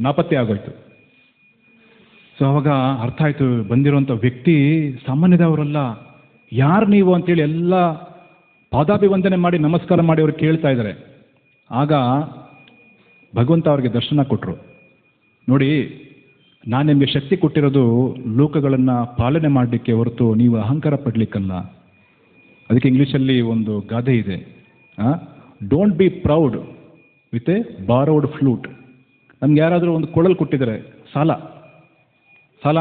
ನಾಪತ್ತೆ ಆಗೋಯ್ತು. ಸೊ ಅವಾಗ ಅರ್ಥ ಆಯಿತು, ಬಂದಿರುವಂಥ ವ್ಯಕ್ತಿ ಸಾಮಾನ್ಯದವರಲ್ಲ. ಯಾರು ನೀವು ಅಂತೇಳಿ ಎಲ್ಲ ಪಾದಾಭಿವಂದನೆ ಮಾಡಿ ನಮಸ್ಕಾರ ಮಾಡಿ ಅವ್ರು ಕೇಳ್ತಾ ಇದ್ದಾರೆ. ಆಗ ಭಗವಂತ ಅವ್ರಿಗೆ ದರ್ಶನ ಕೊಟ್ಟರು. ನೋಡಿ, ನಾನು ನಿಮಗೆ ಶಕ್ತಿ ಕೊಟ್ಟಿರೋದು ಲೋಕಗಳನ್ನು ಪಾಲನೆ ಮಾಡಲಿಕ್ಕೆ ಹೊರತು ನೀವು ಅಹಂಕಾರ ಪಡಲಿಕ್ಕಲ್ಲ. ಅದಕ್ಕೆ ಇಂಗ್ಲೀಷಲ್ಲಿ ಒಂದು ಗಾದೆ ಇದೆ, don't be proud with a borrowed flute. ನಮ್ಗೆ ಯಾರಾದರೂ ಒಂದು ಕೊಳಲು ಕೊಟ್ಟಿದ್ದಾರೆ, ಸಾಲ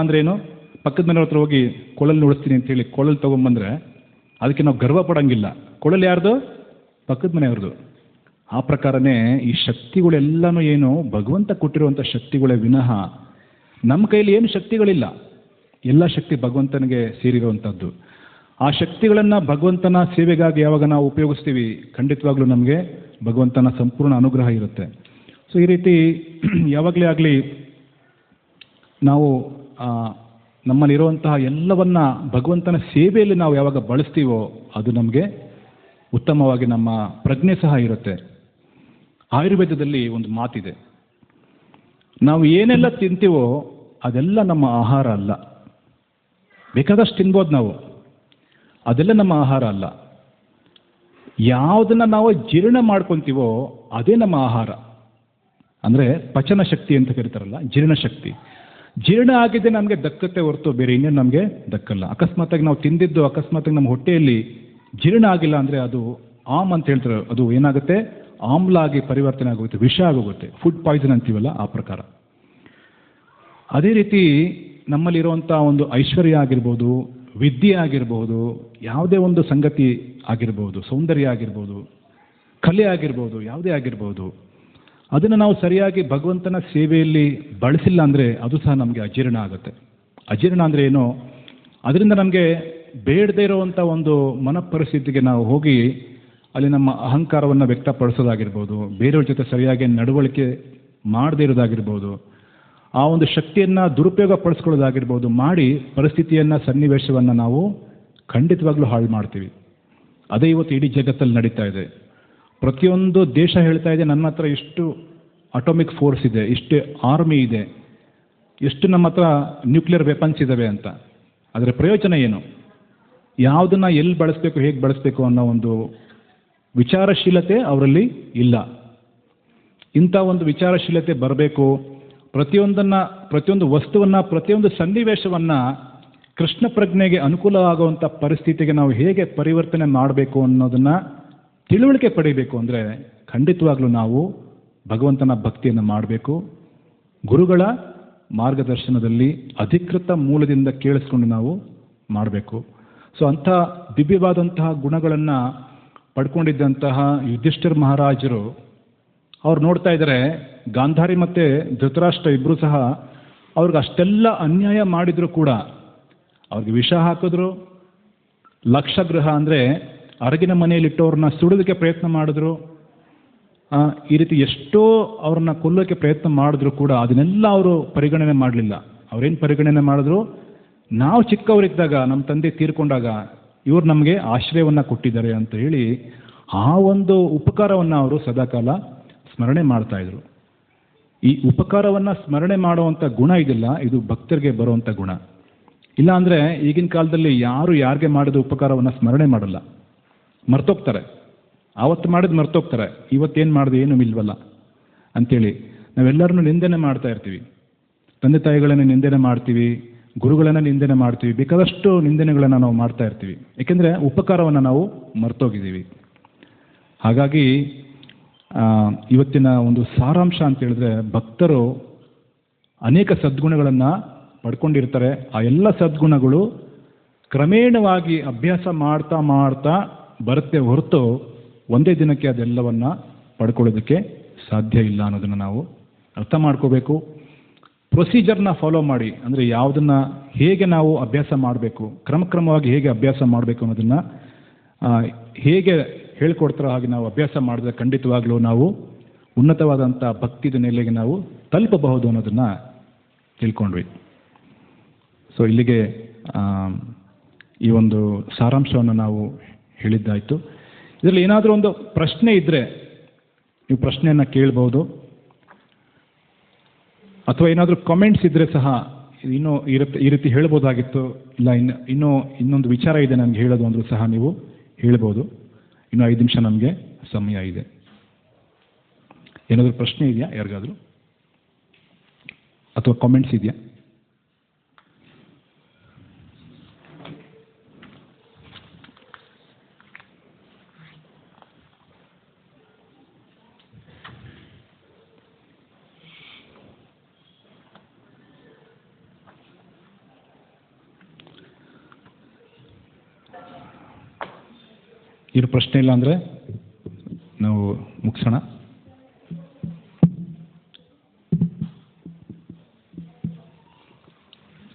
ಅಂದರೆ ಏನು? ಪಕ್ಕದ ಮನೆಯವ್ರ ಹತ್ರ ಹೋಗಿ ಕೊಳಲು ನುಡಿಸ್ತೀನಿ ಅಂತೇಳಿ ಕೊಳಲು ತೊಗೊಂಬಂದರೆ ಅದಕ್ಕೆ ನಾವು ಗರ್ವ ಪಡೋಂಗಿಲ್ಲ. ಕೊಳಲು ಯಾರ್ದು? ಪಕ್ಕದ ಮನೆಯವ್ರದ್ದು. ಆ ಪ್ರಕಾರನೇ ಈ ಶಕ್ತಿಗಳೆಲ್ಲನೂ ಏನು ಭಗವಂತ ಕೊಟ್ಟಿರುವಂಥ ಶಕ್ತಿಗಳೇ ವಿನಃ ನಮ್ಮ ಕೈಯಲ್ಲಿ ಏನು ಶಕ್ತಿಗಳಿಲ್ಲ. ಎಲ್ಲ ಶಕ್ತಿ ಭಗವಂತನಿಗೆ ಸೇರಿರುವಂಥದ್ದು. ಆ ಶಕ್ತಿಗಳನ್ನು ಭಗವಂತನ ಸೇವೆಗಾಗಿ ಯಾವಾಗ ನಾವು ಉಪಯೋಗಿಸ್ತೀವಿ, ಖಂಡಿತವಾಗ್ಲೂ ನಮಗೆ ಭಗವಂತನ ಸಂಪೂರ್ಣ ಅನುಗ್ರಹ ಇರುತ್ತೆ. ಸೊ ಈ ರೀತಿ ಯಾವಾಗಲೇ ಆಗಲಿ ನಾವು ನಮ್ಮಲ್ಲಿರುವಂತಹ ಎಲ್ಲವನ್ನ ಭಗವಂತನ ಸೇವೆಯಲ್ಲಿ ನಾವು ಯಾವಾಗ ಬಳಸ್ತೀವೋ ಅದು ನಮಗೆ ಉತ್ತಮವಾಗಿ ನಮ್ಮ ಪ್ರಜ್ಞೆ ಸಹ ಇರುತ್ತೆ. ಆಯುರ್ವೇದದಲ್ಲಿ ಒಂದು ಮಾತಿದೆ, ನಾವು ಏನೆಲ್ಲ ತಿಂತೀವೋ ಅದೆಲ್ಲ ನಮ್ಮ ಆಹಾರ ಅಲ್ಲ. ಬೇಕಾದಷ್ಟು ತಿನ್ಬೋದು ನಾವು, ಅದೆಲ್ಲ ನಮ್ಮ ಆಹಾರ ಅಲ್ಲ. ಯಾವುದನ್ನು ನಾವು ಜೀರ್ಣ ಮಾಡ್ಕೊತೀವೋ ಅದೇ ನಮ್ಮ ಆಹಾರ. ಅಂದರೆ ಪಚನ ಶಕ್ತಿ ಅಂತ ಕರೀತಾರಲ್ಲ, ಜೀರ್ಣಶಕ್ತಿ. ಜೀರ್ಣ ಆಗಿದ್ದೆ ನಮಗೆ ದಕ್ಕತ್ತೆ ಹೊರತು ಬೇರೆ ಇನ್ನೇನು ನಮಗೆ ದಕ್ಕಲ್ಲ. ಅಕಸ್ಮಾತಾಗಿ ನಾವು ತಿಂದಿದ್ದು ಅಕಸ್ಮಾತಾಗಿ ನಮ್ಮ ಹೊಟ್ಟೆಯಲ್ಲಿ ಜೀರ್ಣ ಆಗಿಲ್ಲ ಅಂದರೆ ಅದು ಆಮ್ ಅಂತ ಹೇಳ್ತಾರೆ, ಅದು ಏನಾಗುತ್ತೆ, ಆಮ್ಲ ಆಗಿ ಪರಿವರ್ತನೆ ಆಗೋಗುತ್ತೆ, ವಿಷ ಆಗೋಗುತ್ತೆ, ಫುಡ್ ಪಾಯ್ಸನ್ ಅಂತೀವಲ್ಲ ಆ ಪ್ರಕಾರ. ಅದೇ ರೀತಿ ನಮ್ಮಲ್ಲಿರುವಂಥ ಒಂದು ಐಶ್ವರ್ಯ ಆಗಿರ್ಬೋದು, ವಿದ್ಯೆ ಆಗಿರ್ಬೋದು, ಯಾವುದೇ ಒಂದು ಸಂಗತಿ ಆಗಿರ್ಬೋದು, ಸೌಂದರ್ಯ ಆಗಿರ್ಬೋದು, ಕಲೆ ಆಗಿರ್ಬೋದು, ಯಾವುದೇ ಆಗಿರ್ಬೋದು, ಅದನ್ನು ನಾವು ಸರಿಯಾಗಿ ಭಗವಂತನ ಸೇವೆಯಲ್ಲಿ ಬಳಸಿಲ್ಲ ಅಂದರೆ ಅದು ಸಹ ನಮಗೆ ಅಜೀರ್ಣ ಆಗುತ್ತೆ. ಅಜೀರ್ಣ ಅಂದರೆ ಏನು? ಅದರಿಂದ ನಮಗೆ ಬೇಡದೇ ಇರುವಂಥ ಒಂದು ಮನಪರಿಸ್ಥಿತಿಗೆ ನಾವು ಹೋಗಿ ಅಲ್ಲಿ ನಮ್ಮ ಅಹಂಕಾರವನ್ನು ವ್ಯಕ್ತಪಡಿಸೋದಾಗಿರ್ಬೋದು, ಬೇರೆಯವ್ರ ಜೊತೆ ಸರಿಯಾಗಿ ನಡವಳಿಕೆ ಮಾಡದೇ ಇರೋದಾಗಿರ್ಬೋದು, ಆ ಒಂದು ಶಕ್ತಿಯನ್ನು ದುರುಪಯೋಗ ಪಡಿಸ್ಕೊಳ್ಳೋದಾಗಿರ್ಬೋದು ಮಾಡಿ ಪರಿಸ್ಥಿತಿಯನ್ನು, ಸನ್ನಿವೇಶವನ್ನು ನಾವು ಖಂಡಿತವಾಗ್ಲೂ ಹಾಳು ಮಾಡ್ತೀವಿ. ಅದೇ ಇವತ್ತು ಇಡೀ ಜಗತ್ತಲ್ಲಿ ನಡೀತಾ ಇದೆ. ಪ್ರತಿಯೊಂದು ದೇಶ ಹೇಳ್ತಾ ಇದೆ, ನನ್ನ ಹತ್ರ ಇಷ್ಟು ಅಟೋಮಿಕ್ ಫೋರ್ಸ್ ಇದೆ, ಇಷ್ಟು ಆರ್ಮಿ ಇದೆ, ಎಷ್ಟು ನಮ್ಮ ಹತ್ರ ನ್ಯೂಕ್ಲಿಯರ್ ವೆಪನ್ಸ್ ಇದ್ದಾವೆ ಅಂತ. ಅದರ ಪ್ರಯೋಜನ ಏನು? ಯಾವುದನ್ನು ಎಲ್ಲಿ ಬಳಸಬೇಕು, ಹೇಗೆ ಬಳಸಬೇಕು ಅನ್ನೋ ಒಂದು ವಿಚಾರಶೀಲತೆ ಅವರಲ್ಲಿ ಇಲ್ಲ. ಇಂಥ ಒಂದು ವಿಚಾರಶೀಲತೆ ಬರಬೇಕು. ಪ್ರತಿಯೊಂದು ವಸ್ತುವನ್ನು, ಪ್ರತಿಯೊಂದು ಸನ್ನಿವೇಶವನ್ನು ಕೃಷ್ಣ ಪ್ರಜ್ಞೆಗೆ ಅನುಕೂಲವಾಗುವಂಥ ಪರಿಸ್ಥಿತಿಗೆ ನಾವು ಹೇಗೆ ಪರಿವರ್ತನೆ ಮಾಡಬೇಕು ಅನ್ನೋದನ್ನು ತಿಳುವಳಿಕೆ ಪಡಿಬೇಕು. ಅಂದರೆ ಖಂಡಿತವಾಗ್ಲೂ ನಾವು ಭಗವಂತನ ಭಕ್ತಿಯನ್ನು ಮಾಡಬೇಕು. ಗುರುಗಳ ಮಾರ್ಗದರ್ಶನದಲ್ಲಿ ಅಧಿಕೃತ ಮೂಲದಿಂದ ಕೇಳಿಸ್ಕೊಂಡು ನಾವು ಮಾಡಬೇಕು. ಸೊ ಅಂಥ ದಿವ್ಯವಾದಂತಹ ಗುಣಗಳನ್ನು ಪಡ್ಕೊಂಡಿದ್ದಂತಹ ಯುಧಿಷ್ಠಿರ ಮಹಾರಾಜರು ಅವ್ರು ನೋಡ್ತಾ ಇದ್ದಾರೆ, ಗಾಂಧಾರಿ ಮತ್ತು ಧೃತರಾಷ್ಟ್ರ ಇಬ್ಬರೂ ಸಹ ಅವ್ರಿಗೆ ಅಷ್ಟೆಲ್ಲ ಅನ್ಯಾಯ ಮಾಡಿದರೂ ಕೂಡ ಅವ್ರಿಗೆ ವಿಷ ಹಾಕಿದ್ರು, ಲಕ್ಷಗೃಹ ಅಂದರೆ ಅರಗಿನ ಮನೆಯಲ್ಲಿಟ್ಟವ್ರನ್ನ ಸುಡೋದಕ್ಕೆ ಪ್ರಯತ್ನ ಮಾಡಿದ್ರು, ಈ ರೀತಿ ಎಷ್ಟೋ ಅವ್ರನ್ನ ಕೊಲ್ಲೋಕ್ಕೆ ಪ್ರಯತ್ನ ಮಾಡಿದ್ರು ಕೂಡ ಅದನ್ನೆಲ್ಲ ಅವರು ಪರಿಗಣನೆ ಮಾಡಲಿಲ್ಲ. ಅವ್ರೇನು ಪರಿಗಣನೆ ಮಾಡಿದ್ರು? ನಾವು ಚಿಕ್ಕವರಿದ್ದಾಗ, ನಮ್ಮ ತಂದೆ ತೀರ್ಕೊಂಡಾಗ ಇವರು ನಮಗೆ ಆಶ್ರಯವನ್ನು ಕೊಟ್ಟಿದ್ದಾರೆ ಅಂತ ಹೇಳಿ ಆ ಒಂದು ಉಪಕಾರವನ್ನು ಅವರು ಸದಾಕಾಲ ಸ್ಮರಣೆ ಮಾಡ್ತಾಯಿದ್ರು. ಈ ಉಪಕಾರವನ್ನು ಸ್ಮರಣೆ ಮಾಡುವಂಥ ಗುಣ ಇದೆಯಲ್ಲ, ಇದು ಭಕ್ತರಿಗೆ ಬರುವಂಥ ಗುಣ. ಇಲ್ಲಾಂದರೆ ಈಗಿನ ಕಾಲದಲ್ಲಿ ಯಾರು ಯಾರಿಗೆ ಮಾಡಿದ ಉಪಕಾರವನ್ನು ಸ್ಮರಣೆ ಮಾಡಲ್ಲ, ಮರ್ತೋಗ್ತಾರೆ. ಆವತ್ತು ಮಾಡಿದ್ದು ಮರ್ತೋಗ್ತಾರೆ, ಇವತ್ತೇನು ಮಾಡಿದೆ ಏನೂ ಇಲ್ವಲ್ಲ ಅಂಥೇಳಿ ನಾವೆಲ್ಲರನ್ನೂ ನಿಂದನೆ ಮಾಡ್ತಾ ಇರ್ತೀವಿ. ತಂದೆ ತಾಯಿಗಳನ್ನು ನಿಂದನೆ ಮಾಡ್ತೀವಿ, ಗುರುಗಳನ್ನು ನಿಂದನೆ ಮಾಡ್ತೀವಿ, ಬೇಕಾದಷ್ಟು ನಿಂದನೆಗಳನ್ನು ನಾವು ಮಾಡ್ತಾ ಇರ್ತೀವಿ. ಏಕೆಂದರೆ ಉಪಕಾರವನ್ನು ನಾವು ಮರ್ತೋಗಿದ್ದೀವಿ. ಹಾಗಾಗಿ ಇವತ್ತಿನ ಒಂದು ಸಾರಾಂಶ ಅಂತ ಹೇಳಿದ್ರೆ, ಭಕ್ತರು ಅನೇಕ ಸದ್ಗುಣಗಳನ್ನು ಪಡ್ಕೊಂಡಿರ್ತಾರೆ. ಆ ಎಲ್ಲ ಸದ್ಗುಣಗಳು ಕ್ರಮೇಣವಾಗಿ ಅಭ್ಯಾಸ ಮಾಡ್ತಾ ಮಾಡ್ತಾ ಬರುತ್ತೆ ಹೊರತು ಒಂದೇ ದಿನಕ್ಕೆ ಅದೆಲ್ಲವನ್ನು ಪಡ್ಕೊಳ್ಳೋದಕ್ಕೆ ಸಾಧ್ಯ ಇಲ್ಲ ಅನ್ನೋದನ್ನು ನಾವು ಅರ್ಥ ಮಾಡ್ಕೋಬೇಕು. ಪ್ರೊಸೀಜರ್ನ ಫಾಲೋ ಮಾಡಿ, ಅಂದರೆ ಯಾವುದನ್ನು ಹೇಗೆ ನಾವು ಅಭ್ಯಾಸ ಮಾಡಬೇಕು, ಕ್ರಮಕ್ರಮವಾಗಿ ಹೇಗೆ ಅಭ್ಯಾಸ ಮಾಡಬೇಕು ಅನ್ನೋದನ್ನು ಹೇಗೆ ಹೇಳ್ಕೊಡ್ತಾರೋ ಹಾಗೆ ನಾವು ಅಭ್ಯಾಸ ಮಾಡಿದ್ರೆ ಖಂಡಿತವಾಗ್ಲೂ ನಾವು ಉನ್ನತವಾದಂಥ ಭಕ್ತಿದ ನೆಲೆಗೆ ನಾವು ತಲುಪಬಹುದು ಅನ್ನೋದನ್ನು ತಿಳ್ಕೊಂಡ್ವಿ. ಸೊ ಇಲ್ಲಿಗೆ ಈ ಒಂದು ಸಾರಾಂಶವನ್ನು ನಾವು ಹೇಳಿದ್ದಾಯಿತು. ಇದರಲ್ಲಿ ಏನಾದರೂ ಒಂದು ಪ್ರಶ್ನೆ ಇದ್ದರೆ ನೀವು ಪ್ರಶ್ನೆಯನ್ನು ಕೇಳ್ಬೋದು, ಅಥವಾ ಏನಾದರೂ ಕಾಮೆಂಟ್ಸ್ ಇದ್ದರೆ ಸಹ ಇನ್ನೂ ಈ ರೀತಿ ಹೇಳ್ಬೋದಾಗಿತ್ತು, ಇಲ್ಲ ಇನ್ನೊಂದು ವಿಚಾರ ಇದೆ ನನಗೆ ಹೇಳೋದು ಅಂದರೂ ಸಹ ನೀವು ಹೇಳ್ಬೋದು. ಇನ್ನೂ 5 ನಿಮಿಷ ನಮಗೆ ಸಮಯ ಇದೆ. ಏನಾದರೂ ಪ್ರಶ್ನೆ ಇದೆಯಾ ಯಾರಿಗಾದರೂ, ಅಥವಾ ಕಾಮೆಂಟ್ಸ್ ಇದೆಯಾ? ಇರೋ ಪ್ರಶ್ನೆ ಇಲ್ಲ ಅಂದರೆ ನಾವು ಮುಗಿಸೋಣ.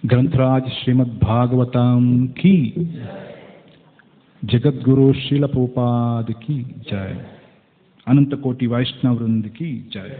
ग्रंथराज श्रीमद् भागवतम की, जगद्गुरु श्रील प्रभुपाद की जय, अनंत कोटि वैष्णव वृंद की जय.